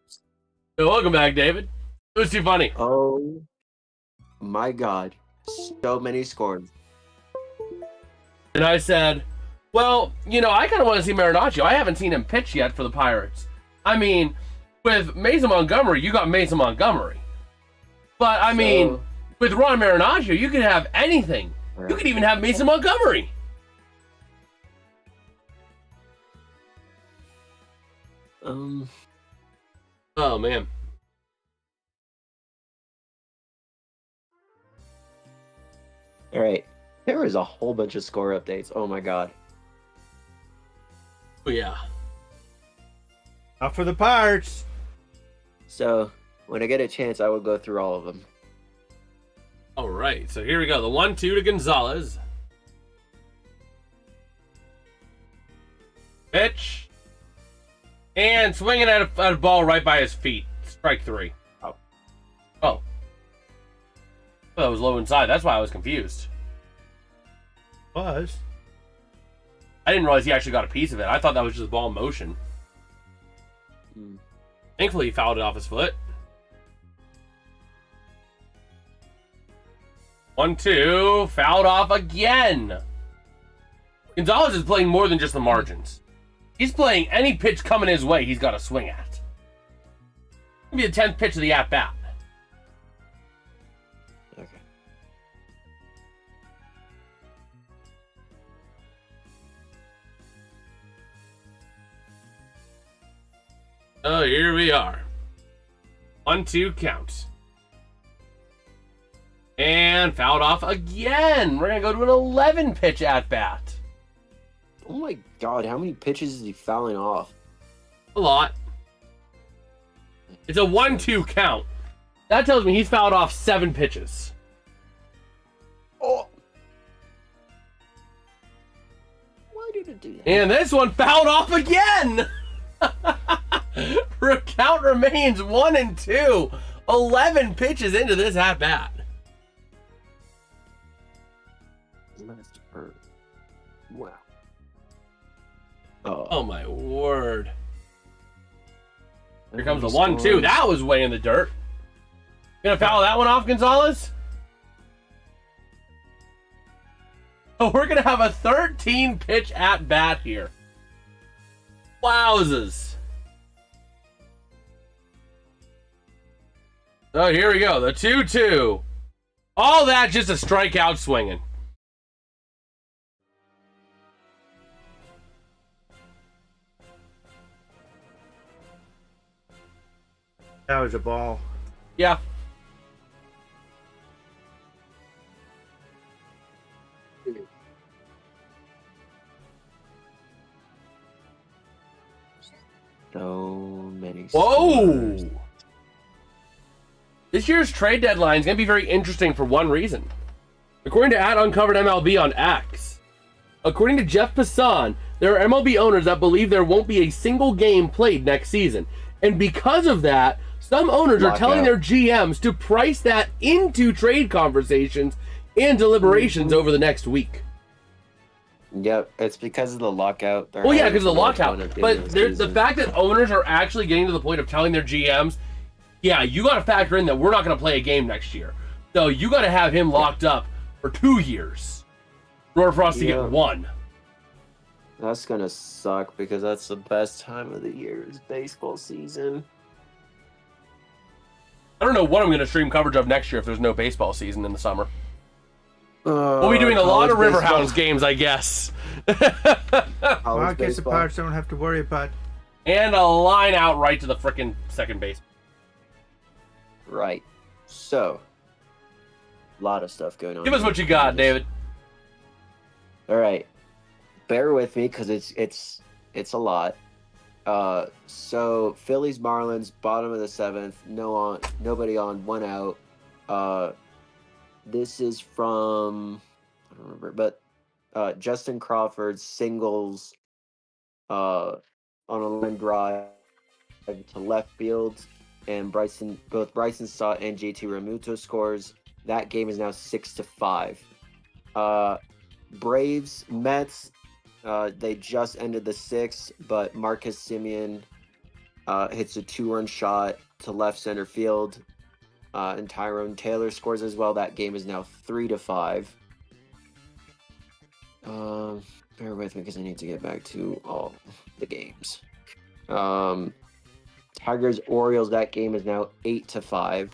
So welcome back, David. It was too funny. Oh my God. So many scores. And I said, well, you know, I kind of want to see Marinaccio. I haven't seen him pitch yet for the Pirates. I mean, with Mason Montgomery, you got Mason Montgomery. But, I mean, with Ron Marinaccio, you could have anything. You could even have Mason Montgomery. Oh, man. All right. There was a whole bunch of score updates. Oh, my God. Oh, yeah. Not for the Pirates. So, when I get a chance, I will go through all of them. All right. So here we go. The 1-2 to Gonzalez. Pitch. And swinging at a ball right by his feet. Strike 3. Oh. Oh. That was low inside. That's why I was confused. Was. I didn't realize he actually got a piece of it. I thought that was just ball in motion. Thankfully, he fouled it off his foot. 1-2. Fouled off again. Gonzalez is playing more than just the margins. He's playing any pitch coming his way, he's got a swing at. It'll be the 10th pitch of the at-bat. Okay. Oh, here we are. 1-2 count. And fouled off again. We're going to go to an 11 pitch at bat. Oh my God, how many pitches is he fouling off? A lot. It's a 1-2 count. That tells me he's fouled off 7 pitches. Oh. Why did it do that? And this one fouled off again. Count remains 1-2. 11 pitches into this at bat. Must hurt. Wow. Oh my word. Here comes the 1-2. That was way in the dirt. Gonna foul that one off, Gonzalez? Oh, we're gonna have a 13 pitch at bat here. Wowzers. So here we go. The 2-2. All that just a strikeout swinging. That was a ball. Yeah, Whoa! This year's trade deadline is going to be very interesting for one reason. According to @UncoveredMLB on X, according to Jeff Passan, there are MLB owners that believe there won't be a single game played next season. And because of that, some owners are telling their GMs to price that into trade conversations and deliberations over the next week. Yep, it's because of the lockout. Well, yeah, because of the lockout. But the fact that owners are actually getting to the point of telling their GMs, yeah, you got to factor in that we're not going to play a game next year. So you got to have him locked up for 2 years in order for us to get one. That's going to suck because that's the best time of the year is baseball season. I don't know what I'm going to stream coverage of next year if there's no baseball season in the summer. We'll be doing a lot of Riverhounds games, I guess. Well, I guess the Pirates don't have to worry about. And a line out right to the frickin' second base. Right. So, a lot of stuff going on. Give us what you got, David. All right. Bear with me because it's a lot. So Phillies Marlins bottom of the 7th, nobody on, 1 out. This is from I don't remember, but Justin Crawford singles on a line drive to left field, and both Bryson Stott and JT Realmuto scores. That game is now 6-5. Braves Mets. They just ended the 6th, but Marcus Semien hits a 2-run shot to left center field, and Tyrone Taylor scores as well. That game is now 3-5. Bear with me because I need to get back to all the games. Tigers Orioles. That game is now 8-5.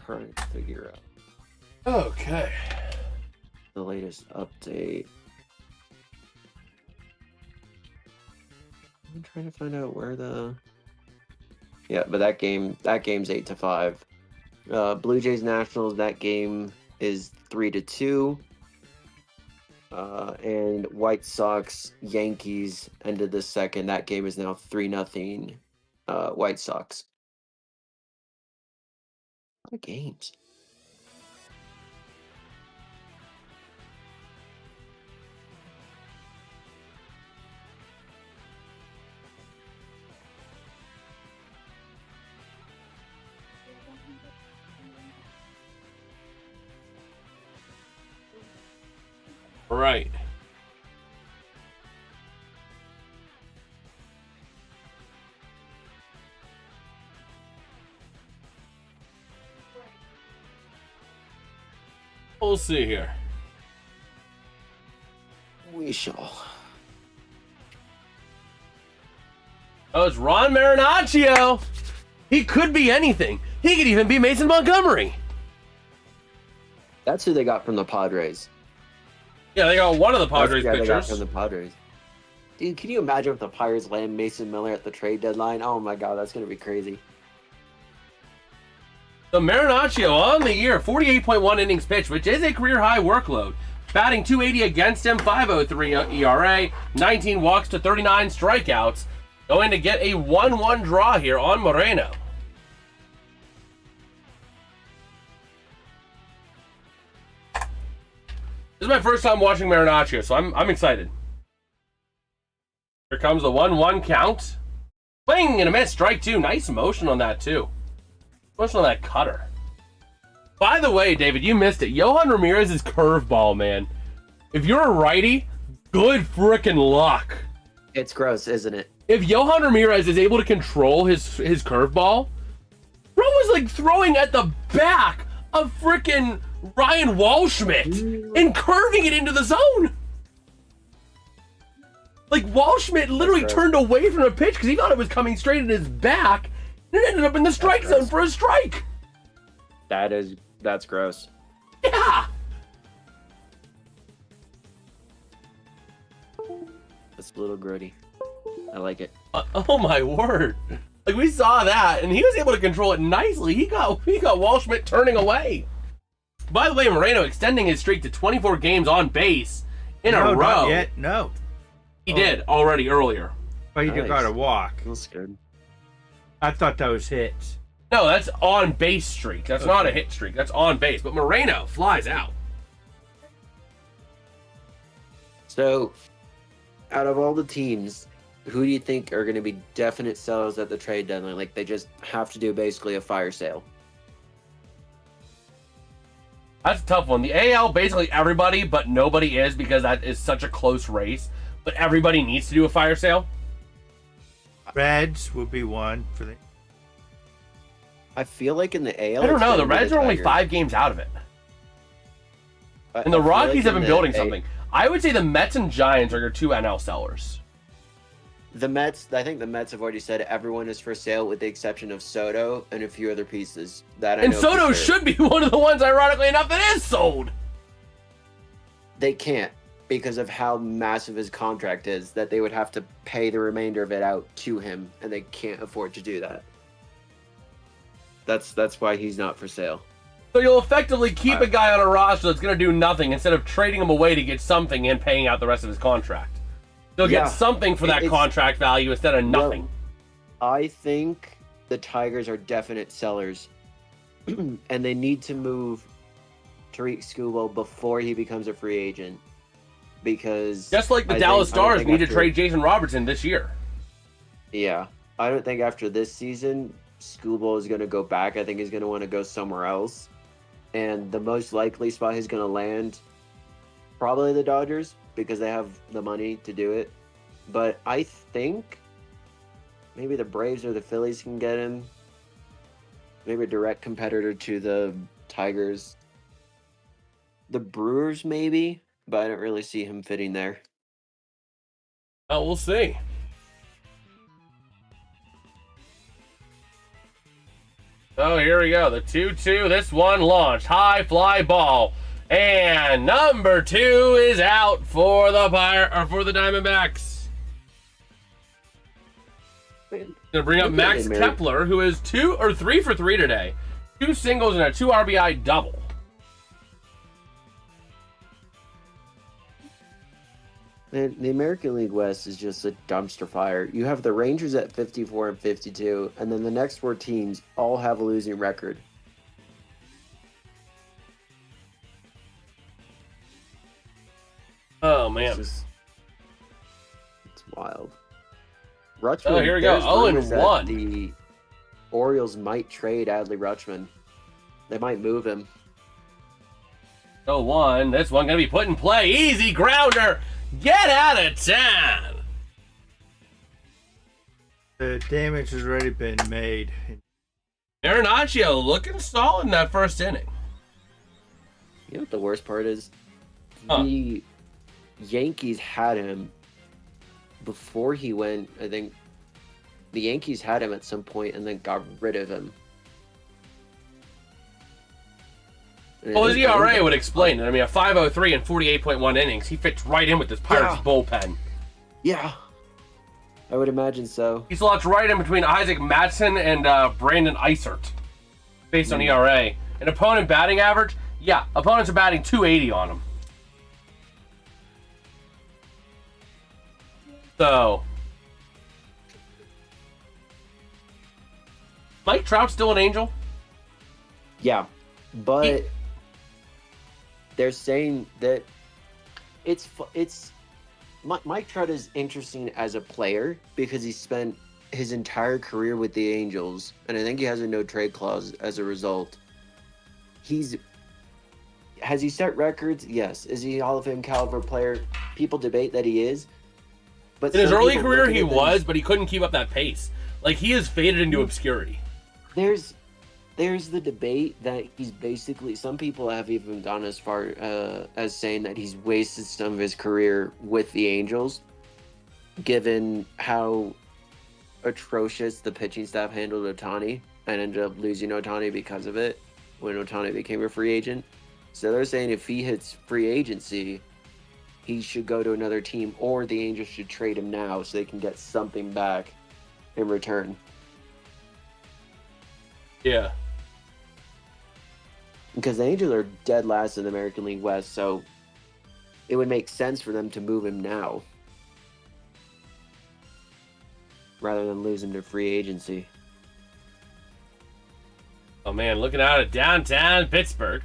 Trying to figure out. Okay. The latest update. I'm trying to find out where the. Yeah, but that game's 8-5. Blue Jays Nationals. That game is 3-2. And White Sox Yankees ended the 2nd. That game is now 3-0. White Sox. A lot of games. Right. We'll see here. We shall. Oh, it's Ron Marinaccio. He could be anything. He could even be Mason Montgomery. That's who they got from the Padres. Yeah, they got one of the Padres They got pitchers. from the Padres. Dude, can you imagine if the Pirates land Mason Miller at the trade deadline? Oh my god, that's going to be crazy. So Marinaccio on the year, 48.1 innings pitched, which is a career-high workload. Batting .280 against him, 5.03 ERA, 19 walks to 39 strikeouts. Going to get a 1-1 draw here on Moreno. This is my first time watching Marinaccio, so I'm excited. Here comes the 1-1 count. Swing and a miss, strike 2. Nice motion on that, too. Motion on that cutter. By the way, David, you missed it. Yohan Ramirez's curveball, man. If you're a righty, good frickin' luck. It's gross, isn't it? If Yohan Ramirez is able to control his curveball, bro was like throwing at the back of frickin' Ryan Walschmidt and curving it into the zone. Like Walschmidt literally turned away from a pitch because he thought it was coming straight in his back, and it ended up in the strike zone for a strike. That's gross. Yeah. It's a little grody. I like it. Oh my word! Like we saw that, and he was able to control it nicely. He got Walschmidt turning away. By the way, Moreno extending his streak to 24 games on base in a row. Not yet. No. He did already earlier. Oh, he Nice. got a walk. That's good. I thought that was hits. No, that's on base streak. That's not a hit streak. That's on base. But Moreno flies out. So, out of all the teams, who do you think are going to be definite sellers at the trade deadline? Like, they just have to do basically a fire sale. That's a tough one. The AL, basically everybody, but nobody is because that is such a close race. But everybody needs to do a fire sale. Reds will be one for the. I feel like in the AL, I don't it's know. gonna The be Reds are only Tigers. 5 games out of it. And the I feel Rockies like have in been the building something. I would say the Mets and Giants are your 2 NL sellers. The Mets, I think the Mets have already said everyone is for sale with the exception of Soto and a few other pieces. That I And know Soto for sure. should be one of the ones, ironically enough, that is sold. They can't because of how massive his contract is, that they would have to pay the remainder of it out to him, and they can't afford to do that. That's why he's not for sale. So you'll effectively keep a guy on a roster that's going to do nothing instead of trading him away to get something and paying out the rest of his contract. They'll Yeah, get something for that it's- contract value instead of nothing. I think the Tigers are definite sellers, and they need to move Tariq Skubal before he becomes a free agent. Because Just like the I Dallas think- I don't Stars think need to after- trade Jason Robertson this year. Yeah, I don't think after this season, Skubal is going to go back. I think he's going to want to go somewhere else. And the most likely spot he's going to land, probably the Dodgers, because they have the money to do it. But I think maybe the Braves or the Phillies can get him. Maybe a direct competitor to the Tigers. The Brewers, maybe, but I don't really see him fitting there. Oh, we'll see. Oh, here we go. The 2-2. This one launched. High fly ball. And number 2 is out for the Diamondbacks. Gonna bring up Look at Max him, Mary. Kepler, who is 2 or 3 for 3 today. 2 singles and a 2 RBI double. Man, the American League West is just a dumpster fire. You have the Rangers at 54 and 52, and then the next 4 teams all have a losing record. Oh, It's man. just, it's wild. Rutschman, Oh, here we go. there's 0 and rumors that 1. The Orioles might trade Adley Rutschman. They might move him. 0-1. This one gonna be put in play. Easy grounder. Get out of town. The damage has already been made. Marinaccio looking solid in that first inning. You know what the worst part is? Huh. The Yankees had him before he went. I think the Yankees had him at some point and then got rid of him. Well, his ERA would explain it. I mean, a 5.03 and 48.1 innings. He fits right in with this Pirates Yeah. bullpen. Yeah, I would imagine so. He slots right in between Isaac Madsen and Brandon Eisert, based on ERA. An opponent batting average? Yeah, opponents are batting 280 on him. So, Mike Trout still an Angel? Yeah, but they're saying that it's Mike Trout is interesting as a player because he spent his entire career with the Angels, and I think he has a no trade clause as a result. Has he set records? Yes. Is he a Hall of Fame caliber player? People debate that he is. But In his some early people career, look at he it was, as- but he couldn't keep up that pace. Like, he has faded into obscurity. There's the debate that he's basically, some people have even gone as far as saying that he's wasted some of his career with the Angels, given how atrocious the pitching staff handled Ohtani and ended up losing Ohtani because of it when Ohtani became a free agent. So they're saying if he hits free agency, he should go to another team, or the Angels should trade him now so they can get something back in return. Yeah. Because the Angels are dead last in the American League West, so it would make sense for them to move him now. rather than lose him to free agency. Oh man, looking out at downtown Pittsburgh.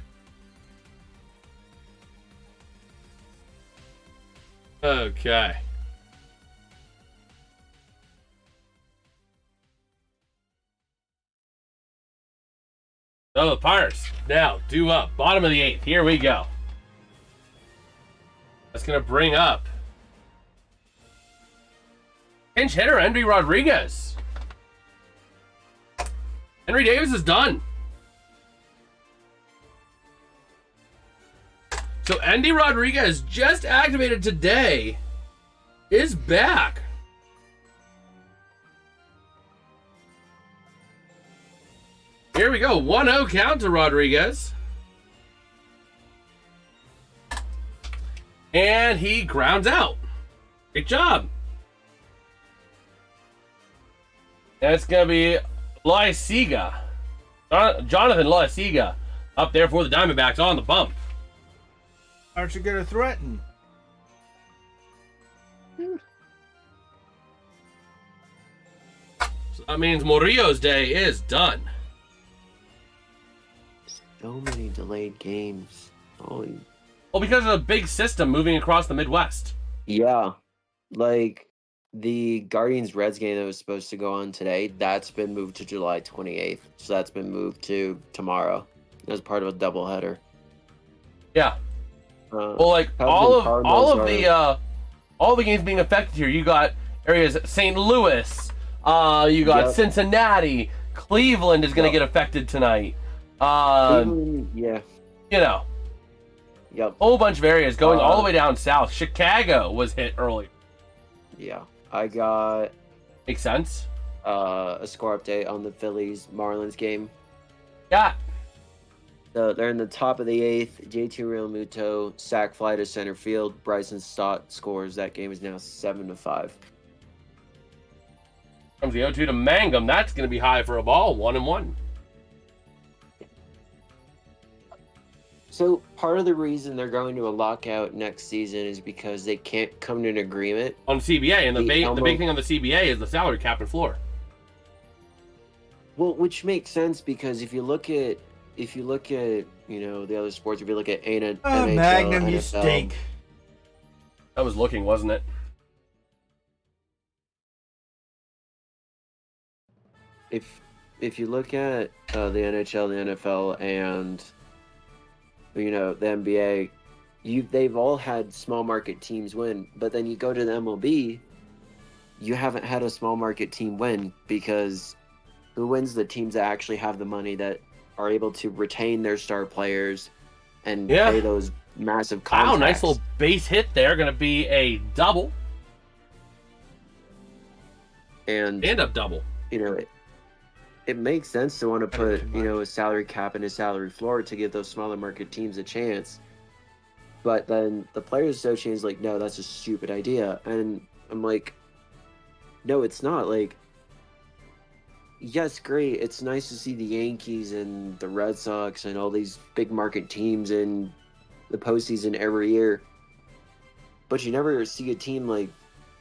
Okay. So the Pirates now due up. Bottom of the 8th. Here we go. That's going to bring up pinch hitter Henry Rodriguez. Henry Davis is done. So Andy Rodriguez, just activated today, is back. Here we go. 1-0 count to Rodriguez. And he grounds out. Great job. That's going to be Loisiga. Jonathan Loisiga up there for the Diamondbacks on the bump. Aren't you going to threaten? So that means Murillo's day is done. So many delayed games. Holy. Well, because of the big system moving across the Midwest. Yeah. Like, the Guardians-Reds game that was supposed to go on today, that's been moved to July 28th. So that's been moved to tomorrow as part of a doubleheader. Yeah. Well, like all of the games being affected here. You got areas St. Louis. You got Cincinnati. Cleveland is going to get affected tonight. Yeah. You know. Yep. Whole bunch of areas going all the way down south. Chicago was hit early. Yeah. I got Makes sense. A score update on the Phillies Marlins game. Yeah. So they're in the top of the 8th. JT Realmuto sac fly to center field. Bryson Stott scores. That game is now 7-5. Comes the 0-2 to Mangum. That's going to be high for a ball. 1-1. So part of the reason they're going to a lockout next season is because they can't come to an agreement On CBA, and the big thing on the CBA is the salary cap and floor. Well, which makes sense because if you look at the other sports, if you look at NHL, Magnum, NFL, you stink. That was looking, wasn't it? If you look at the NHL, the NFL, and the NBA, they've all had small market teams win, but then you go to the MLB, you haven't had a small market team win because who wins? The teams that actually have the money that are able to retain their star players and pay those massive contracts. Wow, nice little base hit there. Going to be a double. And Stand-up double. It makes sense to want to put, a salary cap and a salary floor to give those smaller market teams a chance. But then the Players Association is like, no, that's a stupid idea. And I'm like, no, it's not. Like, yes, great. It's nice to see the Yankees and the Red Sox and all these big market teams in the postseason every year. But you never see a team like,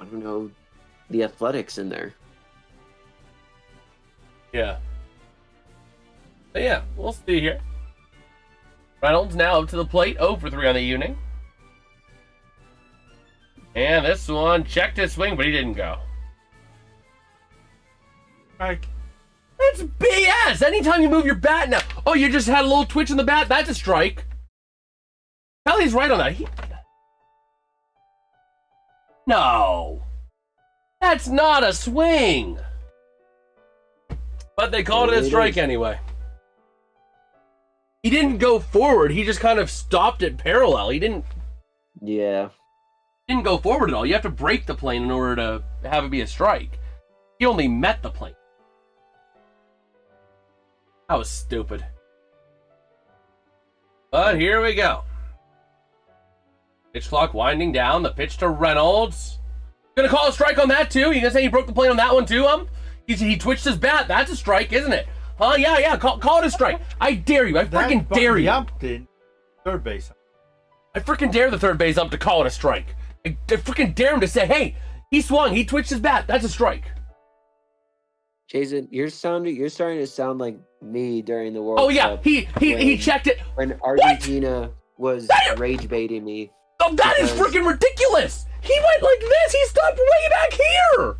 I don't know, the Athletics in there. Yeah. But yeah, we'll see here. Reynolds now up to the plate, 0 for 3 on the evening. And this one checked his swing, but he didn't go. Like, That's BS! Anytime you move your bat now. Oh, you just had a little twitch in the bat? That's a strike. Kelly's right on that. No. That's not a swing. But they called it a strike anyway. He didn't go forward. He just kind of stopped it parallel. He didn't go forward at all. You have to break the plane in order to have it be a strike. He only met the plane. That was stupid. But here we go. Pitch clock winding down. The pitch to Reynolds. Gonna call a strike on that too? You gonna say he broke the plane on that one too? He twitched his bat. That's a strike, isn't it? Huh? Yeah. Call it a strike. I dare you. I freaking dare you. Jumped in third base. I freaking dare the third base ump to call it a strike. I freaking dare him to say, hey, he swung. He twitched his bat. That's a strike. Jason, you're starting to sound like me during the World Oh yeah, Cup he checked it. when Argentina was rage baiting me. Oh, that is freaking ridiculous. He went like this. He stopped way back here.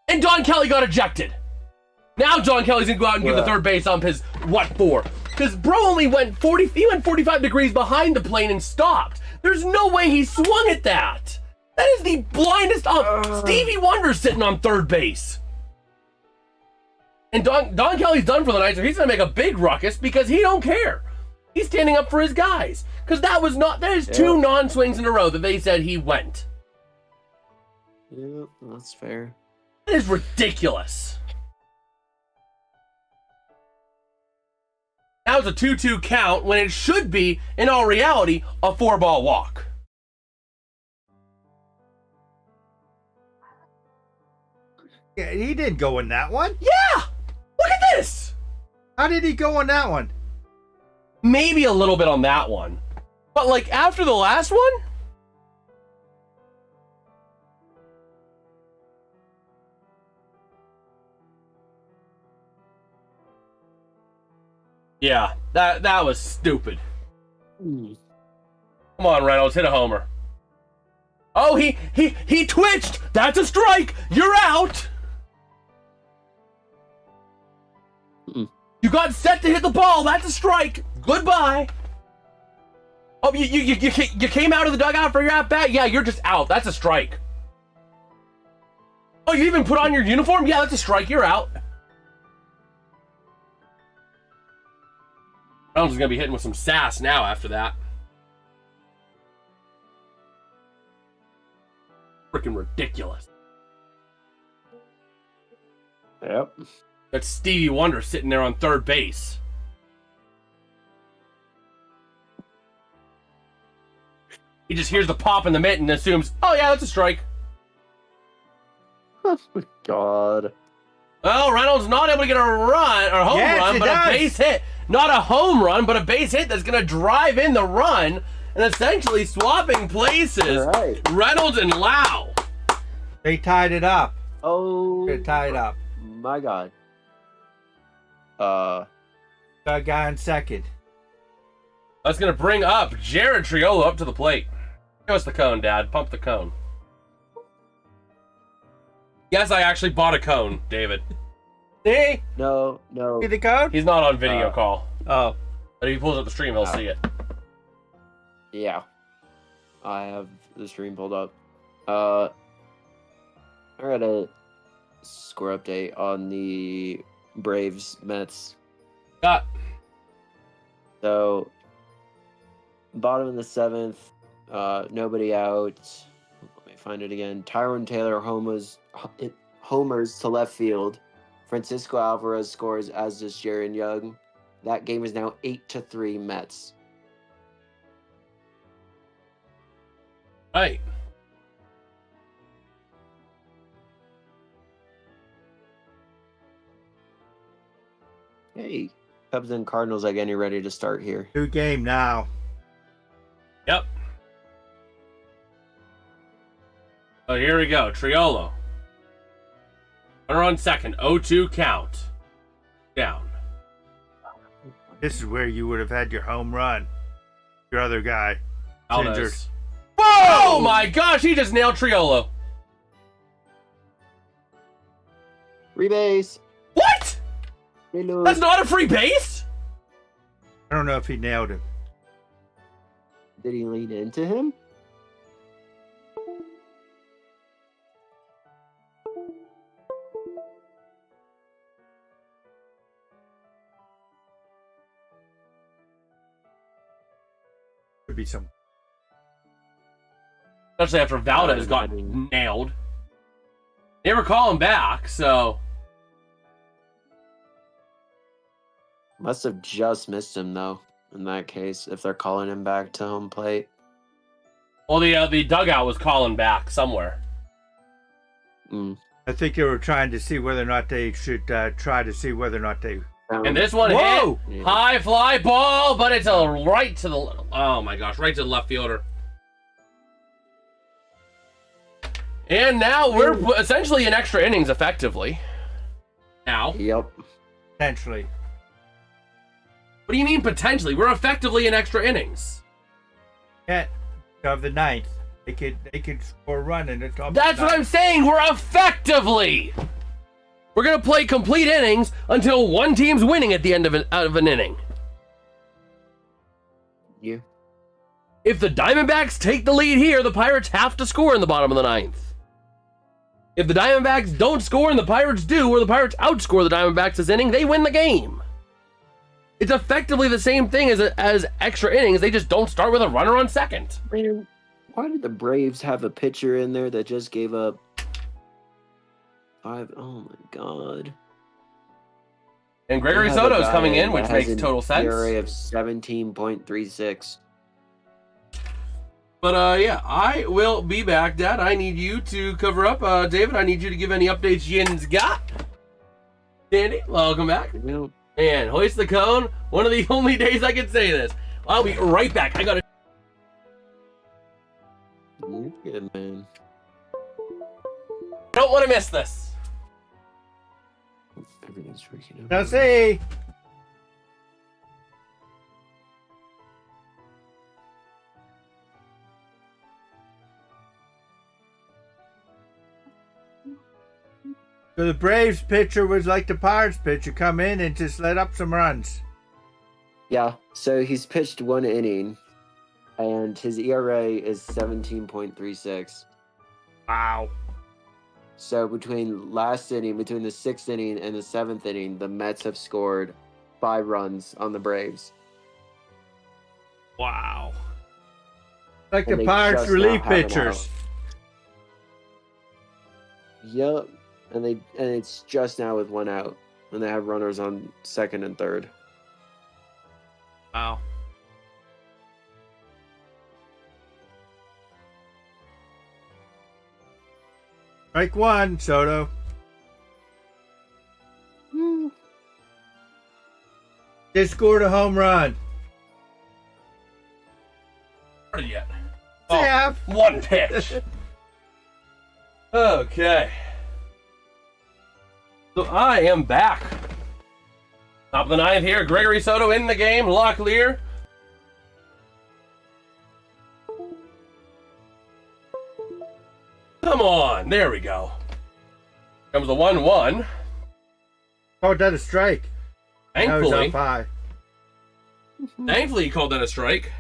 And Don Kelly got ejected. Now Don Kelly's gonna go out and give the third base ump his what for? Because bro only went 45 degrees behind the plane and stopped. There's no way he swung at that. That is the blindest ump. Stevie Wonder's sitting on third base. And Don Kelly's done for the night, so he's gonna make a big ruckus because he don't care. He's standing up for his guys. Because there's two non-swings in a row that they said he went. Yeah, that's fair. That is ridiculous. Now it's a 2-2 count when it should be, in all reality, a 4-ball walk. Yeah, he didn't go in that one. Yeah! Look at this! How did he go on that one? Maybe a little bit on that one. But like after the last one? Yeah, that was stupid. Come on, Reynolds, hit a homer. Oh, he twitched. That's a strike. You're out. You got set to hit the ball. That's a strike. Goodbye. Oh, you came out of the dugout for your at bat. Yeah, you're just out. That's a strike. Oh, you even put on your uniform. Yeah, that's a strike. You're out. Reynolds is going to be hitting with some sass now after that. Freaking ridiculous. Yep. That's Stevie Wonder sitting there on third base. He just hears the pop in the mitt and assumes, oh yeah, that's a strike. Oh my God. Well, Reynolds not able to get a run, or home run, but a base hit. Not a home run, but a base hit that's going to drive in the run and essentially swapping places. All right. Reynolds and Lau. They tied it up. Oh. They tied up. My God. Got a guy on second. That's going to bring up Jared Triolo up to the plate. Give us the cone, Dad. Pump the cone. Yes, I actually bought a cone, David. See? No. See the code? He's not on video call. Oh. But if he pulls up the stream, he'll see it. Yeah. I have the stream pulled up. I got a score update on the Braves Mets. Got. So, bottom of the seventh, nobody out. Let me find it again. Tyrone Taylor homers to left field. Francisco Alvarez scores, as does Jaron Young. That game is now 8-3 Mets. Right. Hey, Cubs and Cardinals are getting ready to start here. 2-game now. Yep. So here we go. Triolo. Runner on second. 0-2 count. Down. This is where you would have had your home run. Your other guy. Ginger. Valdez. Whoa! Oh my gosh, he just nailed Triolo. Rebase. What? Reload. That's not a free base? I don't know if he nailed him. Did he lean into him? Could be some. Especially after Valdez got nailed. They were calling back, so. Must have just missed him, though, in that case, if they're calling him back to home plate. Well, the dugout was calling back somewhere. I think they were trying to see whether or not they should try to see whether or not they. And this one hit. High fly ball, but it's right to the. Oh my gosh, right to the left fielder. And now we're essentially in extra innings, effectively. now. Yep. Potentially. What do you mean potentially? We're effectively in extra innings. Yeah, of the ninth. They could score a run and it's all. That's what I'm saying. We're effectively. We're gonna play complete innings until one team's winning at the end of an inning. Yeah. If the Diamondbacks take the lead here, the Pirates have to score in the bottom of the ninth. If the Diamondbacks don't score and the Pirates do, or the Pirates outscore the Diamondbacks this inning, they win the game. It's effectively the same thing as extra innings. They just don't start with a runner on second. Man, why did the Braves have a pitcher in there that just gave up 5? Oh my God. And Gregory Soto's coming in, which makes total sense. ERA of 17.36. But yeah, I will be back, Dad. I need you to cover up. David, I need you to give any updates Yin's got. Dandy, welcome back. Well, And hoist the cone. One of the only days I can say this. I'll be right back. I gotta. you're good, man. Don't want to miss this. Everything's freaking out. Now see. So the Braves pitcher was like the Pirates pitcher, come in and just let up some runs. Yeah, so he's pitched 1 inning, and his ERA is 17.36. Wow. So between the 6th inning and the 7th inning, the Mets have scored 5 runs on the Braves. Wow. Like And the they Pirates just relief now have an pitchers. Yep, and it's just now with 1 out, and they have runners on 2nd and 3rd. Wow. Strike 1, Soto. They scored a home run. Started yet? Yeah. One pitch. Okay. So I am back. Top of the 9th here. Gregory Soto in the game. Locklear. Come on. There we go. Comes the 1-1. Oh, that a strike. That was Thankfully, up high. thankfully he called that a strike.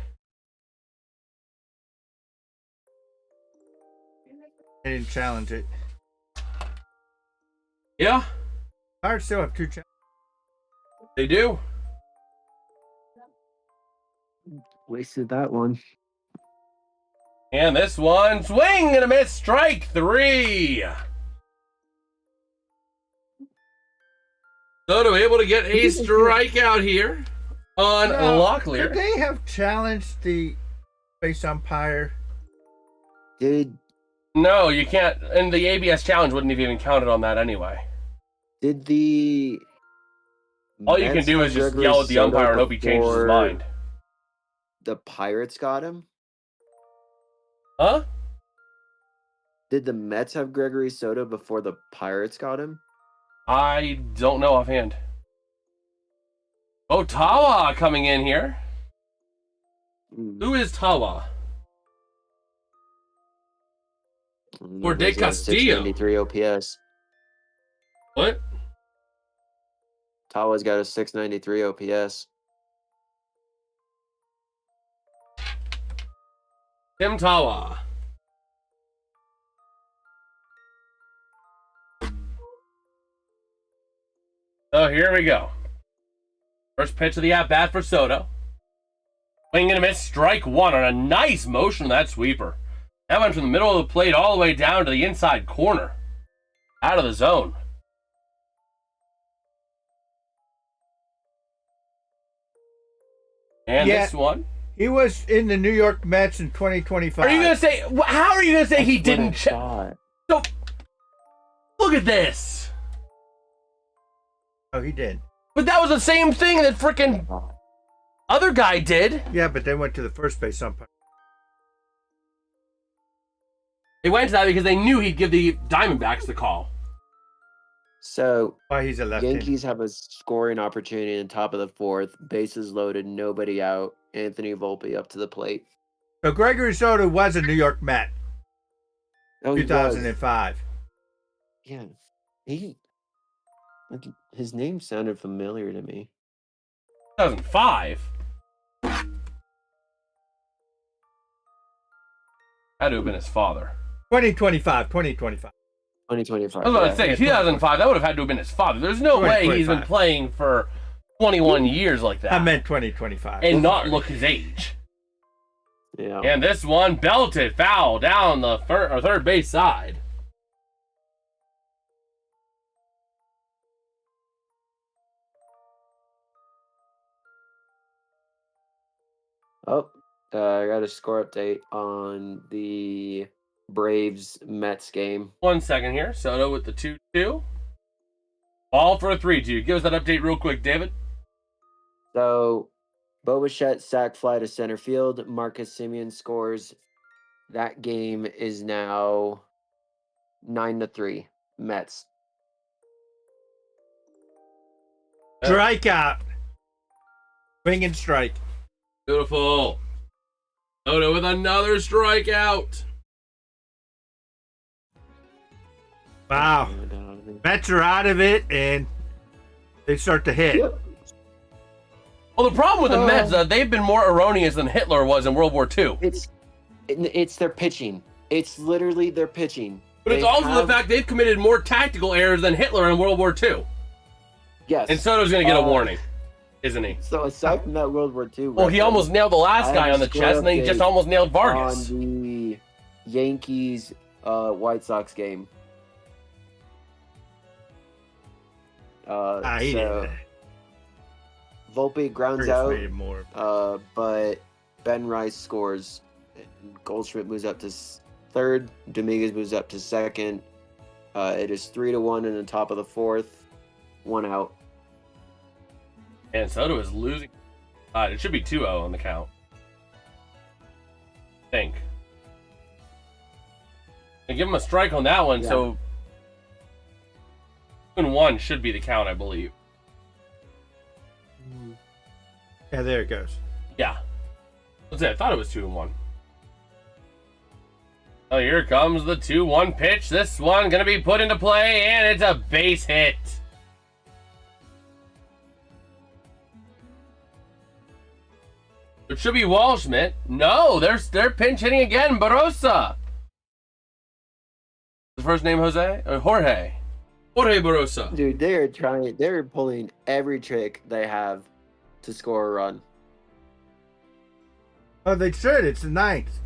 They didn't challenge it. Yeah, Pirates still have 2 challenges. they do. Wasted that one. And this one, swing and a miss, strike 3. Soto able to get a strikeout here on Locklear. Could they have challenged the base umpire? No, you can't. And the ABS challenge wouldn't have even counted on that anyway. Did the All you can Mets do have is just Gregory yell at the Soto umpire and hope he changes his before mind. The Pirates got him? Huh? Did the Mets have Gregory Soto before the Pirates got him? I don't know offhand. Oh, Tawa coming in here. Who is Tawa? Or De Castillo. 693 OPS. What? Tawa's got a 693 OPS. Tim Tawa. So here we go. First pitch of the at-bat for Soto. Swing and a miss, strike 1 on a nice motion of that sweeper. That went from the middle of the plate all the way down to the inside corner. Out of the zone. And Yeah. this one. He was in the New York Mets in 2025. Are you going to say, how are you going to say he That's what I didn't check? thought. So, look at this. Oh, he did. But that was the same thing that frickin' other guy did. Yeah, but they went to the first base umpire. They went to that because they knew he'd give the Diamondbacks the call. So Why he's a left-hander. Yankees have a scoring opportunity in the top of the fourth. Bases loaded, nobody out. Anthony Volpe up to the plate. So Gregory Soto was a New York Met, Oh, he was. 2005. Yeah, his name sounded familiar to me. 2005. Had to have been his father. 2025. 2025. I was about to say, 2005, that would have had to have been his father. There's no way he's been 2025. playing for 21 years like that. I meant 2025. and not look his age. Yeah. And this one belted foul down the third base side. Oh, I got a score update on the Braves-Mets game. 1 second here. Soto with the 2-2. All for a 3-2. Give us that update real quick, David. So, Bo Bichette sac fly to center field. Marcus Semien scores. That game is now 9-3. Mets. Strikeout. Swing and strike. Beautiful. Soto with another strikeout. Wow. Mets are out of it, and they start to hit. Yep. Well, the problem with the Mets, they've been more erroneous than Hitler was in World War II. It's their pitching. It's literally their pitching. But it's also the fact they've committed more tactical errors than Hitler in World War II. Yes. And Soto's going to get a warning, isn't he? So aside from that World War II, Well, he almost nailed the last guy on the chest, and then he just almost nailed Vargas. On the Yankees White Sox game. Volpe grounds out, but Ben Rice scores. Goldschmidt moves up to third. Dominguez moves up to second. It is 3-1 in the top of the fourth. 1 out. And Soto is losing. It should be 2-0 on the count. I think. And give him a strike on that one, so 2-1 should be the count, I believe. Yeah, there it goes. Yeah. What's that? I thought it was 2-1. Oh, here comes the 2-1 pitch. This one going to be put into play, and it's a base hit. It should be Walshman. No, they're pinch hitting again. Barossa. The first name Jose? Jorge. Jorge Barossa. Dude, they're pulling every trick they have to score a run. Oh, they should. It's the ninth.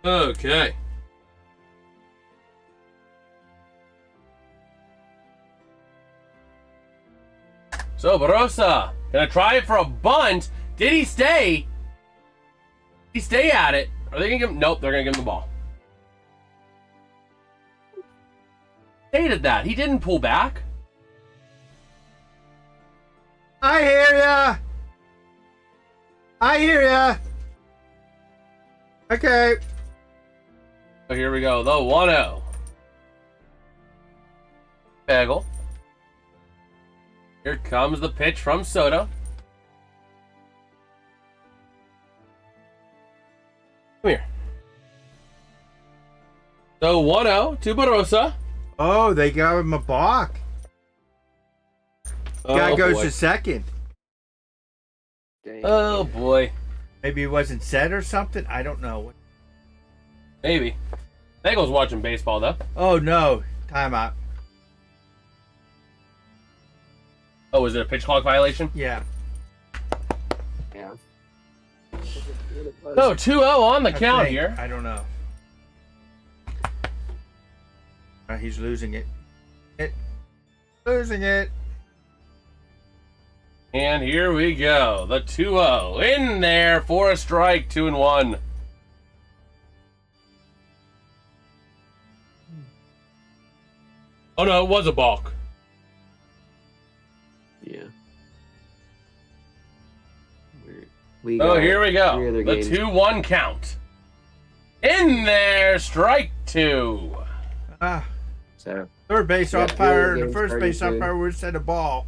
Okay. So Barossa gonna try it for a bunt. Did he stay? Did he stay at it? Are they gonna give him? Nope, they're gonna give him the ball. Hated that. He didn't pull back. I hear ya. I hear ya. Okay. So here we go. The 1-0. Bagel. Here comes the pitch from Soto. Come here. So 1-0 to Barossa. Oh, they got him a balk. Guy goes to second. Dang. Oh boy. Maybe he wasn't set or something. I don't know. Maybe. Bagel's watching baseball though. Oh no! Timeout. Oh, is it a pitch clock violation? Yeah. Yeah. No, 2-0 on the count think. here. I don't know. He's losing it. Losing it. And here we go. The 2-0 in there for a strike. 2-1. Oh no, it was a balk. Yeah. Here we go. three other The games. 2-1 count. In there, strike 2. Ah. So Third base Yeah, umpire and Field the first base 32. umpire would set a ball.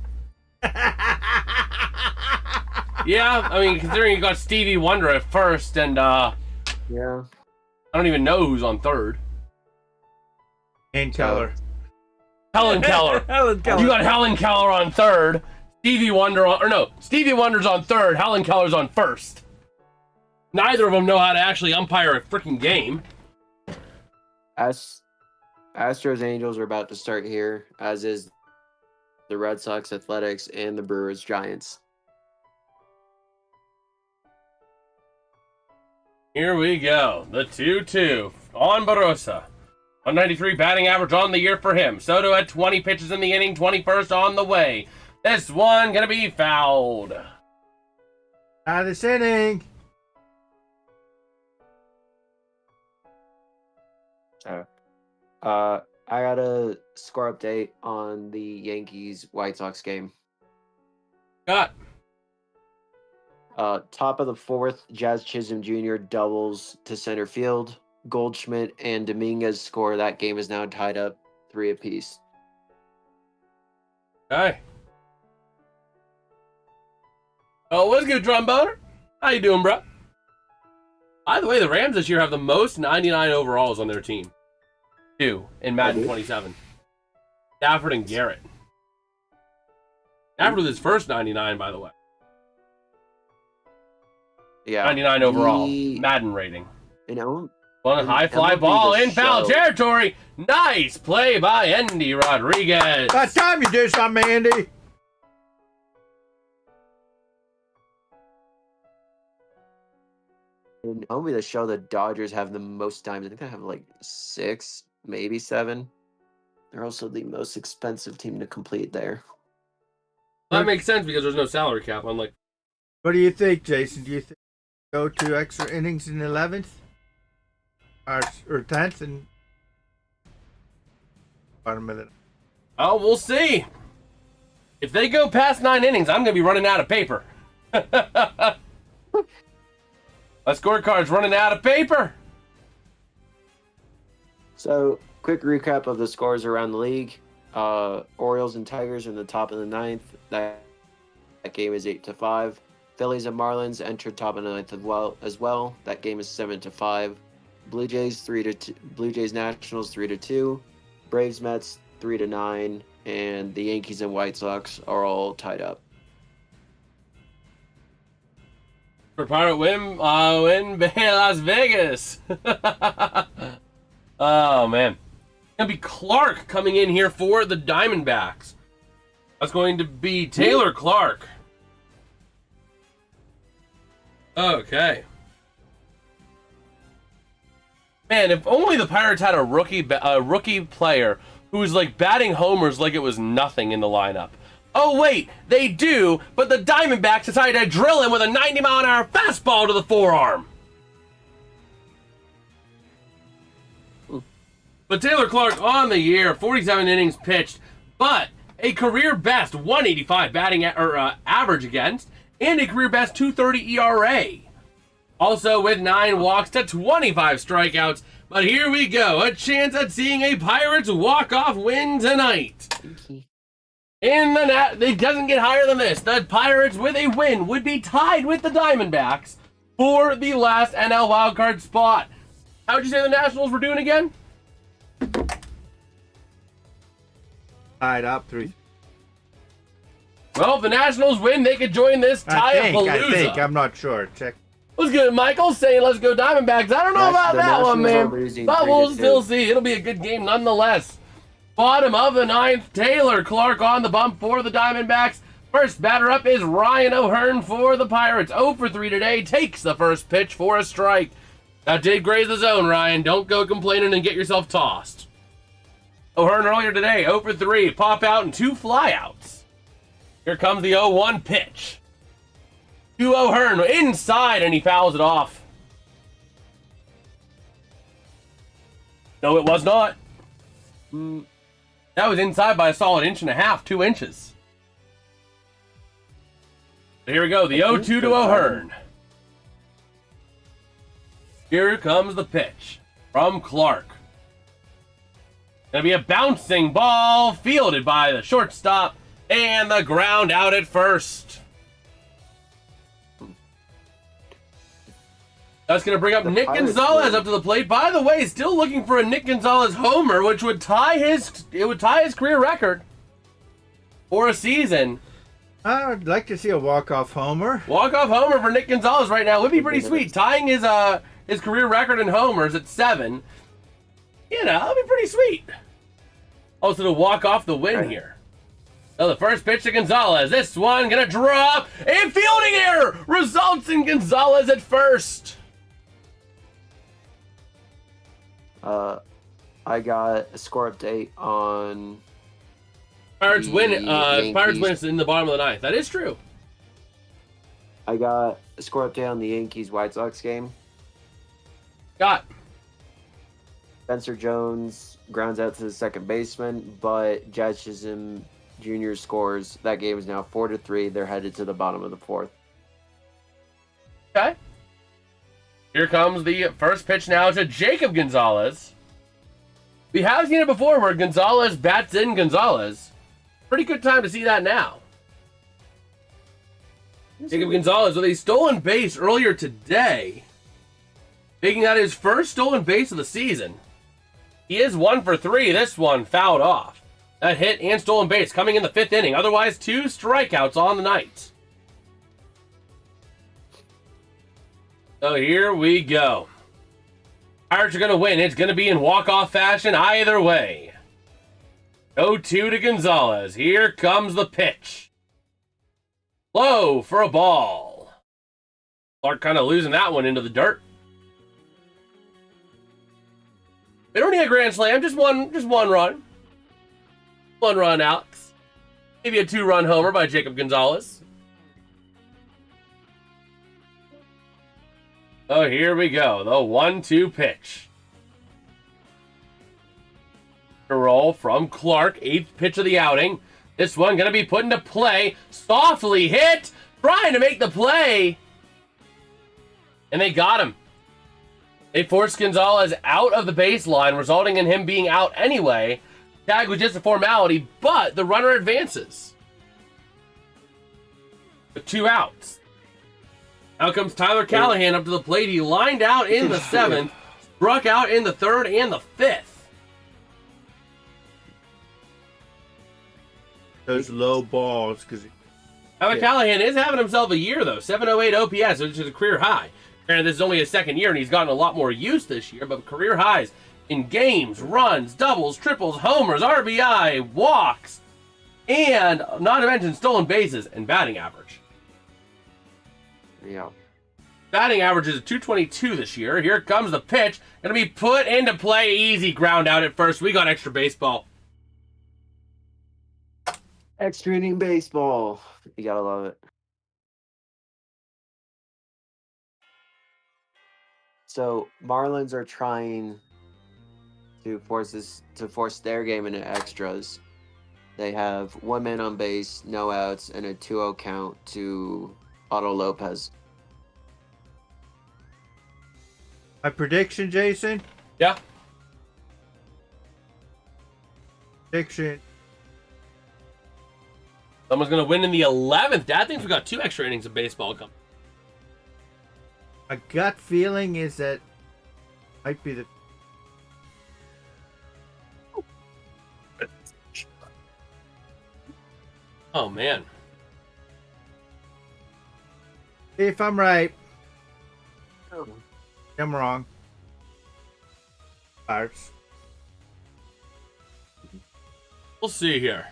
Yeah, I mean, considering you got Stevie Wonder at first, and yeah. I don't even know who's on third. And Keller. Helen Keller. Helen Keller. You got Helen Keller on third. Stevie Wonder's on third. Helen Keller's on first. Neither of them know how to actually umpire a freaking game. Astros Angels are about to start here, as is the Red Sox Athletics and the Brewers Giants. Here we go. The 2-2 on Barossa. 193 batting average on the year for him. Soto at 20 pitches in the inning, 21st on the way. This one gonna be fouled. Out of this inning. I got a score update on the Yankees White Sox game. Got. Top of the fourth, Jazz Chisholm Jr. doubles to center field. Goldschmidt and Dominguez score. That game is now tied up 3 apiece. Okay. Oh, what's good, Drumboner? How you doing, bro? By the way, the Rams this year have the most 99 overalls on their team. 2 in Madden 27. Stafford and Garrett. Stafford with his first 99, by the way. Yeah. 99 overall. Madden rating. You know, On a high fly MLB ball The in foul Show. territory. Nice play by Andy Rodriguez. About time you did something, Andy. in MLB The Show, the Dodgers have the most times. I think they have like 6, maybe 7. They're also the most expensive team to complete there. That makes sense because there's no salary cap. Unlike What do you think, Jason? Do you think go to extra innings in the 11th or 10th and bottom of the? oh, we'll see. If they go past 9 innings, I'm gonna be running out of paper. My scorecard's running out of paper. So, quick recap of the scores around the league. Orioles and Tigers in the top of the 9th. That game is 8-5. Phillies and Marlins entered top of the 9th as well. That game is 7-5. Blue Jays 3-2. Blue Jays Nationals 3-2. Braves Mets 3-9, and the Yankees and White Sox are all tied up. For Pirate win Las Vegas. Oh man, it's gonna be Clark coming in here for the Diamondbacks. That's going to be Taylor Clark. Okay. Man, if only the Pirates had a rookie player who was like batting homers like it was nothing in the lineup. Oh wait, they do, but the Diamondbacks decided to drill him with a 90-mile-an-hour fastball to the forearm. But Taylor Clark on the year, 47 innings pitched, but a career best 185 batting average against, and a career best 230 ERA. Also with 9 walks to 25 strikeouts. But here we go, a chance at seeing a Pirates walk-off win tonight. It doesn't get higher than this. The Pirates with a win would be tied with the Diamondbacks for the last NL wildcard spot. How'd you say the Nationals were doing again? Tied up 3. Well, if the Nationals win, they could join this I tie-a-palooza. think. I'm not sure. Check. What's good, Michael? Saying let's go Diamondbacks. I don't know about The that one, Nationals are man. losing But we'll 3-2. still see. It'll be a good game nonetheless. Bottom of the 9th, Taylor Clark on the bump for the Diamondbacks. First batter up is Ryan O'Hearn for the Pirates. 0 for 3 today. Takes the first pitch for a strike. That did graze the zone, Ryan. Don't go complaining and get yourself tossed. O'Hearn earlier today, 0 for 3. Pop out and 2 flyouts. Here comes the 0-1 pitch. To O'Hearn inside, and he fouls it off. No, it was not. That was inside by a solid 1.5 inches, 2 inches. So here we go, the 0-2 to O'Hearn. Here comes the pitch from Clark. Gonna be a bouncing ball fielded by the shortstop and the ground out at first. That's gonna bring up Nick Gonzalez up to the plate. By the way, still looking for a Nick Gonzalez homer, which would tie his career record for a season. I'd like to see a walk-off homer. Walk-off homer for Nick Gonzalez right now would be pretty sweet. Tying his career record in homers at 7. You know, that'd be pretty sweet. Also to walk off the win here. So the first pitch to Gonzalez. This one gonna drop. A fielding error results in Gonzalez at first. I got a score update on Pirates win. Yankees. Pirates win in the bottom of the 9th. That is true. I got a score update on the Yankees White Sox game. Got. Spencer Jones grounds out to the second baseman, but Jazz Chisholm Jr. scores. That game is now 4-3. They're headed to the bottom of the 4th. Okay. Here comes the first pitch now to Jacob Gonzalez. We have seen it before where Gonzalez bats in Gonzalez. Pretty good time to see that now. Jacob Gonzalez with a stolen base earlier today, making that his first stolen base of the season. He is 1 for 3. This one fouled off. That hit and stolen base coming in the 5th inning. Otherwise, 2 strikeouts on the night. So here we go. Pirates are going to win. It's going to be in walk-off fashion either way. 0-2 to Gonzalez. Here comes the pitch. Low for a ball. Clark kind of losing that one into the dirt. They don't need a grand slam. Just one run. 1 run, Alex. Maybe a 2-run homer by Jacob Gonzalez. Oh, here we go. The 1-2 pitch. A roll from Clark. 8th pitch of the outing. This one going to be put into play. Softly hit. Trying to make the play. And they got him. They forced Gonzalez out of the baseline, resulting in him being out anyway. Tag was just a formality, but the runner advances. With 2 outs. Now comes Tyler Callahan up to the plate. He lined out in the 7th, struck out in the 3rd and the 5th. Those low balls, because Tyler Callahan is having himself a year, though. 708 OPS, which is a career high. Granted, this is only his 2nd year, and he's gotten a lot more use this year, but career highs in games, runs, doubles, triples, homers, RBI, walks, and not to mention stolen bases and batting average. Yeah. Batting average is a 222 this year. Here comes the pitch. Going to be put into play. Easy ground out at first. We got extra baseball. Extra inning baseball. You gotta love it. So Marlins are trying to force their game into extras. They have 1 man on base, no outs, and a 2-0 count to Otto Lopez. my prediction, Jason. Yeah. Prediction. Someone's going to win in the 11th. Dad thinks we got 2 extra innings of baseball coming. My gut feeling is that might be the. Oh, man. If I'm right, I'm wrong. Pirates. We'll see here.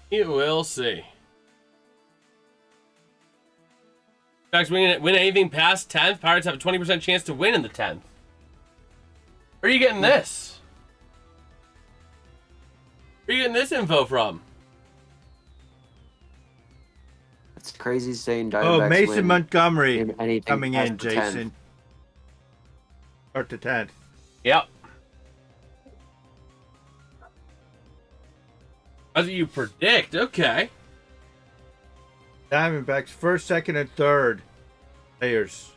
You will see. Pirates win anything past 10th. Pirates have a 20% chance to win in the 10th. Where are you getting this? Where are you getting this info from? It's crazy saying Diamondbacks Mason win Montgomery in anything coming past in, the 10th. Jason. Start the 10th. Yep. As you predict, okay. Diamondbacks first, second, and third players.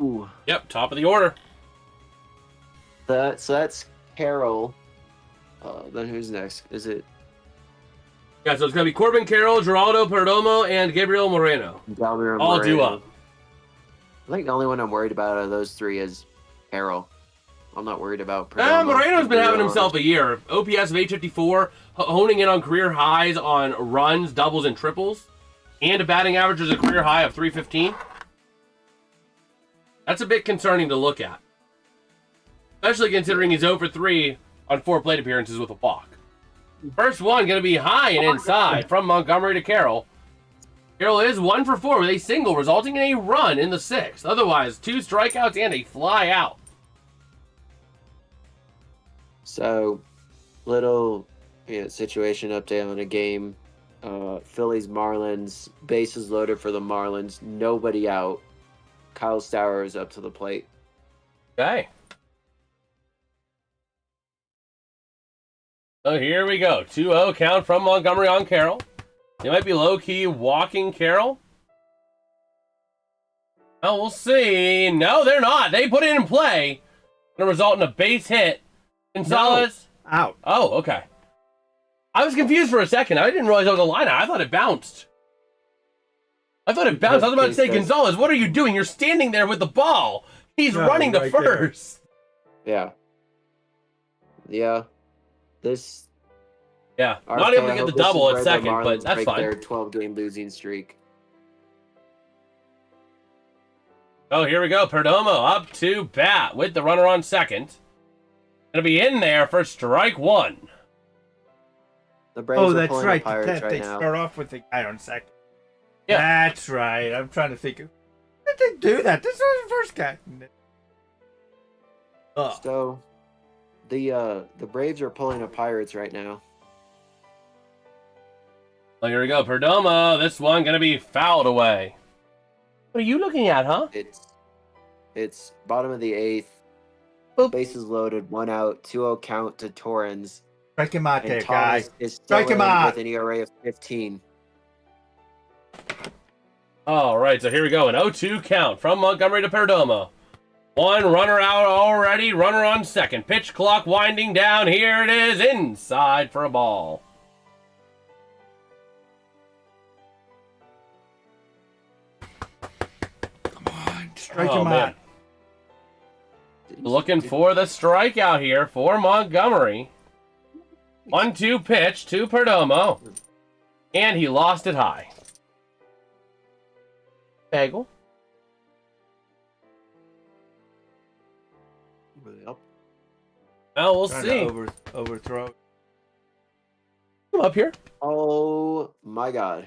Ooh. Yep, top of the order. So that's Carroll. Then who's next? Is it Yeah, so it's going to be Corbin Carroll, Geraldo Perdomo, and Gabriel Moreno. Galvin All due Moreno? up. I think the only one I'm worried about out of those three is Carroll. I'm not worried about Perdomo. Moreno's been having himself a year. OPS of 854, honing in on career highs on runs, doubles, and triples. And a batting average is a career high of 315. That's a bit concerning to look at. Especially considering he's 0 for 3 on 4 plate appearances with a walk. First one going to be high and inside from Montgomery to Carroll. Carroll is 1 for 4 with a single, resulting in a run in the 6th. Otherwise, 2 strikeouts and a fly out. So, little situation update on a game. Phillies Marlins, bases loaded for the Marlins, nobody out. Kyle Stauer is up to the plate. Okay. So here we go. 2-0 count from Montgomery on Carroll. They might be low-key walking Carroll. Well, we'll see. No, they're not. They put it in play. Going to result in a base hit. Gonzalez. No. Out. Oh, okay. I was confused for a second. I didn't realize that was a line out. I thought it bounced. I was about to say, Gonzalez, what are you doing? You're standing there with the ball. He's running to right first. Yeah. Yeah. This. Yeah. Not able to get the double at second, but that's fine. Their 12-game losing streak. Oh, here we go. Perdomo up to bat with the runner on second. Gonna be in there for strike 1. The Braves are that's pulling right. the Pirates right They now. start off with the guy on second. Yeah. That's right. I'm trying to think of. How did they do that? This was the first guy. Oh. So, the Braves are pulling the Pirates right now. Oh, here we go. Perdomo. This one gonna be fouled away. What are you looking at, huh? It's bottom of the 8th. Boop. Bases loaded, 1 out, 2-0 count to Torrens. Strike him out And there, guy. Thomas is still Strike him in out. with an ERA of 15. All right, so here we go. An 0-2 count from Montgomery to Perdomo. 1 runner out already. Runner on second. Pitch clock winding down. Here it is. Inside for a ball. Come on. Strike Oh, him man. out. Looking for the strikeout here for Montgomery. 1-2 pitch to Perdomo. And he lost it high. Bagel. Yep. Well, we'll Trying see. to overthrow. Come up here. Oh my God.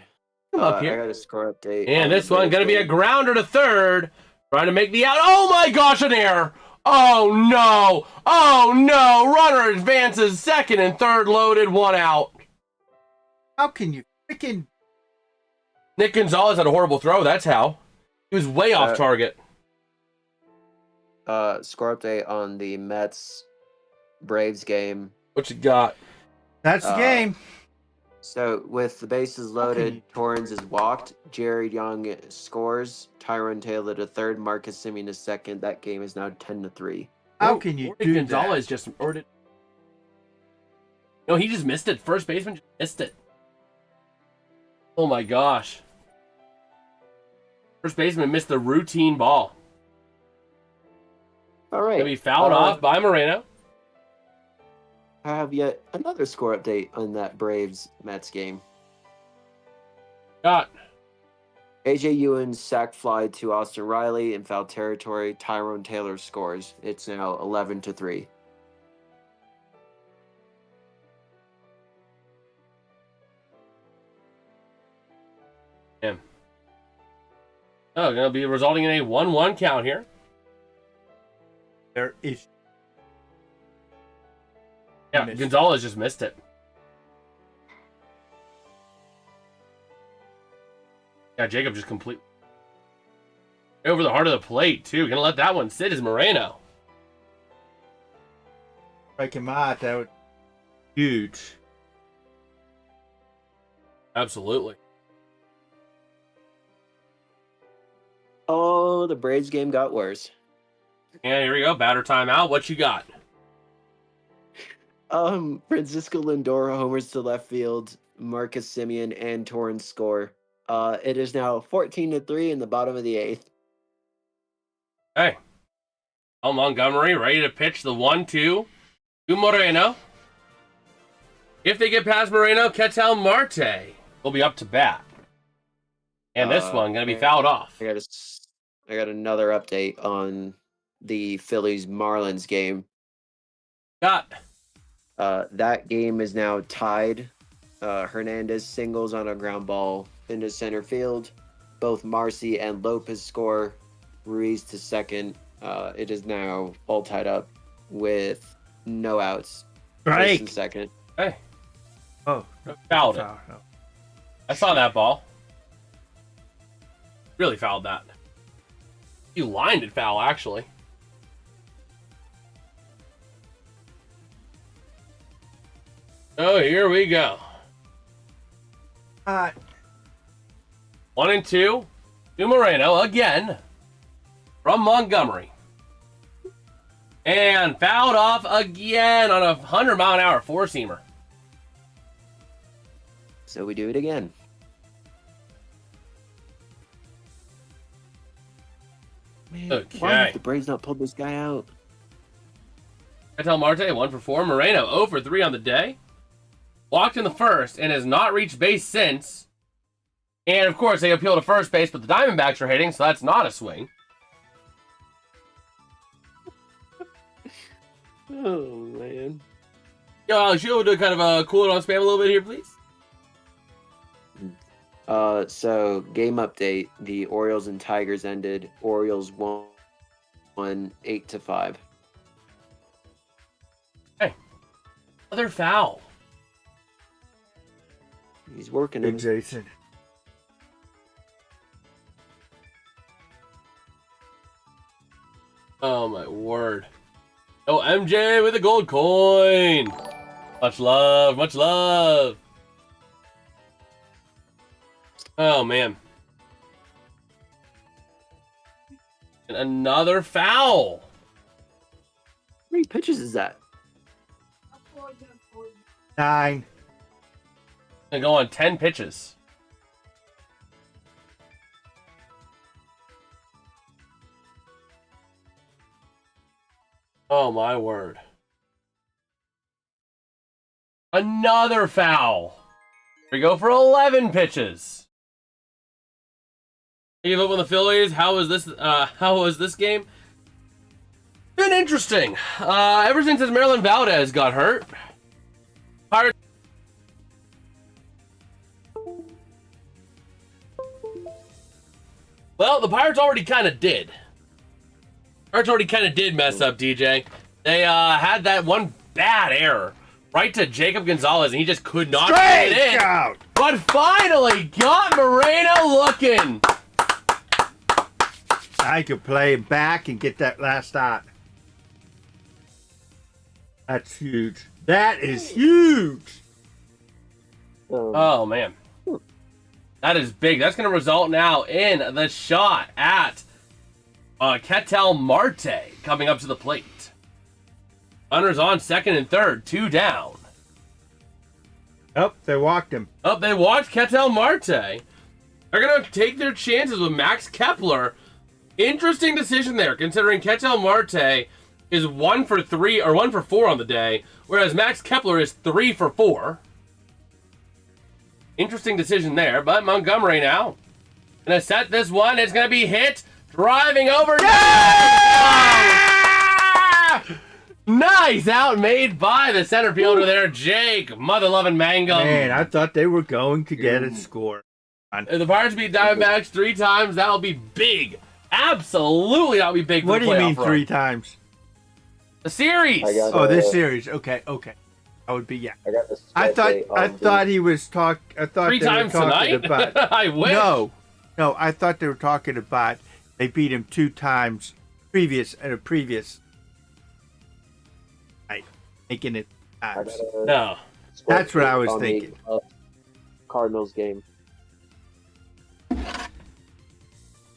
Come up I here. got a score update. And on this the one Braves going to be a game. grounder to third. Trying to make the out. Oh my gosh, an error. Oh no. Oh no. Runner advances second and third loaded. 1 out. How can you freaking? Nick Gonzalez had a horrible throw. That's how. He was way off target. Score update on the Mets Braves game. What you got? That's the game. So with the bases loaded, you- Torrens is walked. Jared Young scores. Tyrone Taylor to third. Marcus Simeon to second. That game is now 10-3. How Oh, can you or did do Gonzalez that? just or did? No, he just missed it. First baseman just missed it. Oh my gosh. First baseman missed the routine ball. All right. Gonna be fouled off by Moreno. I have yet another score update on that Braves Mets game. Got AJ Ewan sack fly to Austin Riley in foul territory. Tyrone Taylor scores. It's now 11-3. him. Oh, gonna be resulting in a 1-1 count here. There is. Yeah, Missed. Gonzalez just missed it. Yeah, Jacob just completely over the heart of the plate too. Gonna let that one sit is Moreno. Strike him out. That would huge. Absolutely. Oh, the Braves game got worse. And here we go. Batter timeout. What you got? Francisco Lindor homers to left field. Marcus Semien and Torrens score. It is now 14-3 in the bottom of the 8th. Hey. Oh, Montgomery ready to pitch the 1-2 to Moreno. If they get past Moreno, Ketel Marte will be up to bat. And this one going to be fouled off. I got another update on the Phillies Marlins game. That game is now tied. Hernandez singles on a ground ball into center field. Both Marcy and Lopez score. Ruiz to second. It is now all tied up with no outs. Strike. First and second. Hey. Oh, Fouled it. no. I saw that ball. Really fouled that. You lined it foul, actually. Oh, here we go. 1-2 to Moreno again from Montgomery. And fouled off again on a 100-mile-an-hour four-seamer. So we do it again. Man, Okay. why have the Braves not pulled this guy out? Ketel Marte, 1 for 4. Moreno, 0 for 3 on the day. Walked in the first and has not reached base since. And, of course, they appeal to first base, but the Diamondbacks are hitting, so that's not a swing. Oh, man. Yo, Alex, you want to kind of cool it on spam a little bit here, please? So game update. The Orioles and Tigers ended. Orioles won 8-5. Hey, another foul. He's working Big him. Jason. Oh, my word. Oh, MJ with a gold coin. Much love, much love. Oh, man. And another foul. How many pitches is that? 9. Gonna go on 10 pitches. Oh, my word. Another foul. We go for 11 pitches. You up on the Phillies? How was this game? Been interesting. Ever since Esmerlyn Valdez got hurt. Pirates. Well, the Pirates already kind of did. Mess up, DJ. They had that one bad error right to Jacob Gonzalez, and he just could not get it in. Out. But finally got Moreno looking. I could play it back and get that last out. That's huge. That is huge. Oh, man. That is big. That's going to result now in the shot at Ketel Marte coming up to the plate. Runners on second and third, 2 down. Oh, they walked him. Oh, they walked Ketel Marte. They're going to take their chances with Max Kepler. Interesting decision there, considering Ketel Marte is 1 for 3 or 1 for 4 on the day, whereas Max Kepler is 3 for 4. Interesting decision there, but Montgomery now gonna set this one. It's gonna be hit, driving over. Yeah! Nice out made by the center fielder there, Jake Mother-loving Mangum. Man, I thought they were going to get a score. If the Pirates beat Diamondbacks 3 times, that'll be big. Absolutely, that'll be big. For What the do you mean playoff 3 run. times? The series. Oh, this series. Okay. I would be I thought he was I thought 3 they were times talking tonight. about. I wish. No. I thought they were talking about they beat him 2 times previous night, making it times. No. That's what I was on thinking. The Cardinals game.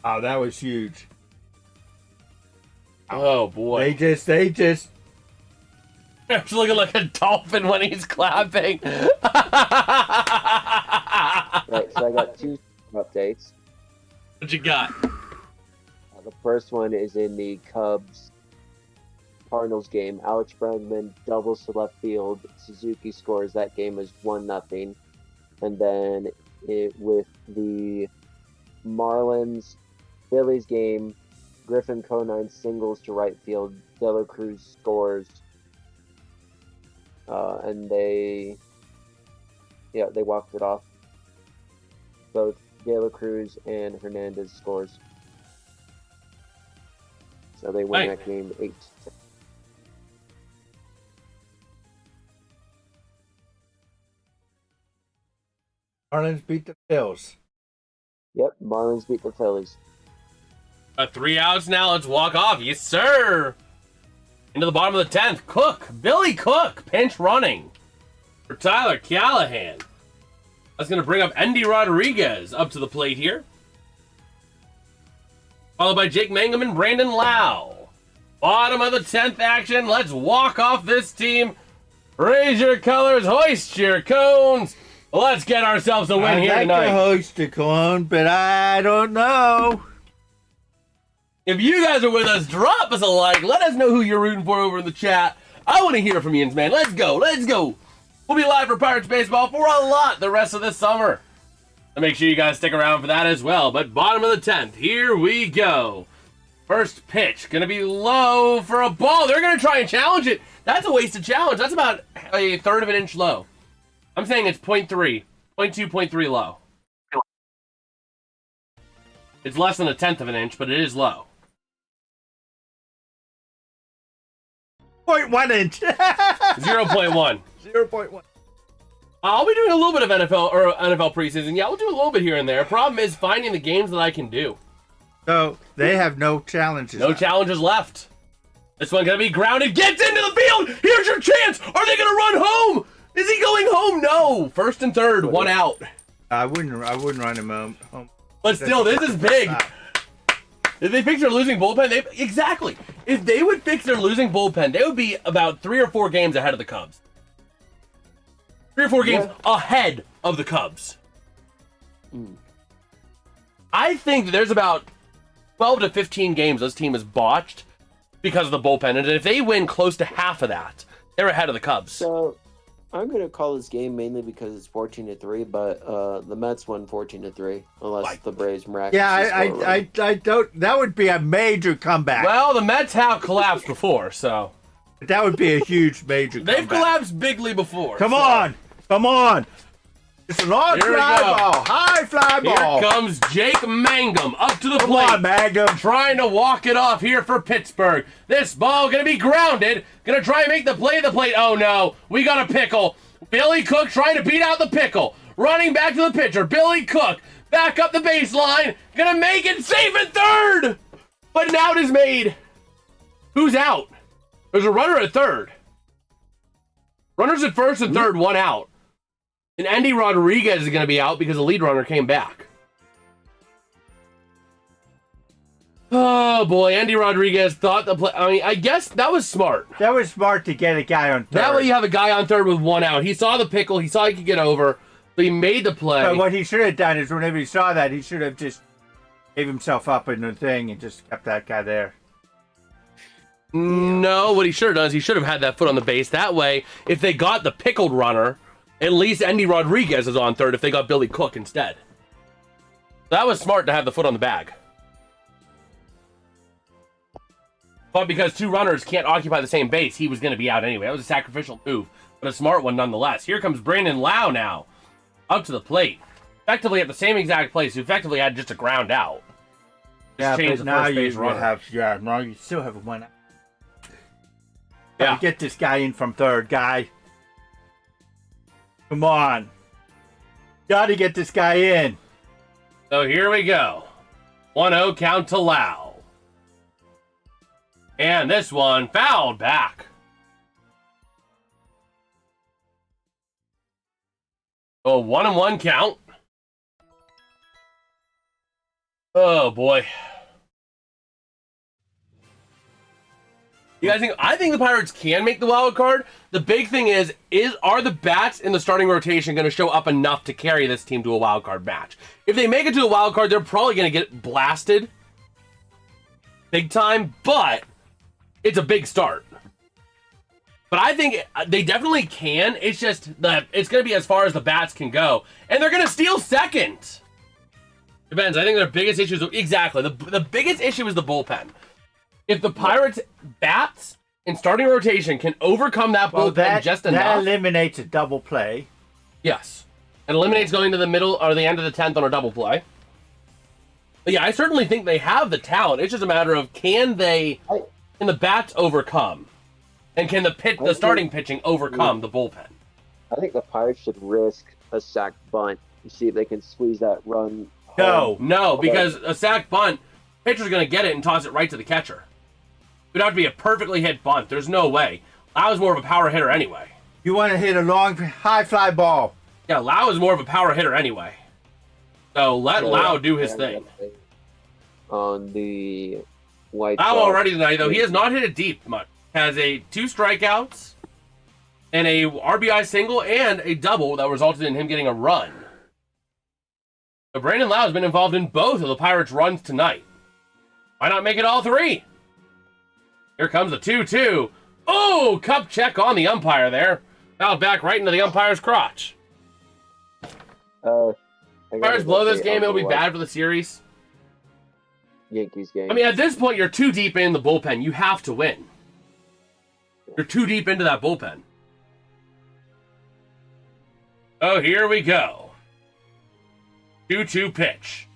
Oh, that was huge. Oh boy. They just. He's looking like a dolphin when he's clapping. Right, so I got two updates. What you got? The first one is in the Cubs Cardinals game. Alex Bregman doubles to left field. Suzuki scores. That game is 1-0. And then with the Marlins Phillies game, Griffin Conine singles to right field. Oneil Cruz scores. And they walked it off. Both De La Cruz and Hernandez scores. So they win that game 8-6. Marlins beat the Phils. Yep, Marlins beat the Phillies. 3 outs now. Let's walk off. Yes, sir. Into the bottom of the 10th. Billy Cook, pinch running for Tyler Callahan. That's going to bring up Endy Rodriguez up to the plate here. Followed by Jake Mangum and Brandon Lau. Bottom of the 10th action. Let's walk off this team. Raise your colors, hoist your cones. Let's get ourselves a win here tonight. I'd like to hoist a cone, but I don't know. If you guys are with us, drop us a like. Let us know who you're rooting for over in the chat. I want to hear from you, man. Let's go. Let's go. We'll be live for Pirates Baseball for a lot the rest of this summer. So make sure you guys stick around for that as well. But bottom of the 10th, here we go. First pitch, going to be low for a ball. They're going to try and challenge it. That's a wasted challenge. That's about a third of an inch low. I'm saying it's 0.3, 0.2, 0.3 low. It's less than a tenth of an inch, but it is low. 0.1 inch. 0.1. 0.1. I'll be doing a little bit of NFL preseason. Yeah, we'll do a little bit here and there. Problem is finding the games that I can do. So they have no challenges. No challenges left. This one gonna be grounded. Gets into the field. Here's your chance. Are they gonna run home? Is he going home? No. First and third, 1 out. I wouldn't run him home. But still, this is big. If they fix their losing bullpen, exactly. If they would fix their losing bullpen, they would be about 3 or 4 games ahead of the Cubs. 3 or 4 games ahead of the Cubs. I think that there's about 12 to 15 games this team has botched because of the bullpen. And if they win close to half of that, they're ahead of the Cubs. So I'm going to call this game mainly because it's 14-3, but the Mets won 14-3, unless the Braves miraculously I don't. That would be a major comeback. Well, the Mets have collapsed before, so That would be a huge major they've comeback. collapsed bigly before. Come on. It's a long Here we fly go. ball. High fly ball. Here comes Jake Mangum up to the Come plate. on, Mangum. Trying to walk it off here for Pittsburgh. This ball going to be grounded. Going to try and make the play at the plate. Oh, no. We got a pickle. Billy Cook trying to beat out the pickle. Running back to the pitcher. Billy Cook back up the baseline. Going to make it safe at third. But an out is made. Who's out? There's a runner at third. Runners at first and third, 1 out. And Endy Rodriguez is going to be out because the lead runner came back. Oh, boy. Endy Rodriguez thought the play. I mean, I guess that was smart. That was smart to get a guy on third. That way you have a guy on third with 1 out. He saw the pickle. He saw he could get over. So he made the play. But what he should have done is whenever he saw that, he should have just gave himself up in the thing and just kept that guy there. No, what he should have done is he should have had that foot on the base. That way, if they got the pickled runner, at least Endy Rodriguez is on third if they got Billy Cook instead. That was smart to have the foot on the bag. But because 2 runners can't occupy the same base, he was going to be out anyway. That was a sacrificial move, but a smart one nonetheless. Here comes Brandon Lau now, up to the plate. Effectively at the same exact place. He effectively had just a ground out. Just change the now first base runner. now you still have 1 out. Yeah. Get this guy in from third, guy. Come on. Gotta get this guy in. So here we go. 1-0 count to Lau. And this one fouled back. Oh, 1-1 count. Oh boy. You guys think? I think the Pirates can make the wild card. The big thing is are the bats in the starting rotation going to show up enough to carry this team to a wild card match? If they make it to a wild card, they're probably going to get blasted big time, but it's a big start. But I think they definitely can. It's just that it's going to be as far as the bats can go, and they're going to steal second. Depends. I think their biggest issue is exactly the biggest issue is the bullpen. If the Pirates bats in starting rotation can overcome that bullpen just enough, that eliminates a double play. Yes, it eliminates going to the middle or the end of the 10th on a double play. But yeah, I certainly think they have the talent. It's just a matter of can the bats overcome, and can the starting pitching overcome the bullpen? I think the Pirates should risk a sack bunt to see if they can squeeze that run. No, because a sack bunt, pitcher's going to get it and toss it right to the catcher. It would have to be a perfectly hit bunt. There's no way. Lau is more of a power hitter anyway. You want to hit a long, high fly ball. Yeah, Lau is more of a power hitter anyway. So let Lau do his thing. On the White Lau Sox. already tonight, though, he has not hit it deep much. Has 2 strikeouts and a RBI single and a double that resulted in him getting a run. So Brandon Lau has been involved in both of the Pirates' runs tonight. Why not make it all 3? Here comes the 2-2. Oh, cup check on the umpire there. Fouled back right into the umpire's crotch. Pirates blow this game, it'll be bad for the series. Yankees game. I mean, at this point, you're too deep in the bullpen. You have to win. You're too deep into that bullpen. Oh, here we go. 2-2 pitch.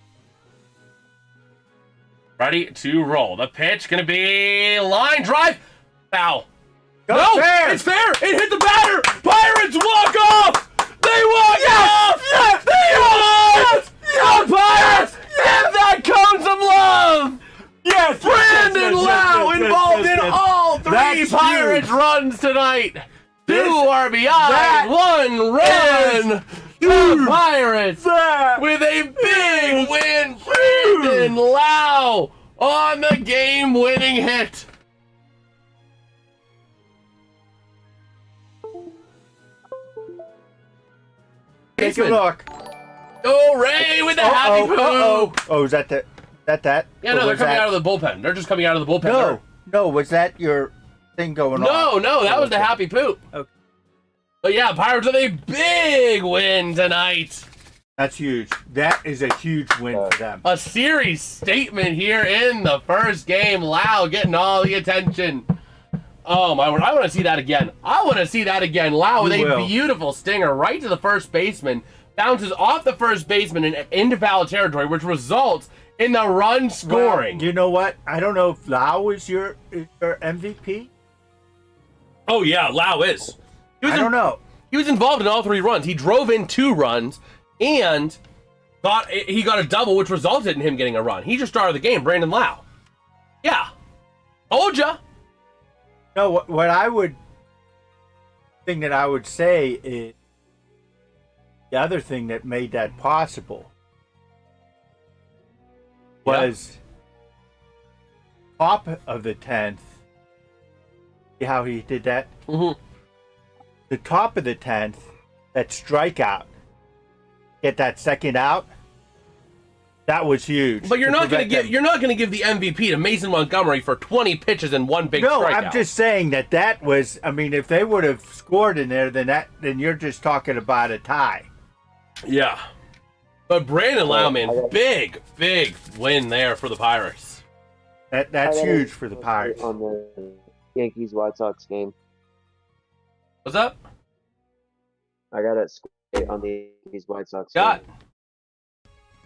Ready to roll. The pitch going to be line drive. Foul. No, fair. It's fair. It hit the batter. Pirates walk off. They walk off. Yes. They walk. Yes. Pirates. Give that cone some love. Yes. Brandon Lau involved in all 3 That's Pirates huge. runs tonight. 2 RBI, 1 run. The Pirates with a big win. Brandon Lau on the game-winning hit. Take a look. Oh, Ray with the happy poop. Oh, is that that? Yeah, no, Or they're was coming that- out of the bullpen. They're just coming out of the bullpen. No, was that your thing going on? No, that was the happy poop. Okay. But yeah, Pirates with a big win tonight. That's huge. That is a huge win for them. A series statement here in the first game. Lau getting all the attention. Oh my word, I want to see that again. Lau with a beautiful stinger right to the first baseman. Bounces off the first baseman and into foul territory, which results in the run scoring. Well, you know what? I don't know if Lau is your MVP. Oh yeah, Lau is. I don't know. He was involved in all 3 runs. He drove in 2 runs and he got a double, which resulted in him getting a run. He just started the game, Brandon Lau. Yeah. Told ya. No, what I would thing that I would say is the other thing that made that possible was top of the 10th. See how he did that? Mm-hmm. The top of the 10th, that strikeout, get that second out. That was huge. But you're not going to give the MVP to Mason Montgomery for 20 pitches and 1 big strikeout. No, I'm just saying that was. I mean, if they would have scored in there, then you're just talking about a tie. Yeah. But Brandon Lau, man, big win there for the Pirates. That's huge for the Pirates. On the Yankees White Sox game. What's up? I got it on the Yankees White Sox Got. game.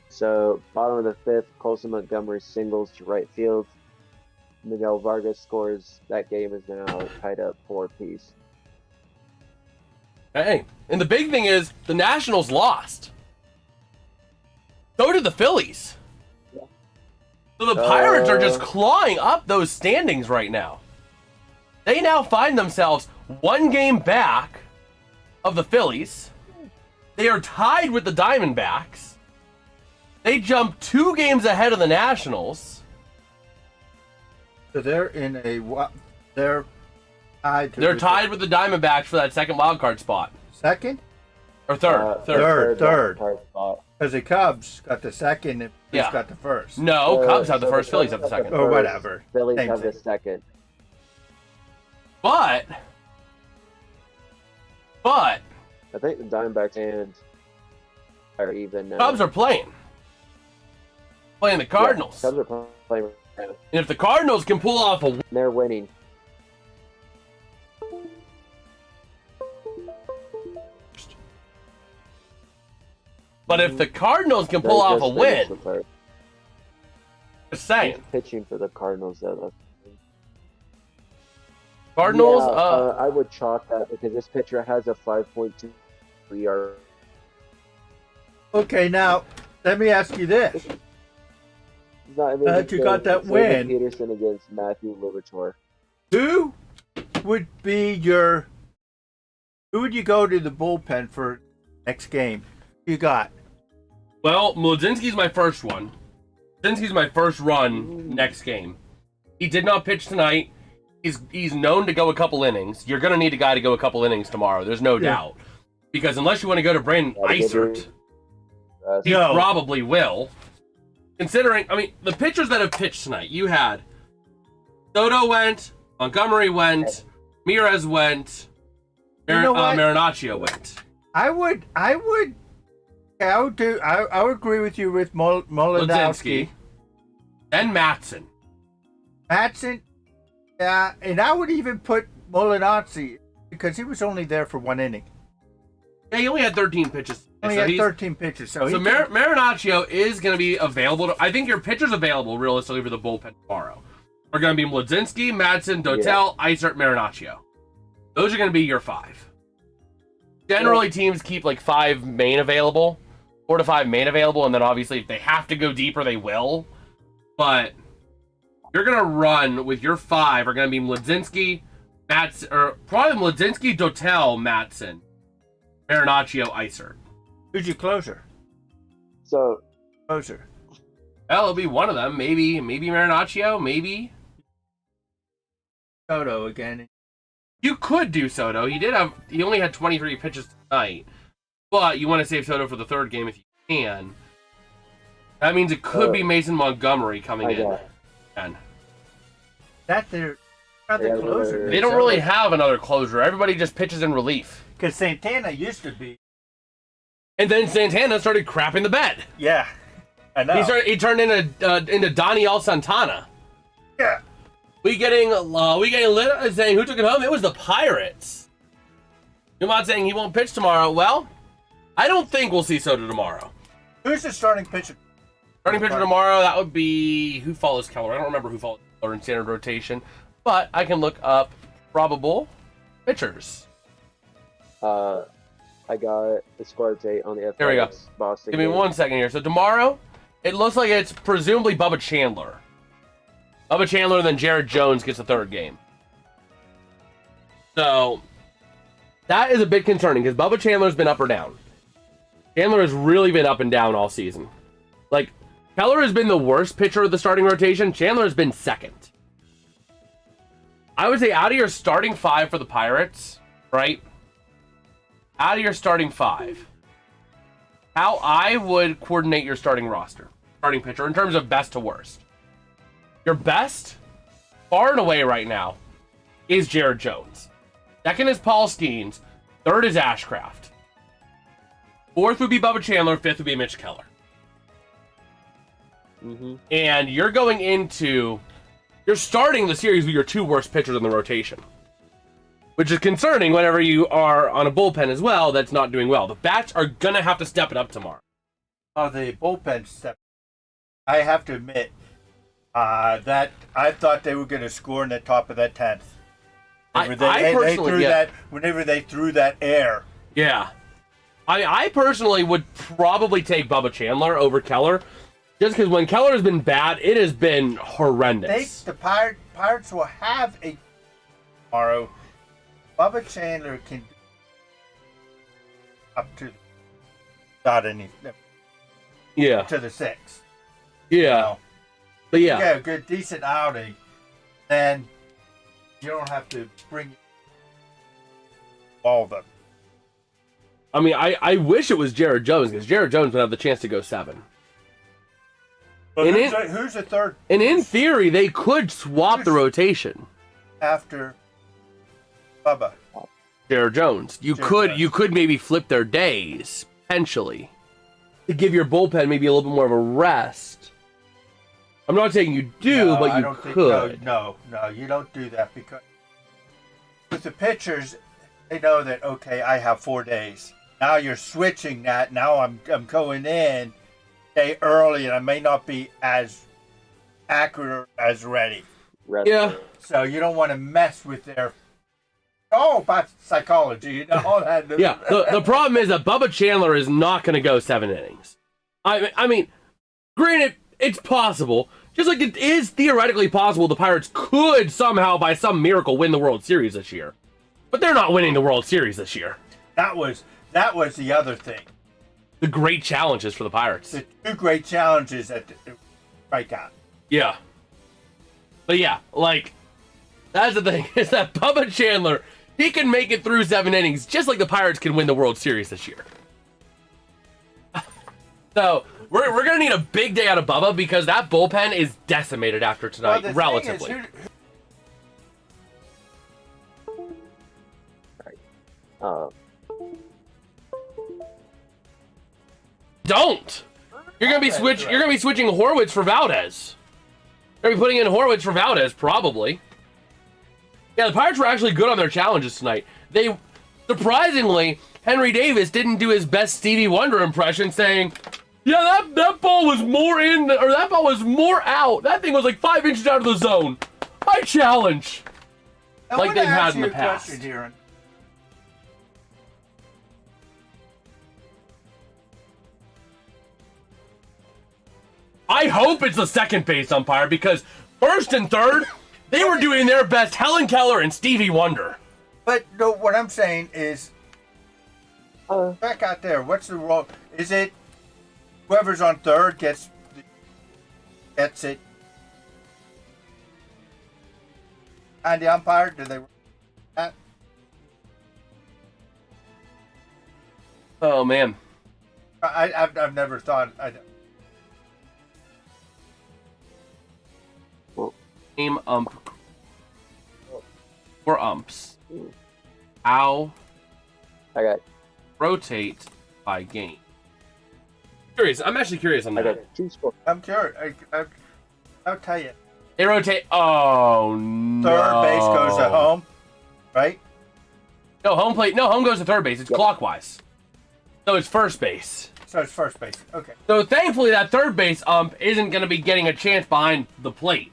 So, bottom of the 5th, Colson Montgomery singles to right field. Miguel Vargas scores. That game is now tied up 4-piece. Hey, and the big thing is the Nationals lost. So did the Phillies. Yeah. So the Pirates are just clawing up those standings right now. They now find themselves 1 game back of the Phillies. They are tied with the Diamondbacks. They jumped 2 games ahead of the Nationals. So they're in they're tied. They're tied with the Diamondbacks for that second wild card spot. Second Or third. third. Hard spot. because the Cubs got the second and Phillies got the first. No, Cubs have the first, Phillies have the second. Or whatever. Phillies Same have thing. the second. But I think the Diamondbacks and are even now. Cubs are playing the Cardinals. Yeah, Cubs are playing right now. And if the Cardinals can pull off a win, They're winning. but if the Cardinals can pull off a win, just saying. He's pitching for the Cardinals though. Cardinals, I would chalk that because this pitcher has a 5.2 ERA. Okay, now let me ask you this: you got that win. Peterson against Matthew Liberatore. Who would be your? Who would you go to the bullpen for next game? You got? well, Mlodzinski's my first one. Mlodzinski's my first run next game. He did not pitch tonight. He's known to go a couple innings. You're going to need a guy to go a couple innings tomorrow. There's no doubt. Because unless you want to go to Brandon Eisert, he probably will. Considering, I mean, the pitchers that have pitched tonight, you had Soto went, Montgomery went, Mirez went, Marinaccio went. I would agree with you with Mlodzinski. Then Matson. Yeah, and I would even put Molinazzi because he was only there for one inning. Yeah, he only had 13 pitches. Only had 13 pitches. So Marinaccio is going to be available. I think your pitchers available realistically for the bullpen tomorrow are going to be Mlodzinski, Madsen, Dotel, Eisert, Marinaccio. Those are going to be your 5. Generally, teams keep like 5 main available, 4 to 5 main available, and then obviously if they have to go deeper, they will. But you're going to run with your 5 are going to be Mlodzinski, Matson, or probably Mlodzinski, Dotel, Matson, Marinaccio, Eisert. Who's your closer? Closer. Well, it'll be one of them. Maybe Marinaccio, maybe. Soto again. You could do Soto. He only had 23 pitches tonight. But you want to save Soto for the third game if you can. That means it could be Mason Montgomery coming in. And That they're the closer. they don't really have another closer. Everybody just pitches in relief. Because Santana used to be. And then Santana started crapping the bed. Yeah, I know. He turned into Daniel Santana. Yeah. We getting lit saying who took it home? It was the Pirates. You're not saying he won't pitch tomorrow. Well, I don't think we'll see Soto tomorrow. Who's the starting pitcher? Starting pitcher tomorrow, that would be who follows Keller. I don't remember who follows Keller in standard rotation, but I can look up probable pitchers. I got the score update on the FX. Here we go. Boston Give me game. 1 second here. So tomorrow, it looks like it's presumably Bubba Chandler. Bubba Chandler, and then Jared Jones gets the third game. So that is a bit concerning because Bubba Chandler's been up or down. Chandler has really been up and down all season. Like, Keller has been the worst pitcher of the starting rotation. Chandler has been second. I would say out of your starting 5 for the Pirates, right? Out of your starting 5, how I would coordinate your starting roster, starting pitcher, in terms of best to worst. Your best, far and away right now, is Jared Jones. Second is Paul Skeens. Third is Ashcraft. Fourth would be Bubba Chandler. Fifth would be Mitch Keller. Mm-hmm. And you're starting the series with your 2 worst pitchers in the rotation. Which is concerning whenever you are on a bullpen as well that's not doing well. The bats are going to have to step it up tomorrow. Oh, the bullpen step. I have to admit that I thought they were going to score in the top of that 10th. Whenever they threw that air. Yeah. I personally would probably take Bubba Chandler over Keller. Just because when Keller has been bad, it has been horrendous. The Pirates will have a tomorrow. Bubba Chandler can up to without any. Yeah. to the 6th. Yeah. You know? But yeah. Yeah, a good, decent outing. Then you don't have to bring all of them. I mean, I wish it was Jared Jones, because Jared Jones would have the chance to go 7. But And who's the third And in theory, they could swap the rotation. after Bubba? Jared Jones. You could maybe flip their days, potentially, to give your bullpen maybe a little bit more of a rest. I'm not saying you do, No, but I you don't think- could. No, you don't do that, because with the pitchers, they know that, okay, I have 4 days. Now you're switching that. Now I'm going in day early, and I may not be as accurate or as ready. Yeah. So you don't want to mess with their about psychology, you know all that. Yeah. The problem is that Bubba Chandler is not going to go 7 innings. I mean, granted, it's possible. Just like it is theoretically possible the Pirates could somehow, by some miracle, win the World Series this year. But they're not winning the World Series this year. That was the other thing. The great challenges for the Pirates. The 2 great challenges at the strikeout. Yeah. But yeah, like, that's the thing, is that Bubba Chandler, he can make it through 7 innings, just like the Pirates can win the World Series this year. So, we're going to need a big day out of Bubba, because that bullpen is decimated after tonight, Well, the relatively. thing is, Don't! You're gonna be switching Horwitz for Valdez. You're gonna be putting in Horwitz for Valdez, probably. Yeah, the Pirates were actually good on their challenges tonight. They, surprisingly, Henry Davis didn't do his best Stevie Wonder impression, saying, "Yeah, that ball was more in, or that ball was more out. That thing was like 5 inches out of the zone. I challenge." I Like wanna they've had ask in you the a past. question here. I hope it's the second base umpire, because first and third, they were doing their best, Helen Keller and Stevie Wonder. But no, what I'm saying is, back out there, what's the role? Is it whoever's on third gets it? And the umpire, do they? That? Oh man. I've never thought. Name ump. Or umps. How I got rotate by game. Curious. I'm actually curious on I that. got 2 scores. I'm curious. I'll tell you. They rotate. Oh no. Third base goes to home, right? No, home plate. No, home goes to third base. It's clockwise. So it's first base. So it's first base. Okay. So thankfully that third base ump isn't going to be getting a chance behind the plate,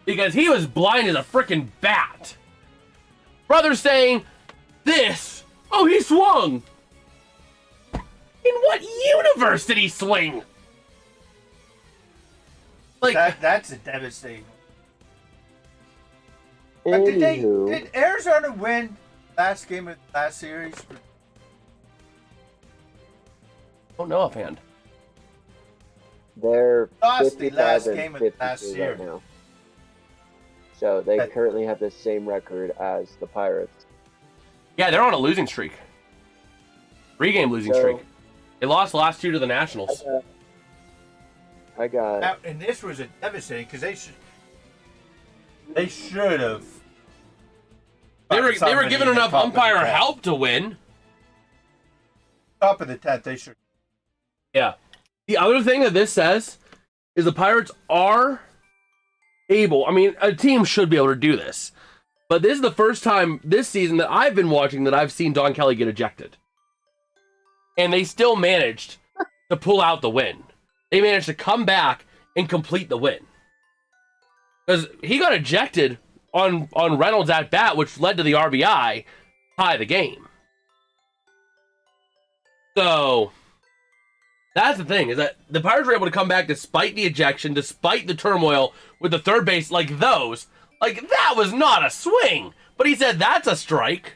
because he was blind as a freaking bat. Brother saying this. Oh, he swung. In what universe did he swing? Like, That's a devastating. But did Arizona win last game of the last series? don't know offhand. They're Lost the 55 last and game of the 52 last year. right now. So they That- currently have the same record as the Pirates. Yeah, they're on a losing streak. 3-game losing So- streak. They lost the last 2 to the Nationals. I got Now, and this was a devastating because they should have. They were given enough umpire help to win. Top of the 10th, they should. Yeah. The other thing that this says is the Pirates are able. I mean, a team should be able to do this. But this is the first time this season that I've been watching that I've seen Don Kelly get ejected. And they still managed to pull out the win. They managed to come back and complete the win. Because he got ejected on Reynolds at bat, which led to the RBI, tie the game. So that's the thing, is that the Pirates were able to come back despite the ejection, despite the turmoil with the third base like those. Like, that was not a swing. But he said that's a strike.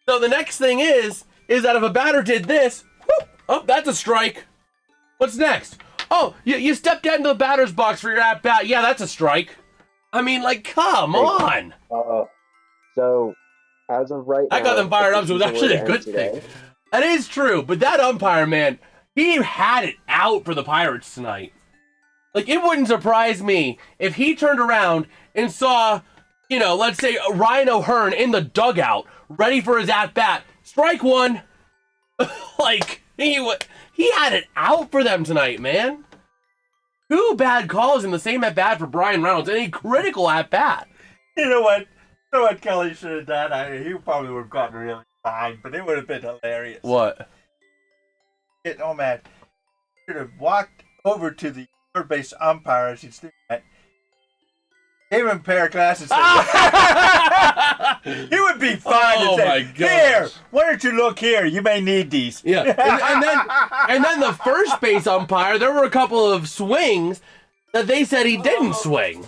So the next thing is that if a batter did this, whoop, oh, that's a strike. What's next? Oh, you stepped down to the batter's box for your at bat. Yeah, that's a strike. I mean, like, come on. So, as of right now, I got them fired up, so it was actually a good thing. That is true, but that umpire, man, he had it out for the Pirates tonight. Like, it wouldn't surprise me if he turned around and saw, let's say Ryan O'Hearn in the dugout, ready for his at-bat. Strike one. Like, he had it out for them tonight, man. 2 bad calls in the same at-bat for Brian Reynolds, and a critical at-bat. You know what Kelly should have done? He probably would have gotten really fine, but it would have been hilarious. What? Oh, man. Should have walked over to the third base umpire as he's doing that. Gave him a pair of glasses. He would be fine Oh, to say, my gosh. here, why don't you look here? You may need these. Yeah, and then the first base umpire, there were a couple of swings that they said he didn't swing.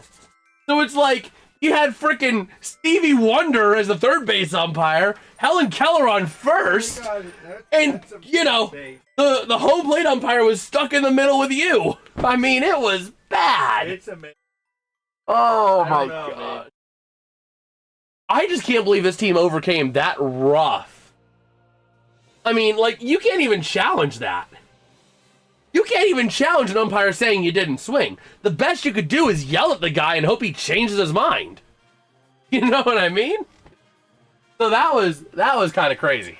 So it's like you had frickin' Stevie Wonder as the third base umpire, Helen Keller on first, and the home plate umpire was stuck in the middle with you. I mean, it was bad. It's amazing. Oh my God. I just can't believe this team overcame that rough. I mean, like, you can't even challenge that. You can't even challenge an umpire saying you didn't swing. The best you could do is yell at the guy and hope he changes his mind. You know what I mean? So that was kind of crazy.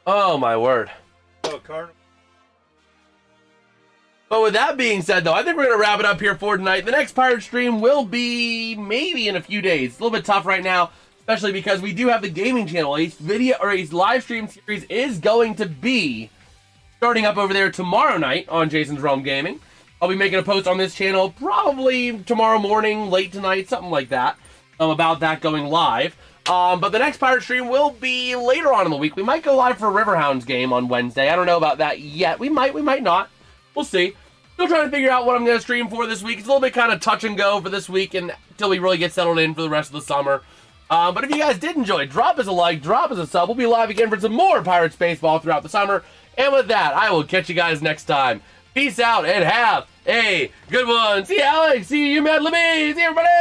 Oh my word. Oh, Cardinal. But with that being said, though, I think we're going to wrap it up here for tonight. The next Pirate stream will be maybe in a few days. It's a little bit tough right now, especially because we do have the gaming channel. A live stream series is going to be starting up over there tomorrow night on Jason's Realm Gaming. I'll be making a post on this channel probably tomorrow morning, late tonight, something like that, about that going live. But the next Pirate stream will be later on in the week. We might go live for a Riverhounds game on Wednesday. I don't know about that yet. We might not. We'll see. Still trying to figure out what I'm going to stream for this week. It's a little bit kind of touch and go for this week until we really get settled in for the rest of the summer. But if you guys did enjoy, drop us a like, drop us a sub. We'll be live again for some more Pirates baseball throughout the summer. And with that, I will catch you guys next time. Peace out and have a good one. See you, Alex. See you, Mad Libby. See you, everybody.